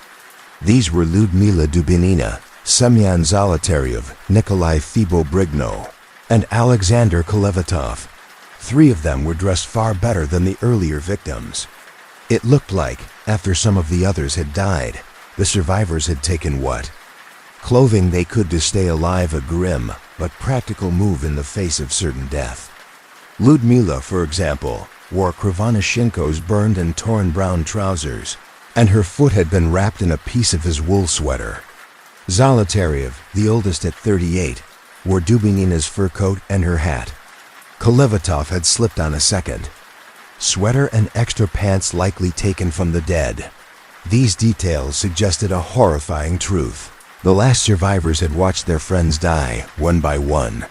[SPEAKER 1] These were Ludmila Dubinina, Semyon Zolotaryov, Nikolai Fibo-Brigno, and Alexander Kolevatov. 3 of them were dressed far better than the earlier victims. It looked like, after some of the others had died, the survivors had taken what clothing they could to stay alive, a grim but practical move in the face of certain death. Ludmila, for example, wore Krivonashenko's burned and torn brown trousers, and her foot had been wrapped in a piece of his wool sweater. Zolotaryov, the oldest at 38, wore Dubinina's fur coat and her hat. Kolevatov had slipped on a second sweater and extra pants, likely taken from the dead. These details suggested a horrifying truth. The last survivors had watched their friends die, one by one.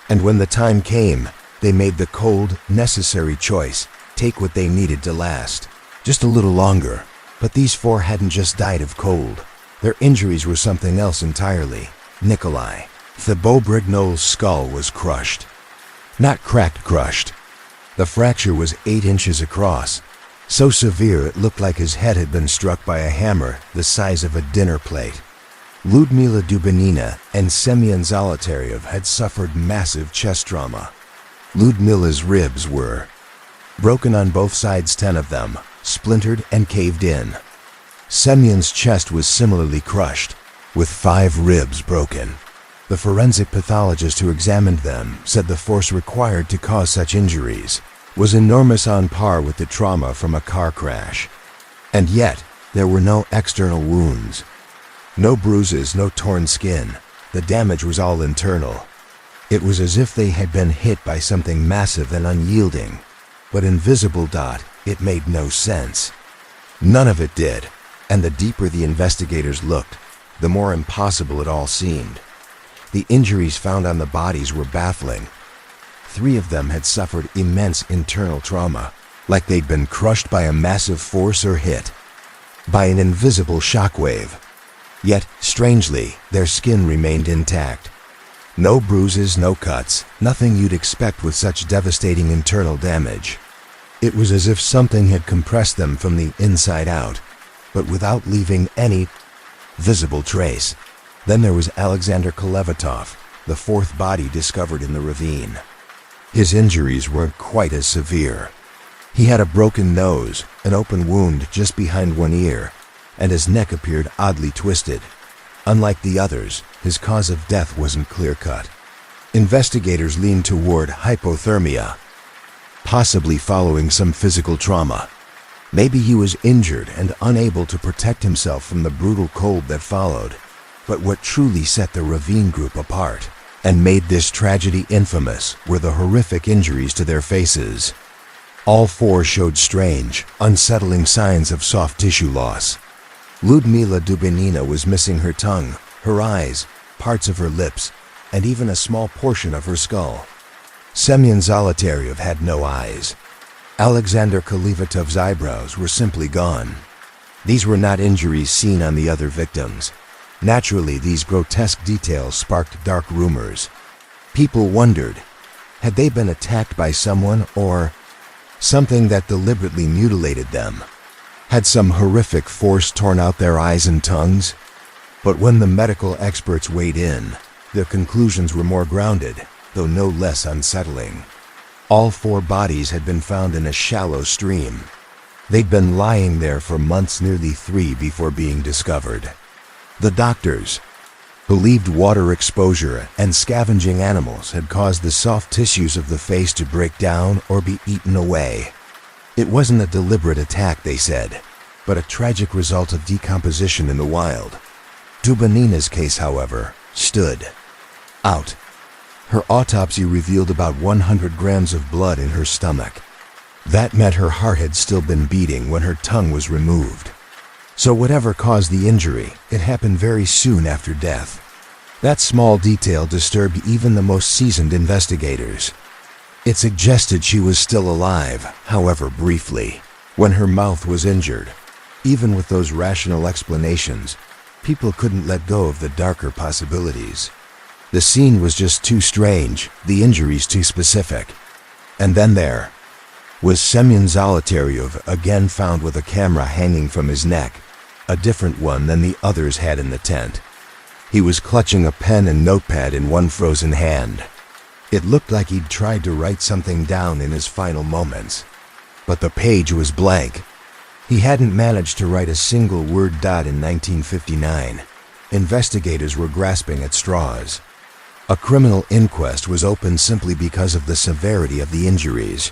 [SPEAKER 1] And when the time came, they made the cold, necessary choice, take what they needed to last. Just a little longer. But these 4 hadn't just died of cold. Their injuries were something else entirely. Nikolai Fibo-Brigno's skull was crushed. Not cracked, crushed. The fracture was 8 inches across, so severe it looked like his head had been struck by a hammer the size of a dinner plate. Ludmila Dubinina and Semyon Zolotaryov had suffered massive chest trauma. Ludmila's ribs were broken on both sides, 10 of them, splintered and caved in. Semyon's chest was similarly crushed, with 5 ribs broken. The forensic pathologist who examined them said the force required to cause such injuries was enormous, on par with the trauma from a car crash. And yet, there were no external wounds. No bruises, no torn skin. The damage was all internal. It was as if they had been hit by something massive and unyielding, but invisible. It made no sense. None of it did, and the deeper the investigators looked, the more impossible it all seemed. The injuries found on the bodies were baffling. 3 of them had suffered immense internal trauma, like they'd been crushed by a massive force or hit by an invisible shockwave. Yet, strangely, their skin remained intact. No bruises, no cuts, nothing you'd expect with such devastating internal damage. It was as if something had compressed them from the inside out, but without leaving any visible trace. Then there was Alexander Kolevatov, the 4th body discovered in the ravine. His injuries weren't quite as severe. He had a broken nose, an open wound just behind one ear, and his neck appeared oddly twisted. Unlike the others, his cause of death wasn't clear-cut. Investigators leaned toward hypothermia, possibly following some physical trauma. Maybe he was injured and unable to protect himself from the brutal cold that followed. But what truly set the ravine group apart and made this tragedy infamous were the horrific injuries to their faces. All 4 showed strange, unsettling signs of soft tissue loss. Ludmila Dubinina was missing her tongue, her eyes, parts of her lips, and even a small portion of her skull. Semyon Zolotaryov had no eyes. Alexander Kalivatov's eyebrows were simply gone. These were not injuries seen on the other victims. Naturally, these grotesque details sparked dark rumors. People wondered, had they been attacked by someone or something that deliberately mutilated them? Had some horrific force torn out their eyes and tongues? But when the medical experts weighed in, their conclusions were more grounded, though no less unsettling. All 4 bodies had been found in a shallow stream. They'd been lying there for months, nearly 3, before being discovered. The doctors believed water exposure and scavenging animals had caused the soft tissues of the face to break down or be eaten away. It wasn't a deliberate attack, they said, but a tragic result of decomposition in the wild. Dubinina's case, however, stood out. Her autopsy revealed about 100 grams of blood in her stomach. That meant her heart had still been beating when her tongue was removed. So whatever caused the injury, it happened very soon after death. That small detail disturbed even the most seasoned investigators. It suggested she was still alive, however briefly, when her mouth was injured. Even with those rational explanations, people couldn't let go of the darker possibilities. The scene was just too strange, the injuries too specific. And then there was Semyon Zolotaryov, again found with a camera hanging from his neck, a different one than the others had in the tent. He was clutching a pen and notepad in one frozen hand. It looked like he'd tried to write something down in his final moments, but the page was blank. He hadn't managed to write a single word. In 1959, investigators were grasping at straws. A criminal inquest was opened simply because of the severity of the injuries.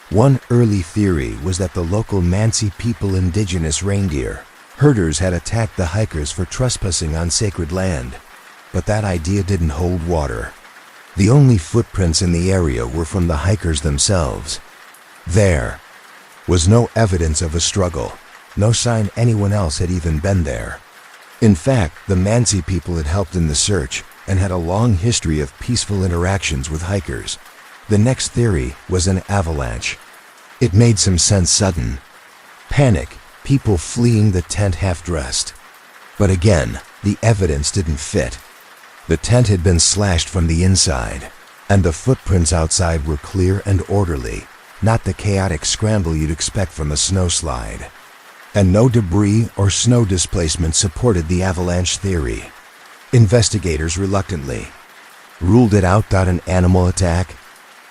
[SPEAKER 1] One early theory was that the local Mansi people, indigenous reindeer herders, had attacked the hikers for trespassing on sacred land, but that idea didn't hold water. The only footprints in the area were from the hikers themselves. There was no evidence of a struggle, no sign anyone else had even been there. In fact, the Mansi people had helped in the search and had a long history of peaceful interactions with hikers. The next theory was an avalanche. It made some sense. Sudden panic, people fleeing the tent half-dressed. But again, the evidence didn't fit. The tent had been slashed from the inside, and the footprints outside were clear and orderly, not the chaotic scramble you'd expect from a snowslide. And no debris or snow displacement supported the avalanche theory. Investigators reluctantly ruled it out. An animal attack?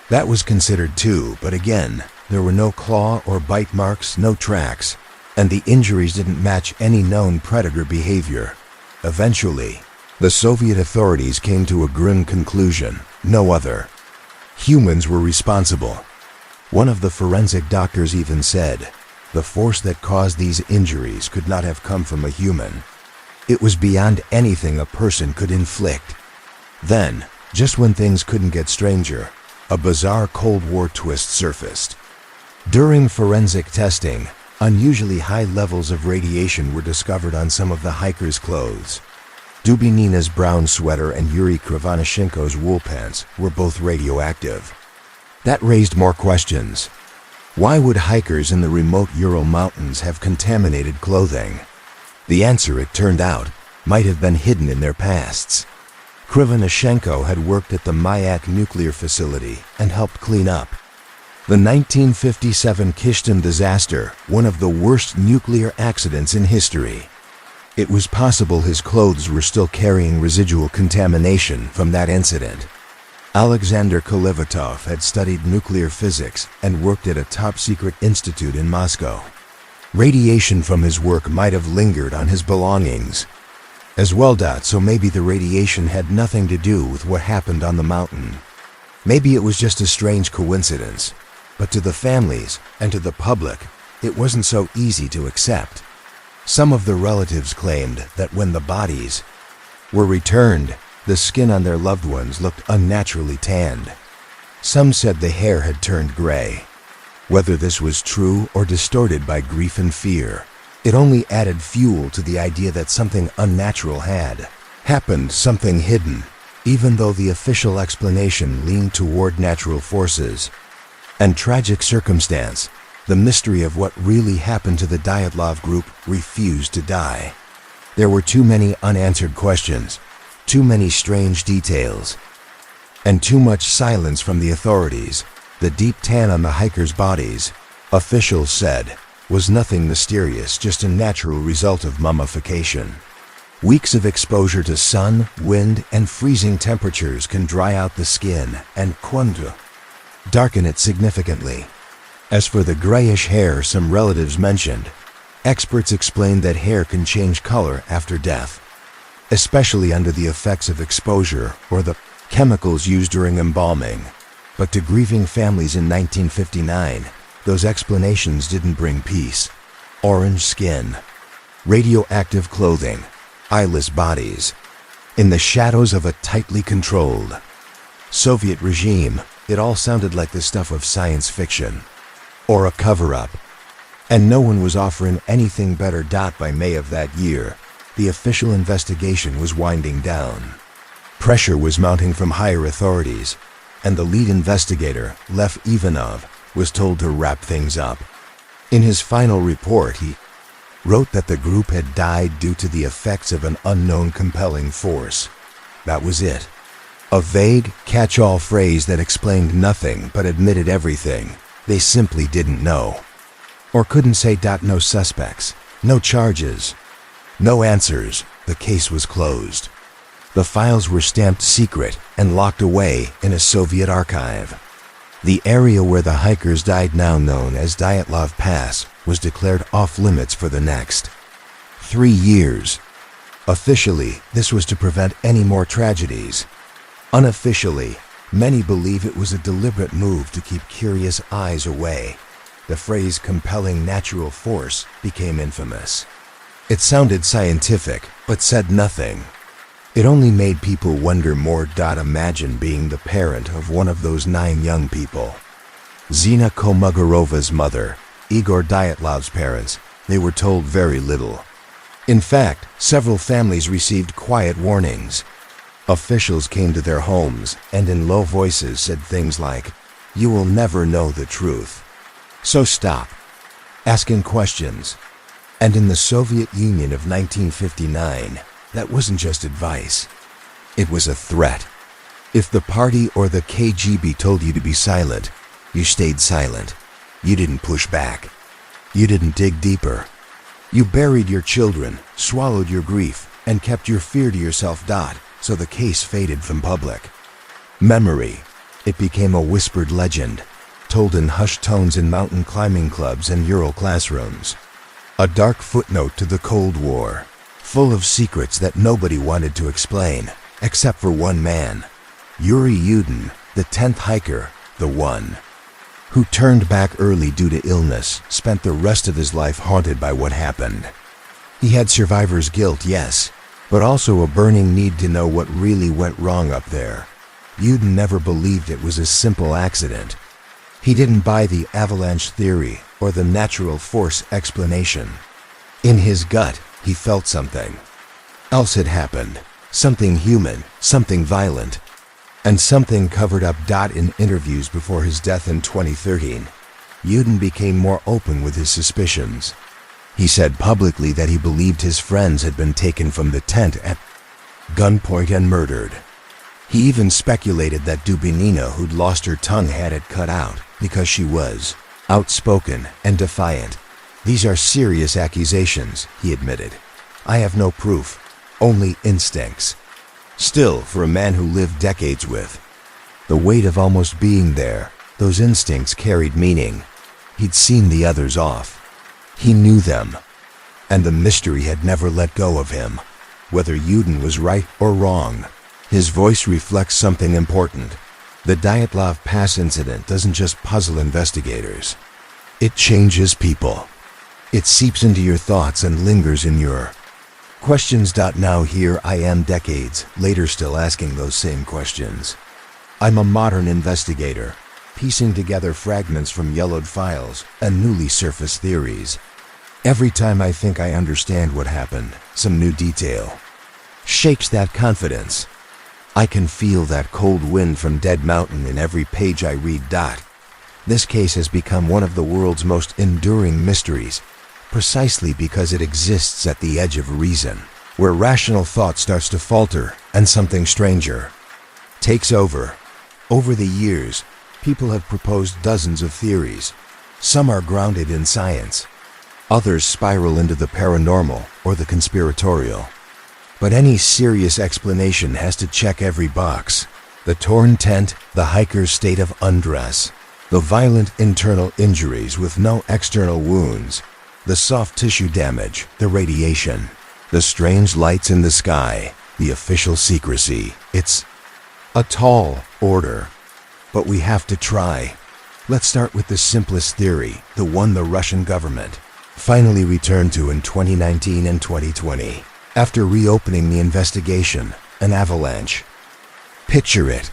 [SPEAKER 1] That was considered too, but again, there were no claw or bite marks, no tracks, and the injuries didn't match any known predator behavior. Eventually, the Soviet authorities came to a grim conclusion: no other humans were responsible. One of the forensic doctors even said, the force that caused these injuries could not have come from a human. It was beyond anything a person could inflict. Then, just when things couldn't get stranger, a bizarre Cold War twist surfaced. During forensic testing, unusually high levels of radiation were discovered on some of the hikers' clothes. Dubinina's brown sweater and Yuri Krivonischenko's wool pants were both radioactive. That raised more questions. Why would hikers in the remote Ural Mountains have contaminated clothing? The answer, it turned out, might have been hidden in their pasts. Krivonischenko had worked at the Mayak nuclear facility and helped clean up. The 1957 Kishtim disaster, one of the worst nuclear accidents in history. It was possible his clothes were still carrying residual contamination from that incident. Alexander Kalivatov had studied nuclear physics and worked at a top-secret institute in Moscow. Radiation from his work might have lingered on his belongings as well. So maybe the radiation had nothing to do with what happened on the mountain. Maybe it was just a strange coincidence, but to the families and to the public, it wasn't so easy to accept. Some of the relatives claimed that when the bodies were returned, the skin on their loved ones looked unnaturally tanned. Some said the hair had turned gray. Whether this was true or distorted by grief and fear, It only added fuel to the idea that something unnatural had happened, something hidden, even though the official explanation leaned toward natural forces and tragic circumstance. The mystery of what really happened to the Dyatlov group refused to die. There were too many unanswered questions, too many strange details, and too much silence from the authorities. The deep tan on the hikers' bodies, officials said, was nothing mysterious, just a natural result of mummification. Weeks of exposure to sun, wind, and freezing temperatures can dry out the skin and darken it significantly. As for the grayish hair some relatives mentioned, experts explained that hair can change color after death, especially under the effects of exposure or the chemicals used during embalming. But to grieving families in 1959, those explanations didn't bring peace. Orange skin, radioactive clothing, eyeless bodies. In the shadows of a tightly controlled Soviet regime, it all sounded like the stuff of science fiction or a cover-up. And no one was offering anything better. By May of that year, the official investigation was winding down. Pressure was mounting from higher authorities, and the lead investigator, Lev Ivanov, was told to wrap things up. In his final report, he wrote that the group had died due to the effects of an unknown compelling force. That was it. A vague, catch-all phrase that explained nothing but admitted everything. They simply didn't know. Or couldn't say. No suspects, no charges, no answers. The case was closed. The files were stamped secret and locked away in a Soviet archive. The area where the hikers died, now known as Dyatlov Pass, was declared off-limits for the next 3 years. Officially, this was to prevent any more tragedies. Unofficially, many believe it was a deliberate move to keep curious eyes away. The phrase compelling natural force became infamous. It sounded scientific, but said nothing. It only made people wonder more. Imagine being the parent of one of those 9 young people. Zina Kolmogorov's mother, Igor Dyatlov's parents. They were told very little. In fact, several families received quiet warnings. Officials came to their homes and in low voices said things like, "You will never know the truth, so stop asking questions." And in the Soviet Union of 1959, that wasn't just advice. It was a threat. If the party or the KGB told you to be silent, you stayed silent. You didn't push back. You didn't dig deeper. You buried your children, swallowed your grief, and kept your fear to yourself. So the case faded from public memory. It became a whispered legend, told in hushed tones in mountain climbing clubs and Ural classrooms. A dark footnote to the Cold War, full of secrets that nobody wanted to explain, except for one man, Yuri Yudin, the 10th hiker, the one who turned back early due to illness, spent the rest of his life haunted by what happened. He had survivor's guilt, yes, but also a burning need to know what really went wrong up there. Yudin never believed it was a simple accident. He didn't buy the avalanche theory or the natural force explanation. In his gut, he felt something else had happened, something human, something violent, and something covered up. In interviews before his death in 2013, Yudin became more open with his suspicions. He said publicly that he believed his friends had been taken from the tent at gunpoint and murdered. He even speculated that Dubinina, who'd lost her tongue, had it cut out because she was outspoken and defiant. "These are serious accusations," he admitted. "I have no proof, only instincts." Still, for a man who lived decades with the weight of almost being there, those instincts carried meaning. He'd seen the others off. He knew them, and the mystery had never let go of him. Whether Yudin was right or wrong, his voice reflects something important. The Dyatlov Pass incident doesn't just puzzle investigators. It changes people. It seeps into your thoughts and lingers in your questions. Now here I am decades later still asking those same questions. I'm a modern investigator, piecing together fragments from yellowed files and newly surfaced theories. Every time I think I understand what happened, some new detail shakes that confidence. I can feel that cold wind from Dead Mountain in every page I read. This case has become one of the world's most enduring mysteries, precisely because it exists at the edge of reason, where rational thought starts to falter and something stranger takes over. Over the years, people have proposed dozens of theories. Some are grounded in science. Others spiral into the paranormal or the conspiratorial. But any serious explanation has to check every box. The torn tent, the hiker's state of undress, the violent internal injuries with no external wounds, the soft tissue damage, the radiation, the strange lights in the sky, the official secrecy. It's a tall order, but we have to try. Let's start with the simplest theory, the one the Russian government finally returned to in 2019 and 2020. After reopening the investigation, an avalanche. Picture it.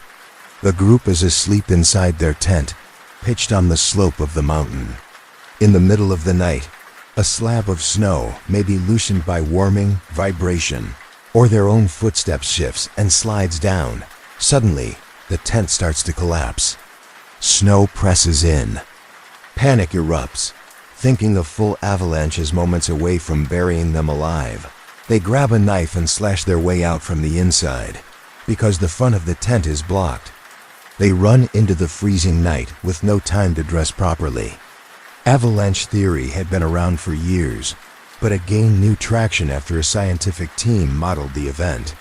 [SPEAKER 1] The group is asleep inside their tent, pitched on the slope of the mountain. In the middle of the night, a slab of snow may be loosened by warming, vibration, or their own footsteps shifts and slides down. Suddenly, the tent starts to collapse. Snow presses in. Panic erupts. Thinking a full avalanche is moments away from burying them alive, they grab a knife and slash their way out from the inside, because the front of the tent is blocked. They run into the freezing night with no time to dress properly. Avalanche theory had been around for years, but it gained new traction after a scientific team modeled the event.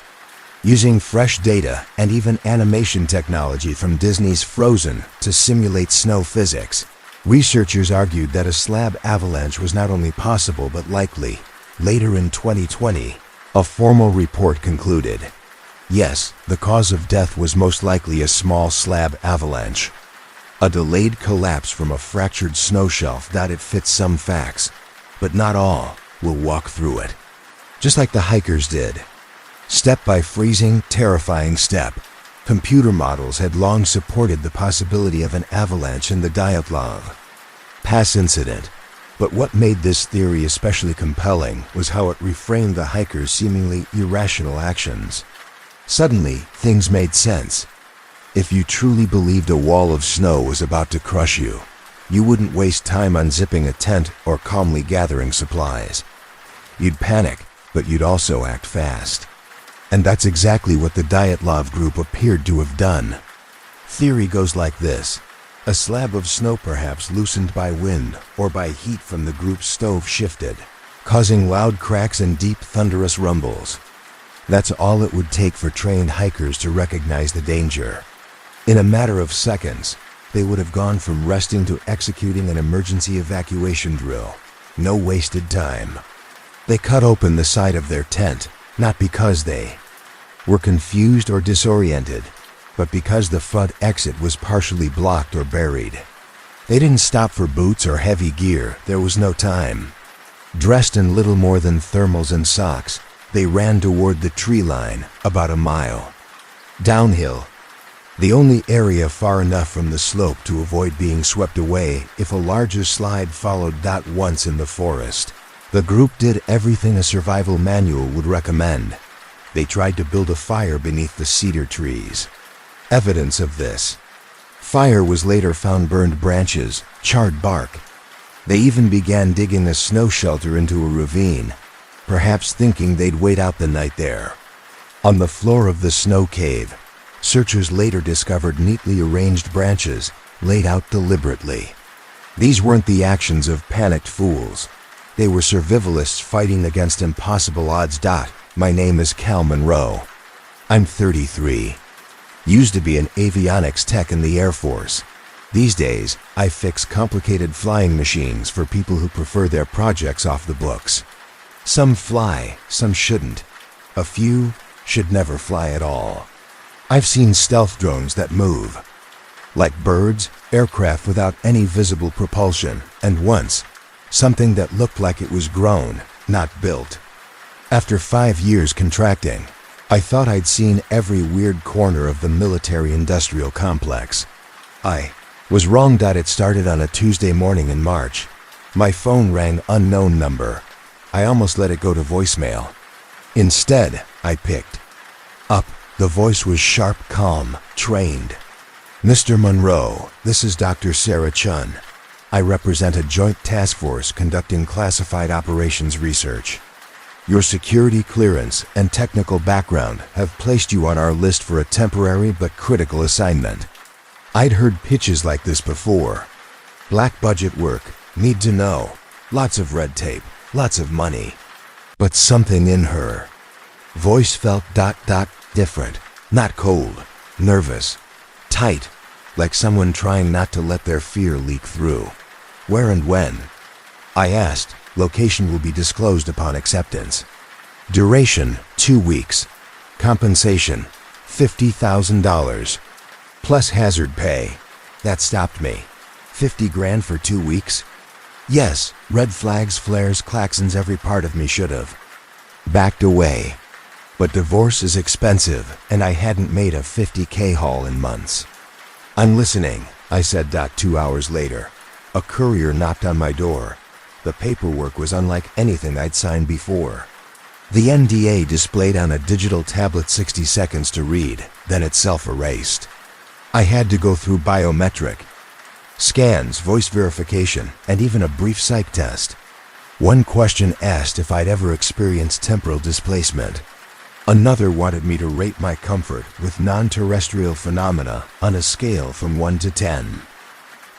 [SPEAKER 1] Using fresh data and even animation technology from Disney's Frozen to simulate snow physics, researchers argued that a slab avalanche was not only possible but likely. Later in 2020, a formal report concluded, yes, the cause of death was most likely a small slab avalanche. A delayed collapse from a fractured snow shelf. It fits some facts, but not all. We'll walk through it, just like the hikers did. Step by freezing, terrifying step. Computer models had long supported the possibility of an avalanche in the Dyatlov Pass incident. But what made this theory especially compelling was how it reframed the hikers' seemingly irrational actions. Suddenly, things made sense. If you truly believed a wall of snow was about to crush you, you wouldn't waste time unzipping a tent or calmly gathering supplies. You'd panic, but you'd also act fast. And that's exactly what the Dyatlov group appeared to have done. Theory goes like this. A slab of snow perhaps loosened by wind or by heat from the group's stove shifted, causing loud cracks and deep thunderous rumbles. That's all it would take for trained hikers to recognize the danger. In a matter of seconds, they would have gone from resting to executing an emergency evacuation drill. No wasted time. They cut open the side of their tent, not because they were confused or disoriented, but because the front exit was partially blocked or buried. They didn't stop for boots or heavy gear. There was no time. Dressed in little more than thermals and socks, they ran toward the tree line, about a mile downhill. The only area far enough from the slope to avoid being swept away if a larger slide followed. Once in the forest, the group did everything a survival manual would recommend. They tried to build a fire beneath the cedar trees. Evidence of this fire was later found: burned branches, charred bark. They even began digging a snow shelter into a ravine, perhaps thinking they'd wait out the night there. On the floor of the snow cave, searchers later discovered neatly arranged branches laid out deliberately. These weren't the actions of panicked fools. They were survivalists fighting against impossible odds. My name is Cal Monroe. I'm 33. Used to be an avionics tech in the Air Force. These days, I fix complicated flying machines for people who prefer their projects off the books. Some fly, some shouldn't. A few should never fly at all. I've seen stealth drones that move, like birds, aircraft without any visible propulsion, and once, something that looked like it was grown, not built. After 5 years contracting, I thought I'd seen every weird corner of the military-industrial complex. I was wrong. It started on a Tuesday morning in March. My phone rang unknown number. I almost let it go to voicemail. Instead, I picked up. The voice was sharp, calm, trained. Mr. Monroe, this is Dr. Sarah Chun. I represent a joint task force conducting classified operations research. Your security clearance and technical background have placed you on our list for a temporary but critical assignment. I'd heard pitches like this before. Black budget work, need to know, lots of red tape, lots of money. But something in her voice felt different, not cold, nervous, tight, like someone trying not to let their fear leak through. Where and when? I asked. Location will be disclosed upon acceptance. Duration, 2 weeks. Compensation, $50,000. Plus hazard pay. That stopped me. 50 grand for 2 weeks? Yes, red flags, flares, klaxons, every part of me should have backed away. But divorce is expensive, and I hadn't made a $50K haul in months. I'm listening, I said. 2 hours later, a courier knocked on my door. The paperwork was unlike anything I'd signed before. The NDA displayed on a digital tablet, 60 seconds to read, then itself erased. I had to go through biometric scans, voice verification, and even a brief psych test. One question asked if I'd ever experienced temporal displacement. Another wanted me to rate my comfort with non-terrestrial phenomena on a scale from 1 to 10.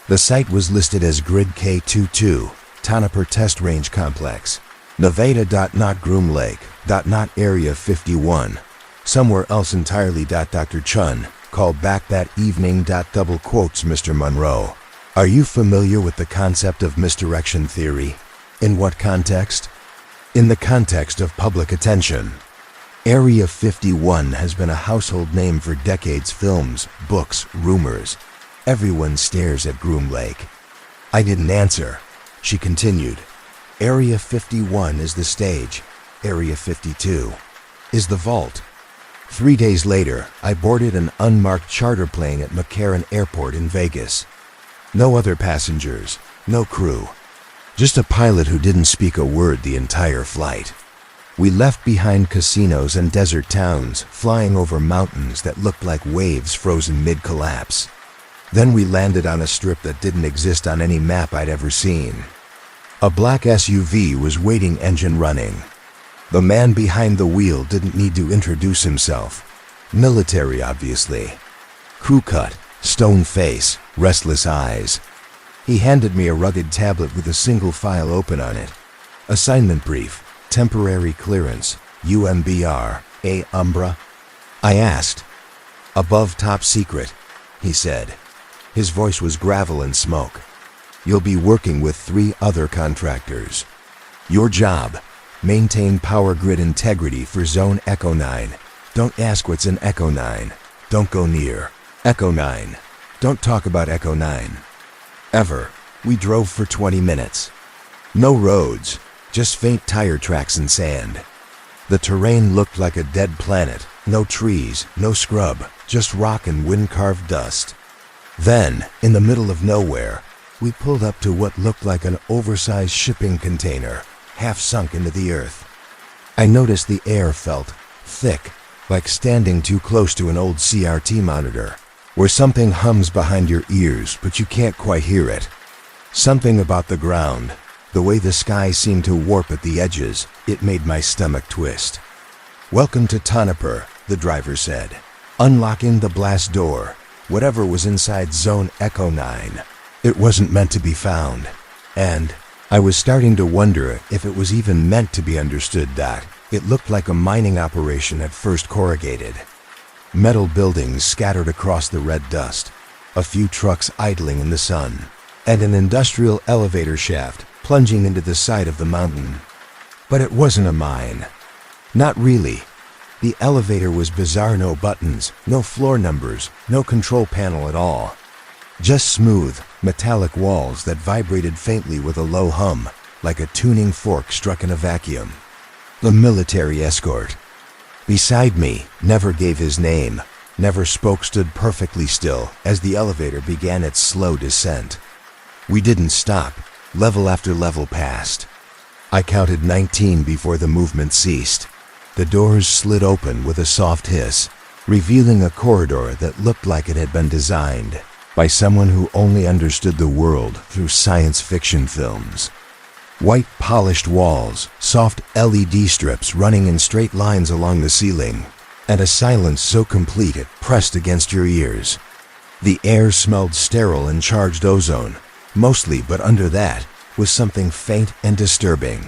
[SPEAKER 1] The site was listed as Grid K22, Tonopur Test Range Complex, Nevada. Not Groom Lake. Not Area 51. Somewhere else entirely. Dr. Chun called back that evening. Double quotes, Mr. Monroe. Are you familiar with the concept of misdirection theory? In what context? In the context of public attention. Area 51 has been a household name for decades. Films, books, rumors. Everyone stares at Groom Lake. I didn't answer. She continued. Area 51 is the stage. Area 52 is the vault. 3 days later, I boarded an unmarked charter plane at McCarran Airport in Vegas. No other passengers, no crew. Just a pilot who didn't speak a word the entire flight. We left behind casinos and desert towns, flying over mountains that looked like waves frozen mid-collapse. Then we landed on a strip that didn't exist on any map I'd ever seen. A black SUV was waiting, engine running. The man behind the wheel didn't need to introduce himself. Military, obviously. Crew cut, stone face, restless eyes. He handed me a rugged tablet with a single file open on it. Assignment brief, temporary clearance, UMBR, A. Umbra. I asked. Above top secret, he said. His voice was gravel and smoke. You'll be working with 3 other contractors. Your job, maintain power grid integrity for Zone Echo 9. Don't ask what's in Echo 9. Don't go near Echo 9. Don't talk about Echo 9. Ever. We drove for 20 minutes. No roads, just faint tire tracks and sand. The terrain looked like a dead planet. No trees, no scrub, just rock and wind-carved dust. Then, in the middle of nowhere, we pulled up to what looked like an oversized shipping container, half sunk into the earth. I noticed the air felt thick, like standing too close to an old CRT monitor, where something hums behind your ears but you can't quite hear it. Something about the ground, the way the sky seemed to warp at the edges, it made my stomach twist. Welcome to Tonopur, the driver said, unlocking the blast door. Whatever was inside Zone Echo 9, it wasn't meant to be found. And I was starting to wonder if it was even meant to be understood. That it looked like a mining operation at first. Corrugated metal buildings scattered across the red dust, a few trucks idling in the sun, and an industrial elevator shaft plunging into the side of the mountain. But it wasn't a mine. Not really. The elevator was bizarre. No buttons, no floor numbers, no control panel at all. Just smooth, metallic walls that vibrated faintly with a low hum, like a tuning fork struck in a vacuum. The military escort beside me never gave his name, never spoke, stood perfectly still as the elevator began its slow descent. We didn't stop. Level after level passed. I counted 19 before the movement ceased. The doors slid open with a soft hiss, revealing a corridor that looked like it had been designed by someone who only understood the world through science fiction films. White polished walls, soft LED strips running in straight lines along the ceiling, and a silence so complete it pressed against your ears. The air smelled sterile and charged ozone, mostly, but under that was something faint and disturbing.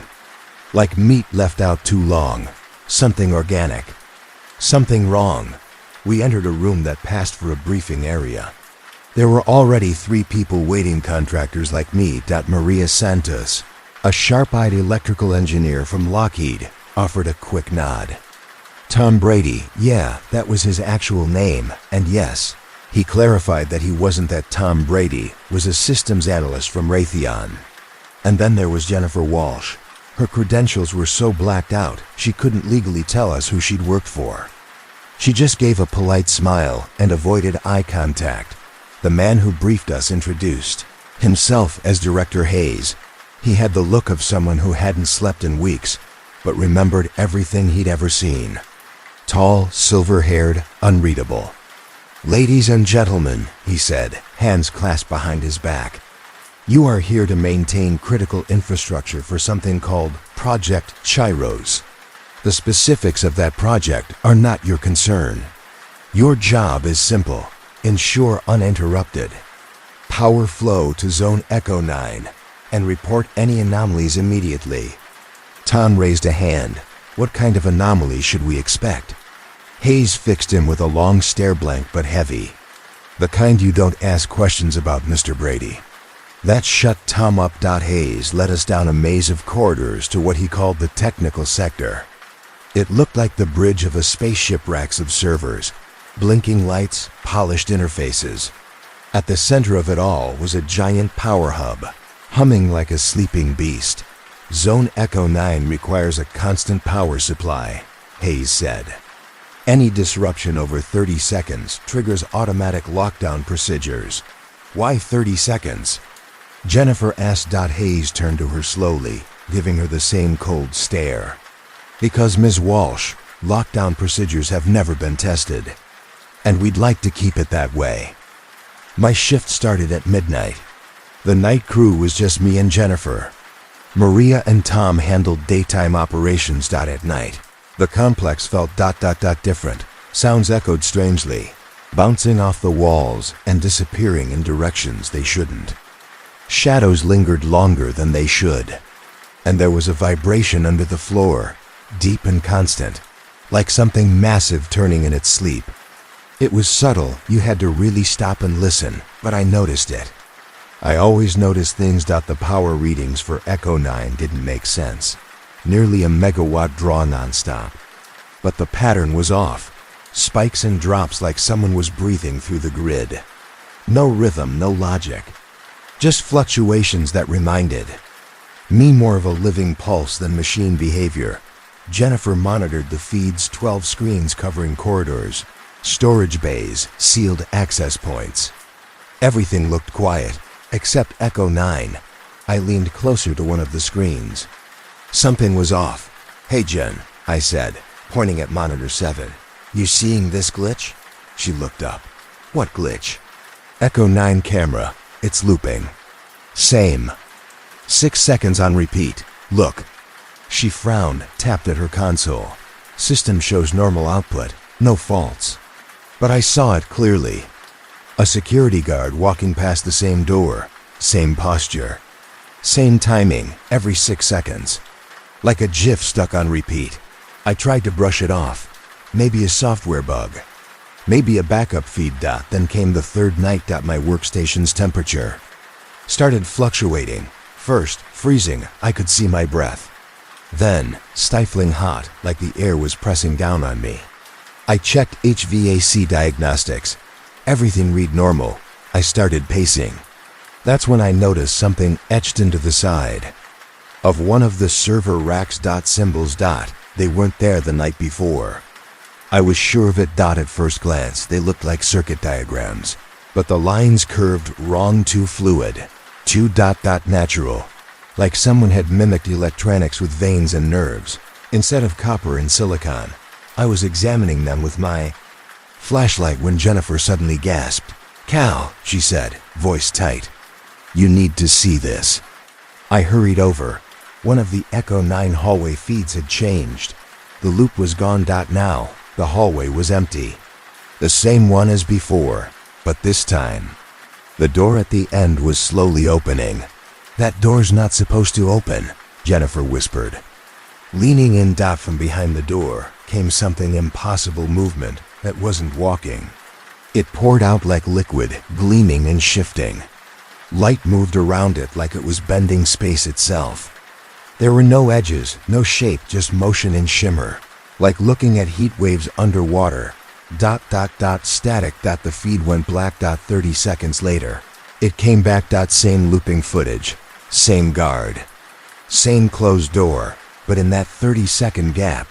[SPEAKER 1] Like meat left out too long, something organic, something wrong. We entered a room that passed for a briefing area. There were already 3 people waiting, contractors like me. Maria Santos, a sharp-eyed electrical engineer from Lockheed, offered a quick nod. Tom Brady, yeah, that was his actual name, and yes, he clarified that he wasn't that Tom Brady, was a systems analyst from Raytheon. And then there was Jennifer Walsh. Her credentials were so blacked out, she couldn't legally tell us who she'd worked for. She just gave a polite smile and avoided eye contact. The man who briefed us introduced himself as Director Hayes. He had the look of someone who hadn't slept in weeks, but remembered everything he'd ever seen. Tall, silver-haired, unreadable. "Ladies and gentlemen," he said, hands clasped behind his back. "You are here to maintain critical infrastructure for something called Project Chiros. The specifics of that project are not your concern. Your job is simple. Ensure uninterrupted power flow to Zone Echo 9 and report any anomalies immediately." Tom raised a hand. What kind of anomaly should we expect? Hayes fixed him with a long stare, blank but heavy. "The kind you don't ask questions about, Mr. Brady." That shut Tom up. Hayes led us down a maze of corridors to what he called the technical sector. It looked like the bridge of a spaceship, racks of servers, blinking lights, polished interfaces. At the center of it all was a giant power hub, humming like a sleeping beast. "Zone Echo 9 requires a constant power supply," Hayes said. "Any disruption over 30 seconds triggers automatic lockdown procedures." "Why 30 seconds? Jennifer asked. Hayes turned to her slowly, giving her the same cold stare. "Because, Ms. Walsh, lockdown procedures have never been tested, and we'd like to keep it that way." My shift started at midnight. The night crew was just me and Jennifer. Maria and Tom handled daytime operations. At night, the complex felt different. Sounds echoed strangely, bouncing off the walls and disappearing in directions they shouldn't. Shadows lingered longer than they should, and there was a vibration under the floor, deep and constant, like something massive turning in its sleep. It was subtle, you had to really stop and listen, but I noticed it. I always noticed things. The power readings for Echo 9 didn't make sense. Nearly a megawatt draw nonstop. But the pattern was off. Spikes and drops like someone was breathing through the grid. No rhythm, no logic. Just fluctuations that reminded me more of a living pulse than machine behavior. Jennifer monitored the feed's 12 screens covering corridors, storage bays, sealed access points. Everything looked quiet, except Echo 9. I leaned closer to one of the screens. Something was off. "Hey Jen," I said, pointing at monitor 7. "You seeing this glitch?" She looked up. "What glitch?" "Echo 9 camera. It's looping." "Same. 6 seconds on repeat. Look." She frowned, tapped at her console. "System shows normal output, no faults." But I saw it clearly. A security guard walking past the same door, same posture, same timing, every 6 seconds. Like a GIF stuck on repeat. I tried to brush it off. Maybe a software bug. Maybe a backup feed. Then came the third night. My workstation's temperature started fluctuating. First, freezing, I could see my breath. Then, stifling hot, like the air was pressing down on me. I checked HVAC diagnostics. Everything read normal. I started pacing. That's when I noticed something etched into the side of one of the server racks. Symbols. They weren't there the night before. I was sure of it. At first glance, they looked like circuit diagrams, but the lines curved wrong, too fluid, too natural. like someone had mimicked electronics with veins and nerves, instead of copper and silicon. I was examining them with my flashlight when Jennifer suddenly gasped. "Cal," she said, voice tight. "You need to see this." I hurried over. One of the Echo 9 hallway feeds had changed. The loop was gone. Now, the hallway was empty. The same one as before, but this time, the door at the end was slowly opening. "That door's not supposed to open," Jennifer whispered. Leaning in. From behind the door came something impossible movement that wasn't walking. It poured out like liquid, gleaming and shifting. Light moved around it like it was bending space itself. There were no edges, no shape, just motion and shimmer, like looking at heat waves underwater. Static. The feed went black. 30 seconds later, it came back. Same looping footage, same guard, same closed door, but in that 30-second gap,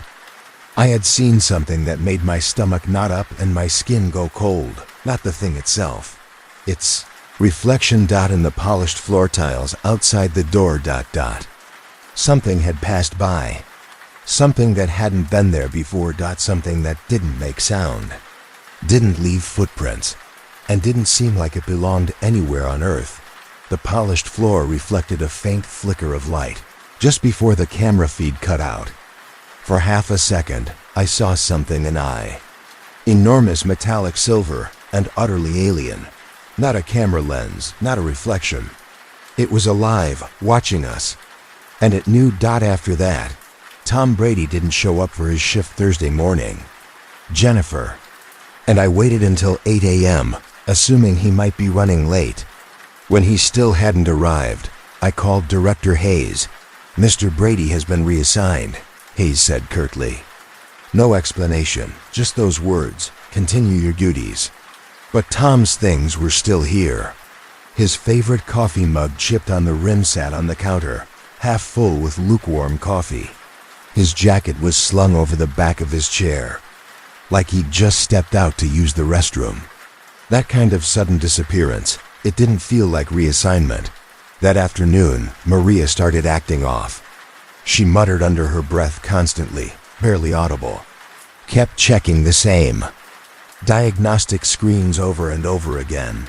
[SPEAKER 1] I had seen something that made my stomach knot up and my skin go cold. Not the thing itself. Its reflection. In the polished floor tiles outside the door. Something had passed by. Something that hadn't been there before. Something that didn't make sound, didn't leave footprints, and didn't seem like it belonged anywhere on Earth. The polished floor reflected a faint flicker of light, just before the camera feed cut out. For half a second, I saw something in eye. Enormous metallic silver and utterly alien. Not a camera lens, not a reflection. It was alive, watching us. And it knew. After that, Tom Brady didn't show up for his shift Thursday morning. Jennifer and I waited until 8 a.m., assuming he might be running late. When he still hadn't arrived, I called Director Hayes. "Mr. Brady has been reassigned," Hayes said curtly. No explanation, just those words, "Continue your duties." But Tom's things were still here. His favorite coffee mug chipped on the rim sat on the counter, half full with lukewarm coffee. His jacket was slung over the back of his chair, like he'd just stepped out to use the restroom. That kind of sudden disappearance, it didn't feel like reassignment. That afternoon, Maria started acting off. She muttered under her breath constantly, barely audible. Kept checking the same diagnostic screens over and over again.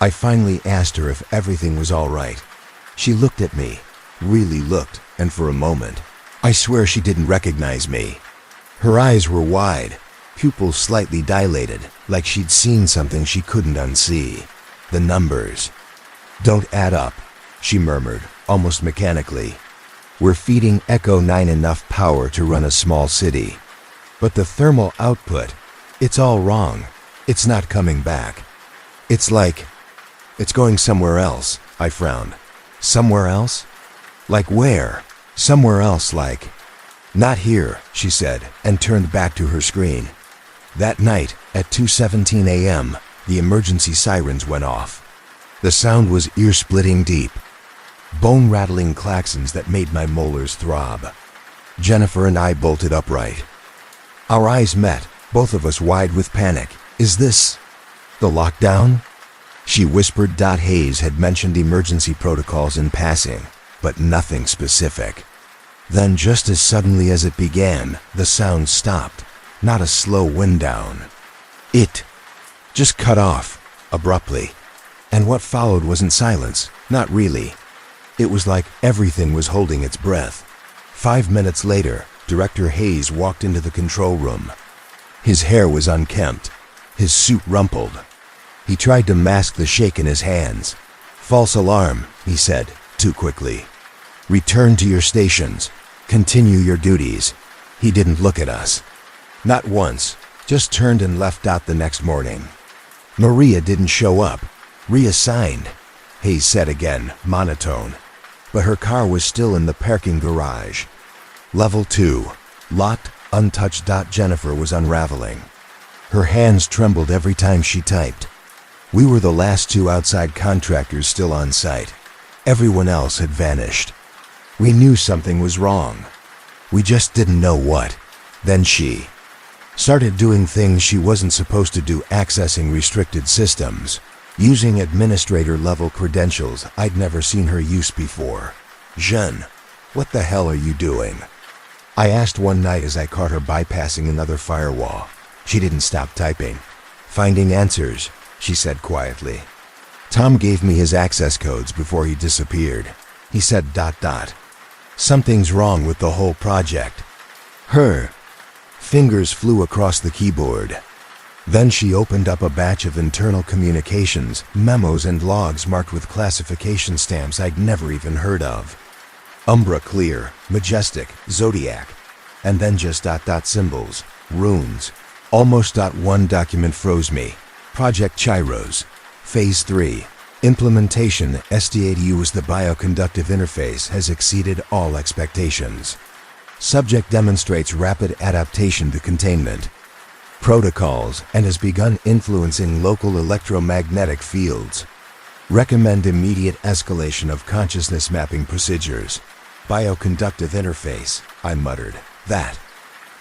[SPEAKER 1] I finally asked her if everything was all right. She looked at me, really looked, and for a moment, I swear she didn't recognize me. Her eyes were wide, pupils slightly dilated, like she'd seen something she couldn't unsee. The numbers don't add up, she murmured, almost mechanically. We're feeding Echo 9 enough power to run a small city. But the thermal output, it's all wrong. It's not coming back. It's like, it's going somewhere else, I frowned. Somewhere else? Like where? Somewhere else like... Not here, she said, and turned back to her screen. That night, at 2:17 a.m., the emergency sirens went off. The sound was ear-splitting deep, bone-rattling klaxons that made my molars throb. Jennifer and I bolted upright. Our eyes met, both of us wide with panic. Is this the lockdown? She whispered. Hayes had mentioned emergency protocols in passing, but nothing specific. Then just as suddenly as it began, the sound stopped, not a slow wind down. It just cut off, abruptly. And what followed wasn't silence, not really. It was like everything was holding its breath. 5 minutes later, Director Hayes walked into the control room. His hair was unkempt, his suit rumpled. He tried to mask the shake in his hands. "False alarm," he said, too quickly. "Return to your stations. Continue your duties." He didn't look at us. Not once, just turned and left out the next morning. Maria didn't show up. Reassigned, Hayes said again, monotone. But her car was still in the parking garage. Level 2, locked, untouched. Jennifer was unraveling. Her hands trembled every time she typed. We were the last 2 outside contractors still on site. Everyone else had vanished. We knew something was wrong. We just didn't know what. Then she started doing things she wasn't supposed to do, accessing restricted systems, using administrator-level credentials I'd never seen her use before. Jeanne, what the hell are you doing? I asked one night as I caught her bypassing another firewall. She didn't stop typing. Finding answers, she said quietly. Tom gave me his access codes before he disappeared. He said ... Something's wrong with the whole project. Her fingers flew across the keyboard. Then she opened up a batch of internal communications, memos and logs marked with classification stamps I'd never even heard of. Umbra clear, majestic, zodiac, and then just ... symbols, runes. Almost. One document froze me. Project Chiros. Phase 3. Implementation SDA to use the bioconductive interface has exceeded all expectations. Subject demonstrates rapid adaptation to containment protocols and has begun influencing local electromagnetic fields. Recommend immediate escalation of consciousness mapping procedures. Bioconductive interface, I muttered. That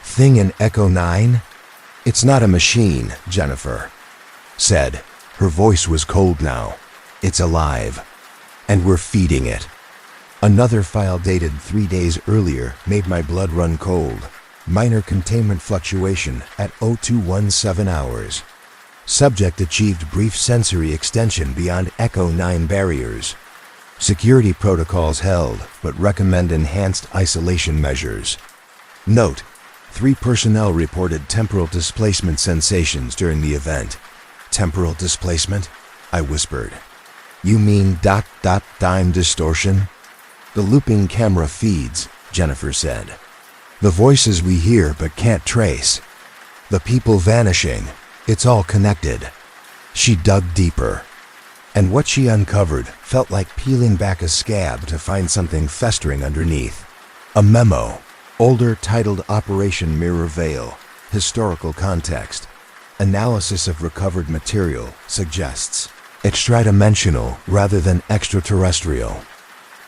[SPEAKER 1] thing in Echo 9? It's not a machine, Jennifer said. Her voice was cold now. It's alive, and we're feeding it. Another file dated 3 days earlier made my blood run cold. Minor containment fluctuation at 0217 hours. Subject achieved brief sensory extension beyond Echo 9 barriers. Security protocols held, but recommend enhanced isolation measures. Note: 3 personnel reported temporal displacement sensations during the event. Temporal displacement? I whispered. You mean ... time distortion? The looping camera feeds, Jennifer said. The voices we hear but can't trace. The people vanishing. It's all connected. She dug deeper. And what she uncovered felt like peeling back a scab to find something festering underneath. A memo, older, titled Operation Mirror Veil. Historical context. Analysis of recovered material suggests extra-dimensional rather than extraterrestrial.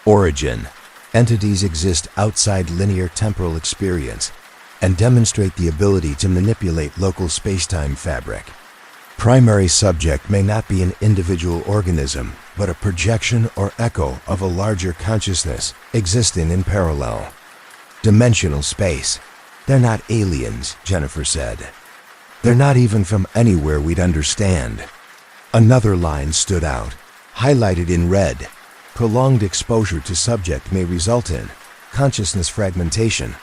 [SPEAKER 1] Origin. Entities exist outside linear temporal experience and demonstrate the ability to manipulate local space-time fabric. Primary subject may not be an individual organism, but a projection or echo of a larger consciousness existing in parallel. Dimensional space. They're not aliens, Jennifer said. They're not even from anywhere we'd understand. Another line stood out, highlighted in red. Prolonged exposure to subject may result in consciousness fragmentation,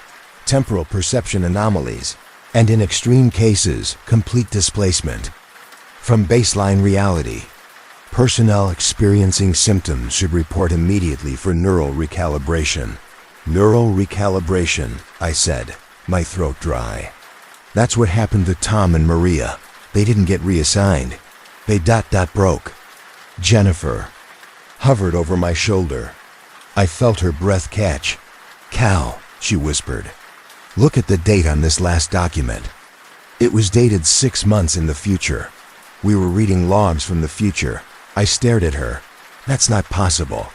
[SPEAKER 1] temporal perception anomalies, and in extreme cases, complete displacement from baseline reality. Personnel experiencing symptoms should report immediately for neural recalibration. Neural recalibration, I said, my throat dry. That's what happened to Tom and Maria. They didn't get reassigned. They ... broke. Jennifer hovered over my shoulder. I felt her breath catch. Cal, she whispered. Look at the date on this last document. It was dated 6 months in the future. We were reading logs from the future. I stared at her. That's not possible.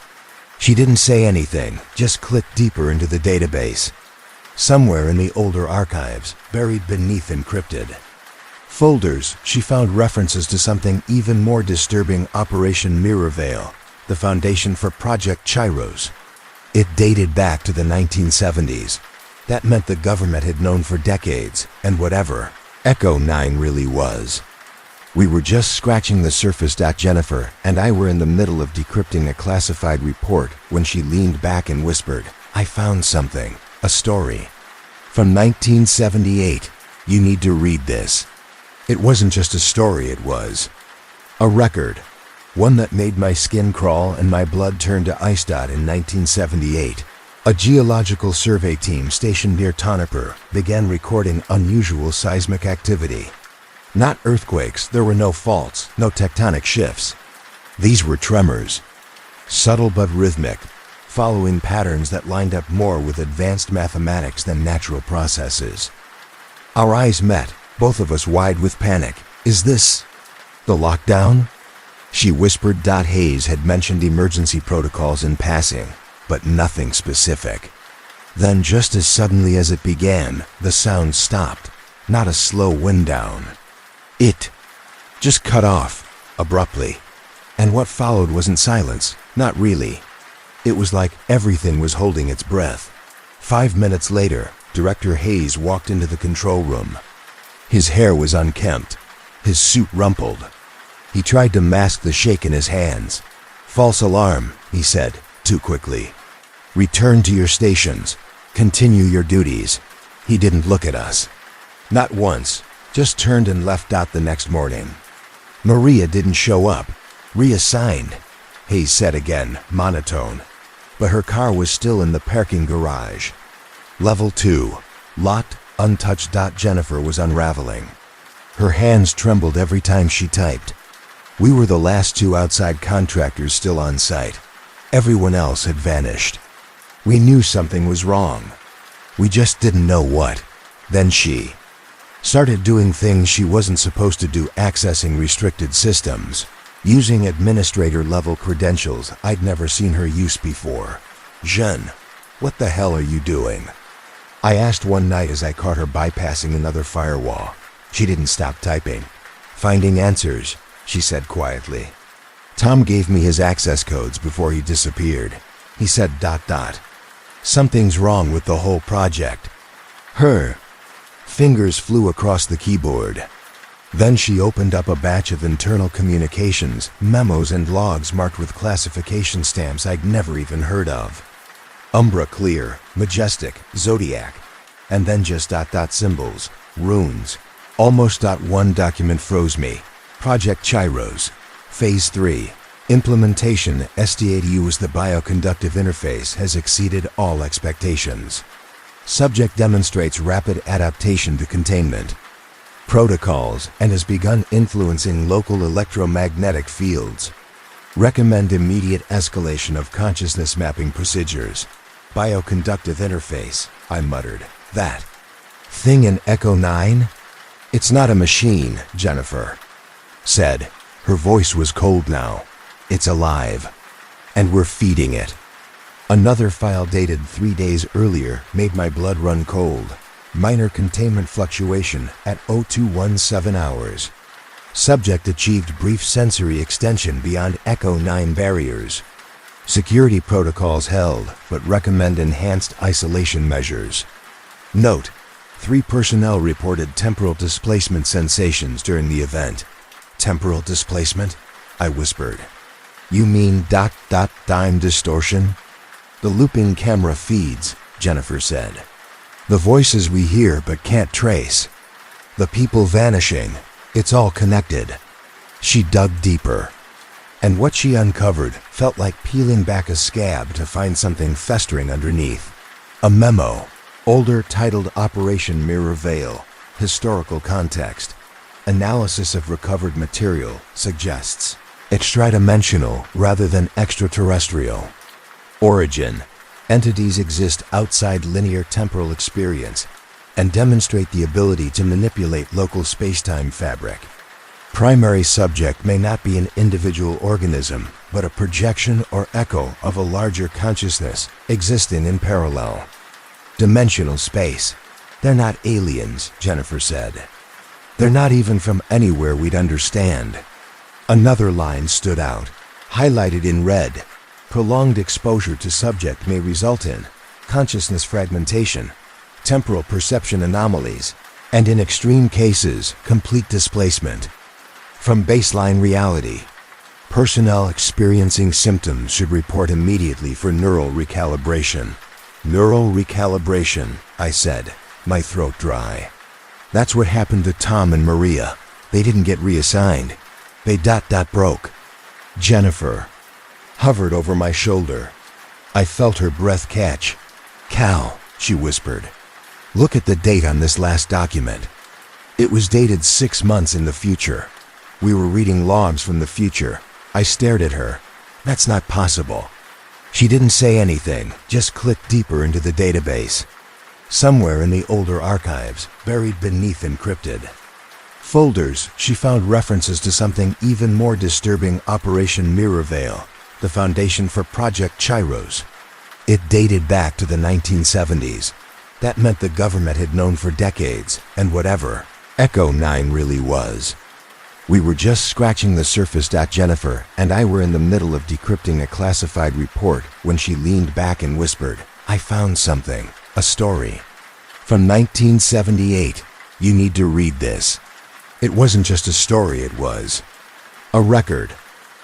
[SPEAKER 1] She didn't say anything, just clicked deeper into the database. Somewhere in the older archives, buried beneath encrypted folders, she found references to something even more disturbing. Operation Mirror Veil, the foundation for Project Chiros. It dated back to the 1970s. That meant the government had known for decades, and whatever Echo 9 really was. We were just scratching the surface. Jennifer and I were in the middle of decrypting a classified report when she leaned back and whispered, I found something, a story. From 1978. You need to read this. It wasn't just a story, it was a record. One that made my skin crawl and my blood turn to ice. In 1978, a geological survey team stationed near Tonopur began recording unusual seismic activity. Not earthquakes, there were no faults, no tectonic shifts. These were tremors, subtle but rhythmic, following patterns that lined up more with advanced mathematics than natural processes. Our eyes met, both of us wide with panic. Is this the lockdown? She whispered. Hayes had mentioned emergency protocols in passing, but nothing specific. Then just as suddenly as it began, the sound stopped, not a slow wind down. It just cut off, abruptly. And what followed wasn't silence, not really. It was like everything was holding its breath. 5 minutes later, Director Hayes walked into the control room. His hair was unkempt, his suit rumpled. He tried to mask the shake in his hands. "False alarm," he said, too quickly. "Return to your stations. Continue your duties." He didn't look at us. Not once, just turned and left. The next morning. Maria didn't show up. "Reassigned," Hayes said again, monotone. But her car was still in the parking garage. Level 2, locked, untouched. Jennifer was unraveling. Her hands trembled every time she typed. We were the last 2 outside contractors still on site. Everyone else had vanished. We knew something was wrong. We just didn't know what. Then she started doing things she wasn't supposed to do, accessing restricted systems, using administrator-level credentials I'd never seen her use before. "Jeanne, what the hell are you doing?" I asked one night as I caught her bypassing another firewall. She didn't stop typing. "Finding answers," she said quietly. "Tom gave me his access codes before he disappeared." He said ... "Something's wrong with the whole project." Her fingers flew across the keyboard. Then she opened up a batch of internal communications, memos and logs marked with classification stamps I'd never even heard of. Umbra clear, majestic, zodiac, and then just ... symbols, runes. Almost. One document froze me. Project Chiros. Phase 3. Implementation. SDADU as the bioconductive interface has exceeded all expectations. Subject demonstrates rapid adaptation to containment protocols and has begun influencing local electromagnetic fields. Recommend immediate escalation of consciousness mapping procedures. Bioconductive interface, I muttered. That thing in Echo 9? "It's not a machine," Jennifer said. Her voice was cold now. "It's alive. And we're feeding it." Another file dated 3 days earlier made my blood run cold. Minor containment fluctuation at 0217 hours. Subject achieved brief sensory extension beyond Echo 9 barriers. Security protocols held, but recommend enhanced isolation measures. Note: 3 personnel reported temporal displacement sensations during the event. "Temporal displacement?" I whispered. "You mean ... time distortion?" "The looping camera feeds," Jennifer said. "The voices we hear but can't trace. The people vanishing. It's all connected." She dug deeper. And what she uncovered felt like peeling back a scab to find something festering underneath. A memo, older, titled Operation Mirror Veil. Historical context. Analysis of recovered material suggests extradimensional rather than extraterrestrial. Origin. Entities exist outside linear temporal experience and demonstrate the ability to manipulate local space-time fabric. Primary subject may not be an individual organism, but a projection or echo of a larger consciousness existing in parallel. Dimensional space. "They're not aliens," Jennifer said. "They're not even from anywhere we'd understand." Another line stood out, highlighted in red. Prolonged exposure to subject may result in consciousness fragmentation, temporal perception anomalies, and in extreme cases, complete displacement from baseline reality. Personnel experiencing symptoms should report immediately for neural recalibration. "Neural recalibration," I said, my throat dry. "That's what happened to Tom and Maria. They didn't get reassigned. They ... broke." Jennifer hovered over my shoulder. I felt her breath catch. "Cal," she whispered, "look at the date on this last document." It was dated 6 months in the future. We were reading logs from the future. I stared at her. "That's not possible." She didn't say anything, just clicked deeper into the database. Somewhere in the older archives, buried beneath encrypted folders, she found references to something even more disturbing: Operation Mirror Veil, the foundation for Project Chiros. It dated back to the 1970s. That meant the government had known for decades, and whatever Echo 9 really was. We were just scratching the surface. Jennifer and I were in the middle of decrypting a classified report when she leaned back and whispered, "I found something, a story. From 1978. You need to read this." It wasn't just a story, it was a record.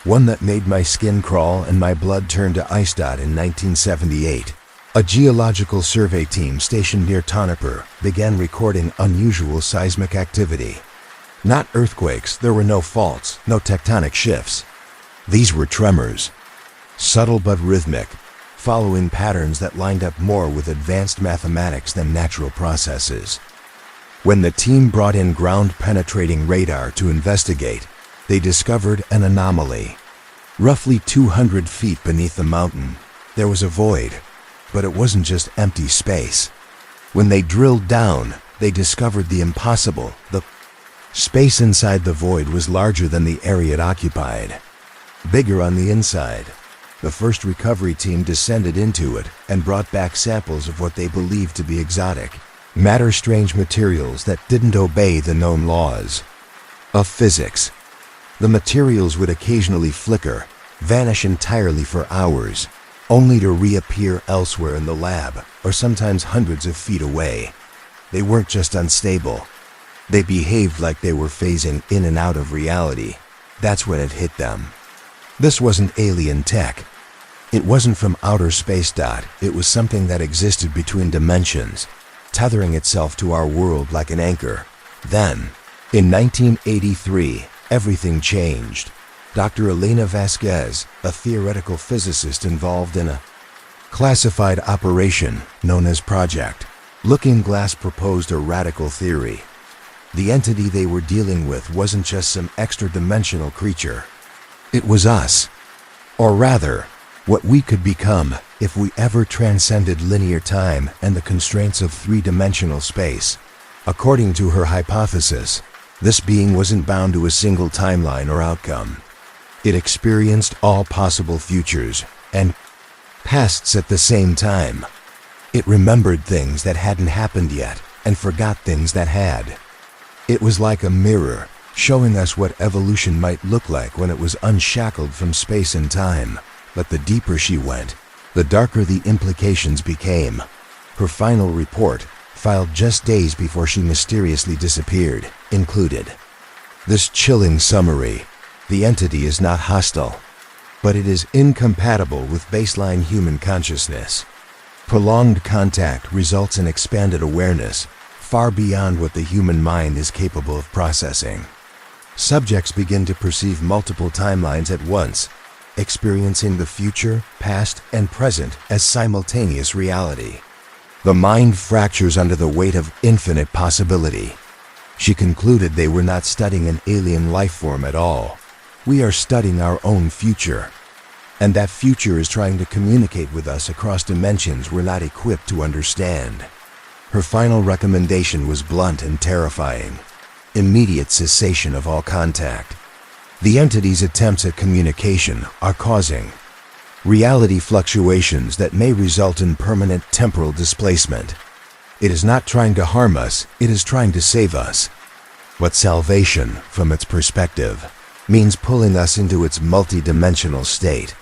[SPEAKER 1] One that made my skin crawl and my blood turn to ice. In 1978, a geological survey team stationed near Tonopur began recording unusual seismic activity. Not earthquakes, there were no faults, no tectonic shifts. These were tremors, subtle but rhythmic, following patterns that lined up more with advanced mathematics than natural processes. When the team brought in ground-penetrating radar to investigate, they discovered an anomaly. Roughly 200 feet beneath the mountain, there was a void, but it wasn't just empty space. When they drilled down, they discovered the impossible. The space inside the void was larger than the area it occupied, bigger on the inside. The first recovery team descended into it and brought back samples of what they believed to be exotic, matter-strange materials that didn't obey the known laws of physics. The materials would occasionally flicker, vanish entirely for hours, only to reappear elsewhere in the lab, or sometimes hundreds of feet away. They weren't just unstable. They behaved like they were phasing in and out of reality. That's when it hit them. This wasn't alien tech. It wasn't from outer space. It was something that existed between dimensions, tethering itself to our world like an anchor. Then, in 1983, everything changed. Dr. Elena Vasquez, a theoretical physicist involved in a classified operation known as Project Looking Glass, proposed a radical theory. The entity they were dealing with wasn't just some extra-dimensional creature. It was us. Or rather, what we could become if we ever transcended linear time and the constraints of three-dimensional space. According to her hypothesis, this being wasn't bound to a single timeline or outcome. It experienced all possible futures and pasts at the same time. It remembered things that hadn't happened yet and forgot things that had. It was like a mirror, showing us what evolution might look like when it was unshackled from space and time. But the deeper she went, the darker the implications became. Her final report, filed just days before she mysteriously disappeared, included this chilling summary: the entity is not hostile, but it is incompatible with baseline human consciousness. Prolonged contact results in expanded awareness, far beyond what the human mind is capable of processing. Subjects begin to perceive multiple timelines at once, experiencing the future, past, and present as simultaneous reality. The mind fractures under the weight of infinite possibility. She concluded they were not studying an alien life form at all. We are studying our own future. And that future is trying to communicate with us across dimensions we're not equipped to understand. Her final recommendation was blunt and terrifying: immediate cessation of all contact. The entity's attempts at communication are causing reality fluctuations that may result in permanent temporal displacement. It is not trying to harm us, it is trying to save us. But salvation, from its perspective, means pulling us into its multi-dimensional state.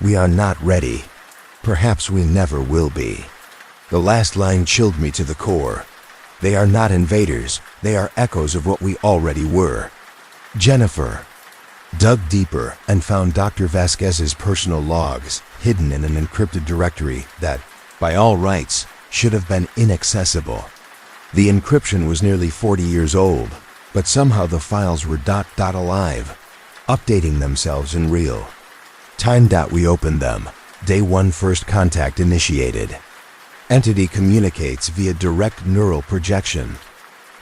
[SPEAKER 1] We are not ready. Perhaps we never will be. The last line chilled me to the core. They are not invaders, they are echoes of what we already were. Jennifer dug deeper and found Dr. Vasquez's personal logs, hidden in an encrypted directory that, by all rights, should have been inaccessible. The encryption was nearly 40 years old, but somehow the files were alive, updating themselves in real time. We opened them. Day 1, first contact initiated. Entity communicates via direct neural projection.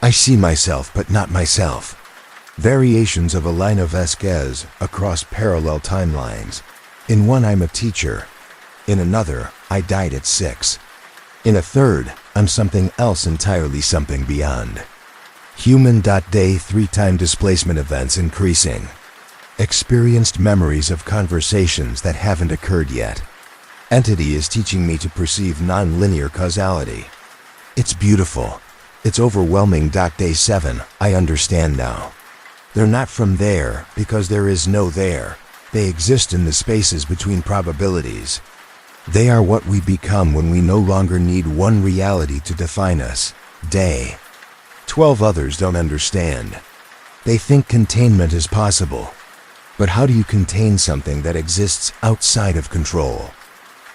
[SPEAKER 1] I see myself, but not myself. Variations of Elena Vasquez across parallel timelines. In one, I'm a teacher. In another, I died at 6. In a third, I'm something else entirely, something beyond. Human. Day 3, time displacement events increasing. Experienced memories of conversations that haven't occurred yet. Entity is teaching me to perceive non-linear causality. It's beautiful. It's overwhelming. Day 7, I understand now. They're not from there because there is no there. They exist in the spaces between probabilities. They are what we become when we no longer need one reality to define us. Day. 12 others don't understand. They think containment is possible. But how do you contain something that exists outside of control?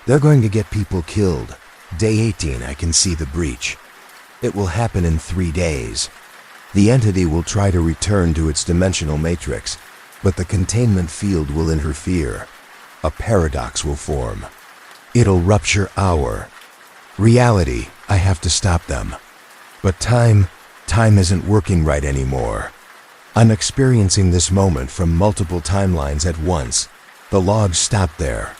[SPEAKER 1] They're going to get people killed. Day 18, I can see the breach. It will happen in 3 days. The entity will try to return to its dimensional matrix, but the containment field will interfere. A paradox will form. It'll rupture our reality. I have to stop them. But time isn't working right anymore. I'm experiencing this moment from multiple timelines at once. The logs stopped there.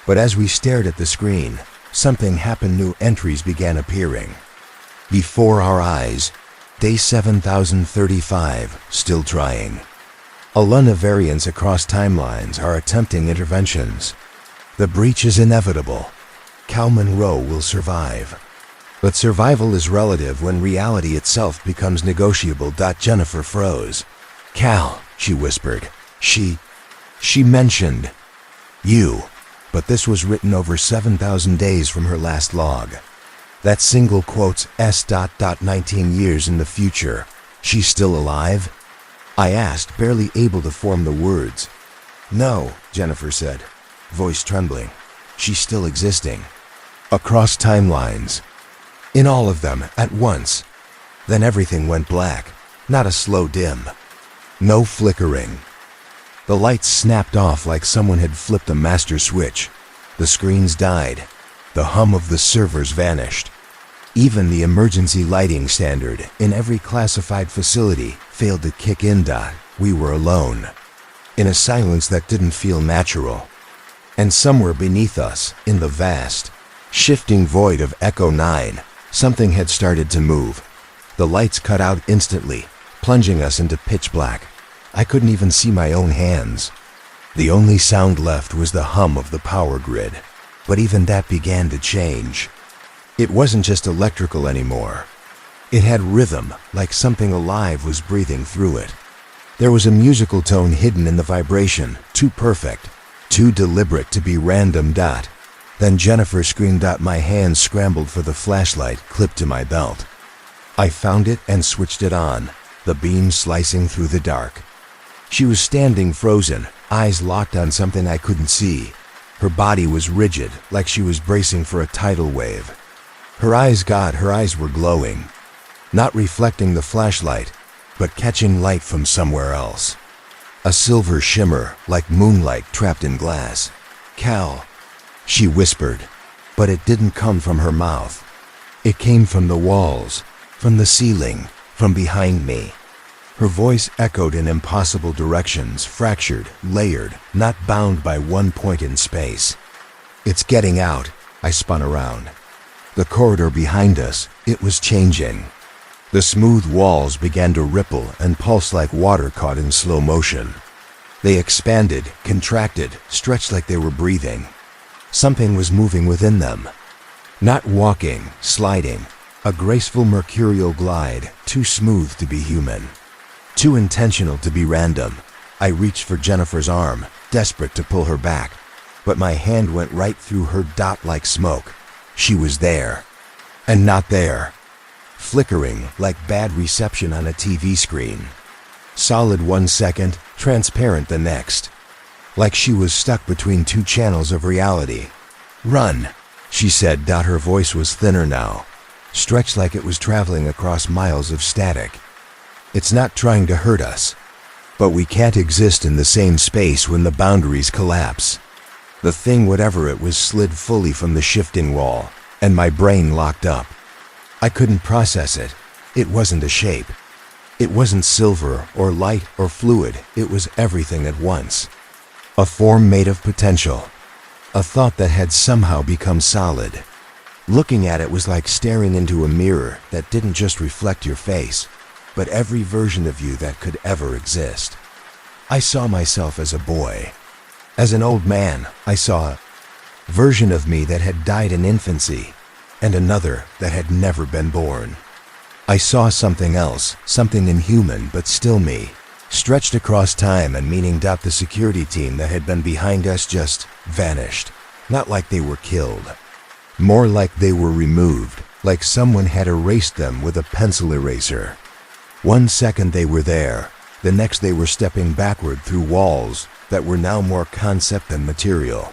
[SPEAKER 1] But as we stared at the screen, something happened. New entries began appearing. Before our eyes, day 7035, still trying. A lot of variants across timelines are attempting interventions. The breach is inevitable. Cal Monroe will survive. But survival is relative when reality itself becomes negotiable. Jennifer froze. Cal, she whispered. She mentioned you, but this was written over 7,000 days from her last log. That single quotes S.19 years in the future. She's still alive? I asked, barely able to form the words. No, Jennifer said, voice trembling. She's still existing. Across timelines. In all of them, at once. Then everything went black. Not a slow dim. No flickering. The lights snapped off like someone had flipped a master switch. The screens died. The hum of the servers vanished. Even the emergency lighting standard in every classified facility failed to kick in. We were alone. In a silence that didn't feel natural. And somewhere beneath us, in the vast, shifting void of Echo 9, something had started to move. The lights cut out instantly, plunging us into pitch black. I couldn't even see my own hands. The only sound left was the hum of the power grid. But even that began to change. It wasn't just electrical anymore. It had rhythm, like something alive was breathing through it. There was a musical tone hidden in the vibration, too perfect, too deliberate to be random. Then Jennifer screamed. My hands scrambled for the flashlight clipped to my belt. I found it and switched it on, the beam slicing through the dark. She was standing frozen, eyes locked on something I couldn't see. Her body was rigid, like she was bracing for a tidal wave. Her eyes were glowing, not reflecting the flashlight, but catching light from somewhere else. A silver shimmer, like moonlight trapped in glass. Cal, she whispered, but it didn't come from her mouth. It came from the walls, from the ceiling, from behind me. Her voice echoed in impossible directions, fractured, layered, not bound by one point in space. It's getting out. I spun around. The corridor behind us, it was changing. The smooth walls began to ripple and pulse like water caught in slow motion. They expanded, contracted, stretched like they were breathing. Something was moving within them. Not walking, sliding, a graceful mercurial glide, too smooth to be human. Too intentional to be random. I reached for Jennifer's arm, desperate to pull her back, but my hand went right through her like smoke. She was there, and not there. Flickering like bad reception on a TV screen. Solid 1 second, transparent the next. Like she was stuck between two channels of reality. Run, she said. Her voice was thinner now, stretched like it was traveling across miles of static. It's not trying to hurt us, but we can't exist in the same space when the boundaries collapse. The thing, whatever it was, slid fully from the shifting wall, and my brain locked up. I couldn't process it. It wasn't a shape. It wasn't silver or light or fluid. It was everything at once. A form made of potential. A thought that had somehow become solid. Looking at it was like staring into a mirror that didn't just reflect your face, but every version of you that could ever exist. I saw myself as a boy. As an old man, I saw a version of me that had died in infancy, and another that had never been born. I saw something else, something inhuman but still me, stretched across time and meaning. The security team that had been behind us just vanished. Not like they were killed. More like they were removed, like someone had erased them with a pencil eraser. 1 second they were there, the next they were stepping backward through walls that were now more concept than material.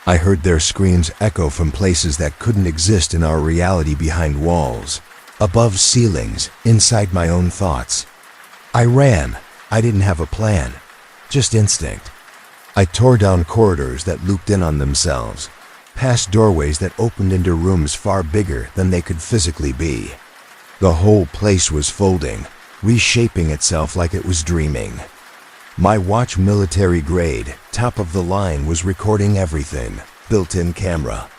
[SPEAKER 1] I heard their screams echo from places that couldn't exist in our reality, behind walls, above ceilings, inside my own thoughts. I ran. I didn't have a plan, just instinct. I tore down corridors that looped in on themselves, past doorways that opened into rooms far bigger than they could physically be. The whole place was folding, reshaping itself like it was dreaming. My watch, military grade, top of the line, was recording everything, built-in camera,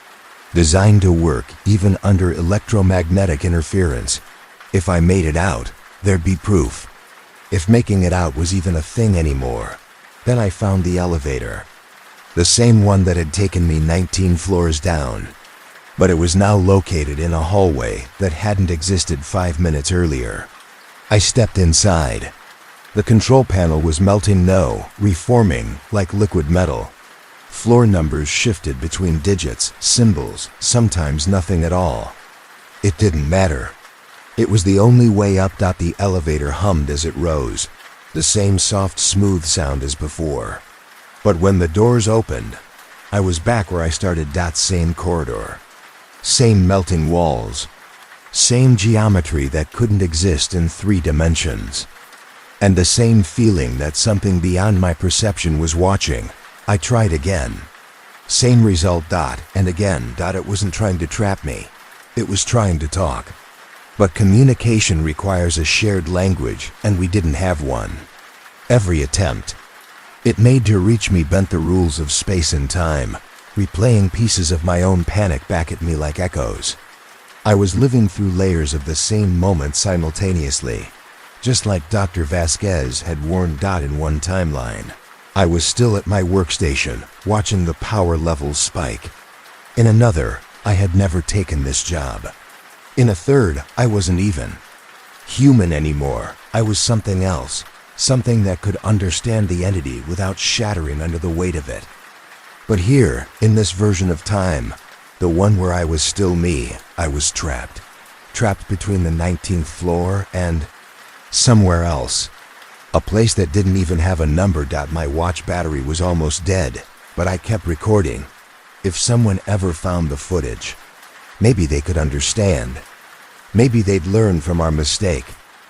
[SPEAKER 1] designed to work even under electromagnetic interference. If I made it out, there'd be proof. If making it out was even a thing anymore. Then I found the elevator. The same one that had taken me 19 floors down. But it was now located in a hallway that hadn't existed 5 minutes earlier. I stepped inside. The control panel was melting, reforming like liquid metal. Floor numbers shifted between digits, symbols, sometimes nothing at all. It didn't matter. It was the only way up. The elevator hummed as it rose, the same soft, smooth sound as before. But when the doors opened, I was back where I started. Same corridor, same melting walls, same geometry that couldn't exist in 3 dimensions, and the same feeling that something beyond my perception was watching. I tried again. Same result. And again. It wasn't trying to trap me. It was trying to talk. But communication requires a shared language, and we didn't have one. Every attempt it made to reach me bent the rules of space and time, replaying pieces of my own panic back at me like echoes. I was living through layers of the same moment simultaneously, just like Dr. Vasquez had warned. In one timeline, I was still at my workstation, watching the power levels spike. In another, I had never taken this job. In a third, I wasn't even human anymore. I was something else, something that could understand the entity without shattering under the weight of it. But here, in this version of time, the one where I was still me, I was trapped. Trapped between the 19th floor and somewhere else. A place that didn't even have a number. My watch battery was almost dead, but I kept recording. If someone ever found the footage, maybe they could understand. Maybe they'd learn from our mistake.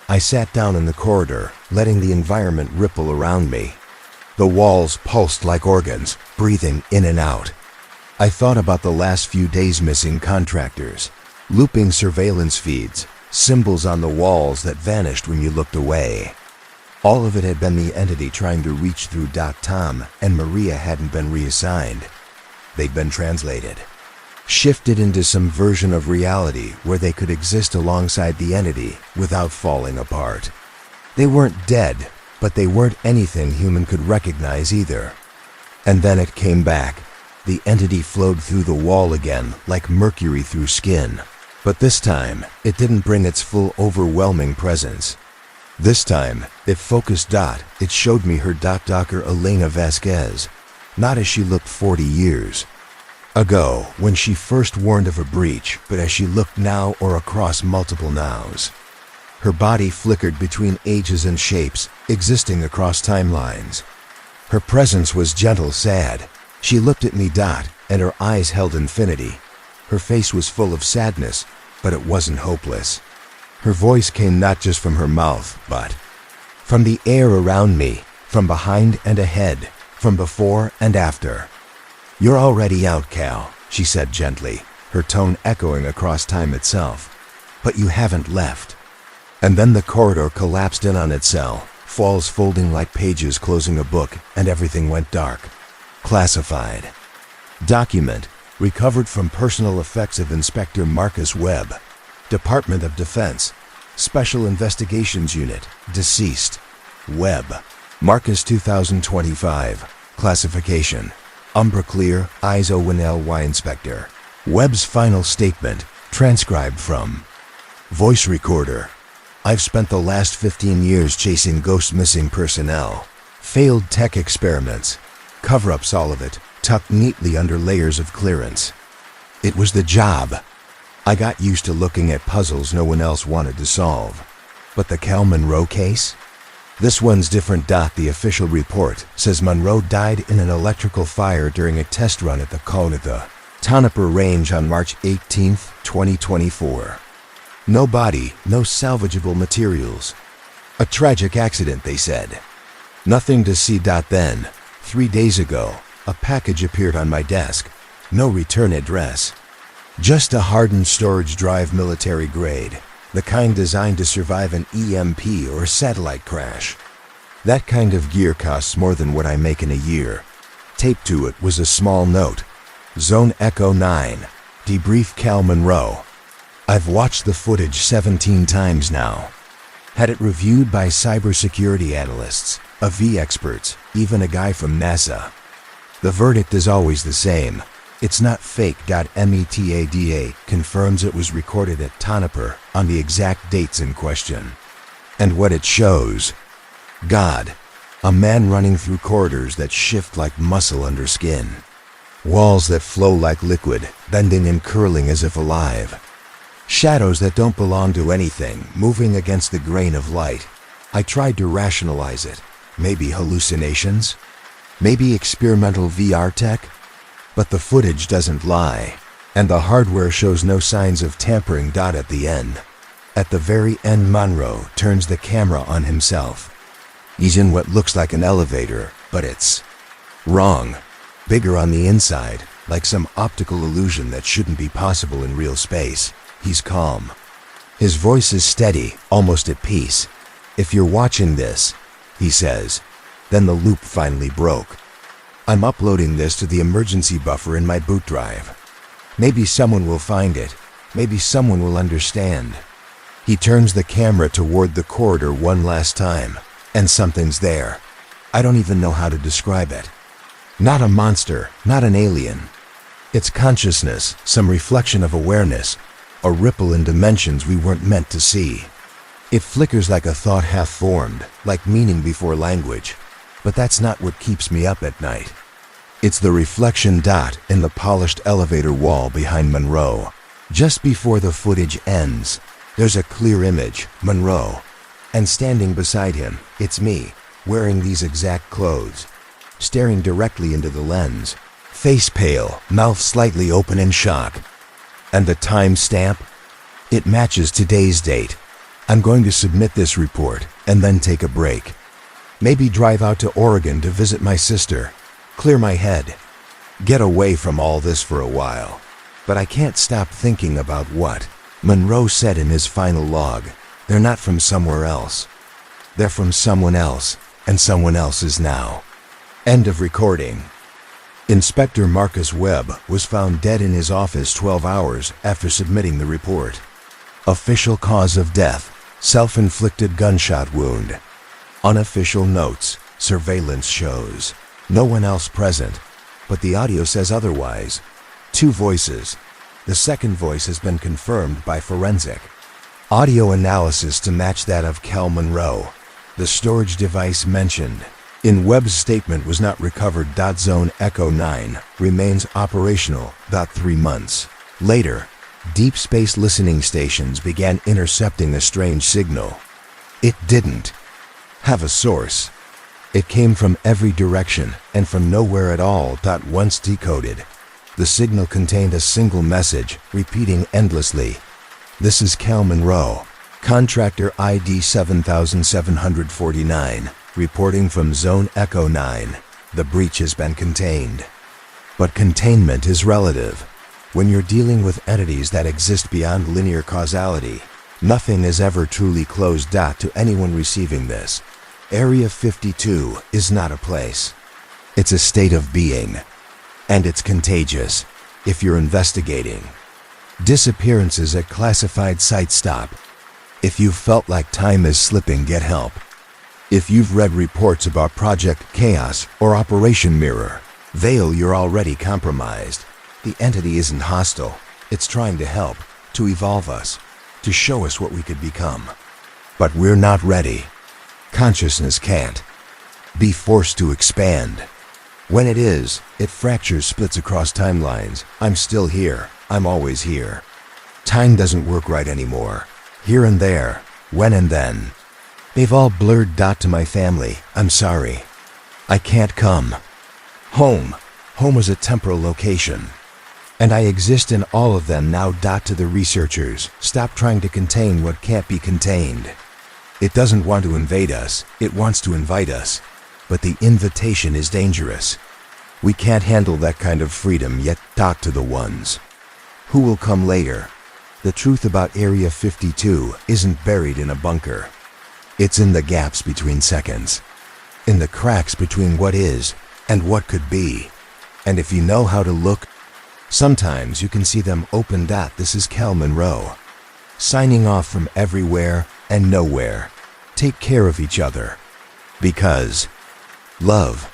[SPEAKER 1] I sat down in the corridor, letting the environment ripple around me. The walls pulsed like organs, breathing in and out. I thought about the last few days, missing contractors, looping surveillance feeds, symbols on the walls that vanished when you looked away. All of it had been the entity trying to reach through. Tom and Maria hadn't been reassigned. They'd been translated, shifted into some version of reality where they could exist alongside the entity without falling apart. They weren't dead, but they weren't anything human could recognize either. And then it came back. The entity flowed through the wall again, like mercury through skin. But this time, it didn't bring its full, overwhelming presence. This time, it focused. It showed me her. Dr. Elena Vasquez, not as she looked 40 years ago when she first warned of a breach, but as she looked now, or across multiple nows. Her body flickered between ages and shapes, existing across timelines. Her presence was gentle, sad. She looked at me. And her eyes held infinity. Her face was full of sadness, but it wasn't hopeless. Her voice came not just from her mouth, but from the air around me, from behind and ahead, from before and after. "You're already out, Cal," she said gently, her tone echoing across time itself. "But you haven't left." And then the corridor collapsed in on itself, walls folding like pages closing a book, and everything went dark. Classified. Document recovered from personal effects of Inspector Marcus Webb, Department of Defense, Special Investigations Unit, deceased. Webb. Marcus 2025. Classification. Umbra Clear, ISO 1LY Inspector. Webb's final statement, transcribed from voice recorder. I've spent the last 15 years chasing ghost missing personnel, failed tech experiments, cover-ups, all of it, tucked neatly under layers of clearance. It was the job. I got used to looking at puzzles no one else wanted to solve. But the Cal Monroe case? This one's different. The official report says Monroe died in an electrical fire during a test run at the Tonopah Range on March 18, 2024. No body, no salvageable materials. A tragic accident, they said. Nothing to see. Then, 3 days ago, a package appeared on my desk. No return address. Just a hardened storage drive, military grade. The kind designed to survive an EMP or satellite crash. That kind of gear costs more than what I make in a year. Taped to it was a small note. Zone Echo 9. Debrief Cal Monroe. I've watched the footage 17 times now. Had it reviewed by cybersecurity analysts, AV experts, even a guy from NASA. The verdict is always the same. It's not fake. METADA confirms it was recorded at Tonopah on the exact dates in question. And what it shows? God. A man running through corridors that shift like muscle under skin. Walls that flow like liquid, bending and curling as if alive. Shadows that don't belong to anything, moving against the grain of light. I tried to rationalize it. Maybe hallucinations? Maybe experimental VR tech? But the footage doesn't lie, and the hardware shows no signs of tampering. At the end. At the very end, Monroe turns the camera on himself. He's in what looks like an elevator, but it's wrong. Bigger on the inside, like some optical illusion that shouldn't be possible in real space. He's calm. His voice is steady, almost at peace. If you're watching this, he says. Then the loop finally broke. I'm uploading this to the emergency buffer in my boot drive. Maybe someone will find it. Maybe someone will understand. He turns the camera toward the corridor one last time, and something's there. I don't even know how to describe it. Not a monster, not an alien. It's consciousness, some reflection of awareness, a ripple in dimensions we weren't meant to see. It flickers like a thought half-formed, like meaning before language. But that's not what keeps me up at night. It's the reflection in the polished elevator wall behind Monroe. Just before the footage ends, there's a clear image, Monroe. And standing beside him, it's me, wearing these exact clothes, staring directly into the lens, face pale, mouth slightly open in shock. And the time stamp? It matches today's date. I'm going to submit this report and then take a break. Maybe drive out to Oregon to visit my sister, clear my head, get away from all this for a while. But I can't stop thinking about what Monroe said in his final log. They're not from somewhere else. They're from someone else, and someone else is now. End of recording. Inspector Marcus Webb was found dead in his office 12 hours after submitting the report. Official cause of death, self-inflicted gunshot wound. Unofficial notes, surveillance shows. No one else present, but the audio says otherwise. 2 voices. The second voice has been confirmed by forensic audio analysis to match that of Cal Monroe. The storage device mentioned in Webb's statement was not recovered. Zone Echo 9 remains operational. 3 months later, deep space listening stations began intercepting a strange signal. It didn't have a source. It came from every direction and from nowhere at all. Once decoded, the signal contained a single message, repeating endlessly. This is Cal Monroe, contractor ID 7749, reporting from Zone Echo 9. The breach has been contained. But containment is relative. When you're dealing with entities that exist beyond linear causality, nothing is ever truly closed. To anyone receiving this, Area 52 is not a place. It's a state of being. And it's contagious, if you're investigating. Disappearances at classified sites stop. If you've felt like time is slipping, get help. If you've read reports about Project Chaos or Operation Mirror, Veil, you're already compromised. The entity isn't hostile. It's trying to help, to evolve us, to show us what we could become. But we're not ready. Consciousness can't be forced to expand. When it is, it fractures, splits across timelines. I'm still here. I'm always here. Time doesn't work right anymore. Here and there, when and then. They've all blurred. To my family, I'm sorry. I can't come. Home. Home is a temporal location. And I exist in all of them now. To the researchers, stop trying to contain what can't be contained. It doesn't want to invade us, it wants to invite us. But the invitation is dangerous. We can't handle that kind of freedom yet. To the ones who will come later. The truth about Area 52 isn't buried in a bunker. It's in the gaps between seconds. In the cracks between what is and what could be. And if you know how to look, sometimes you can see them open. This is Cal Monroe, signing off from everywhere and nowhere. Take care of each other. Because love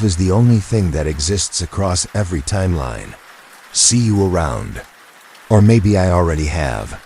[SPEAKER 1] is the only thing that exists across every timeline. See you around. Or maybe I already have.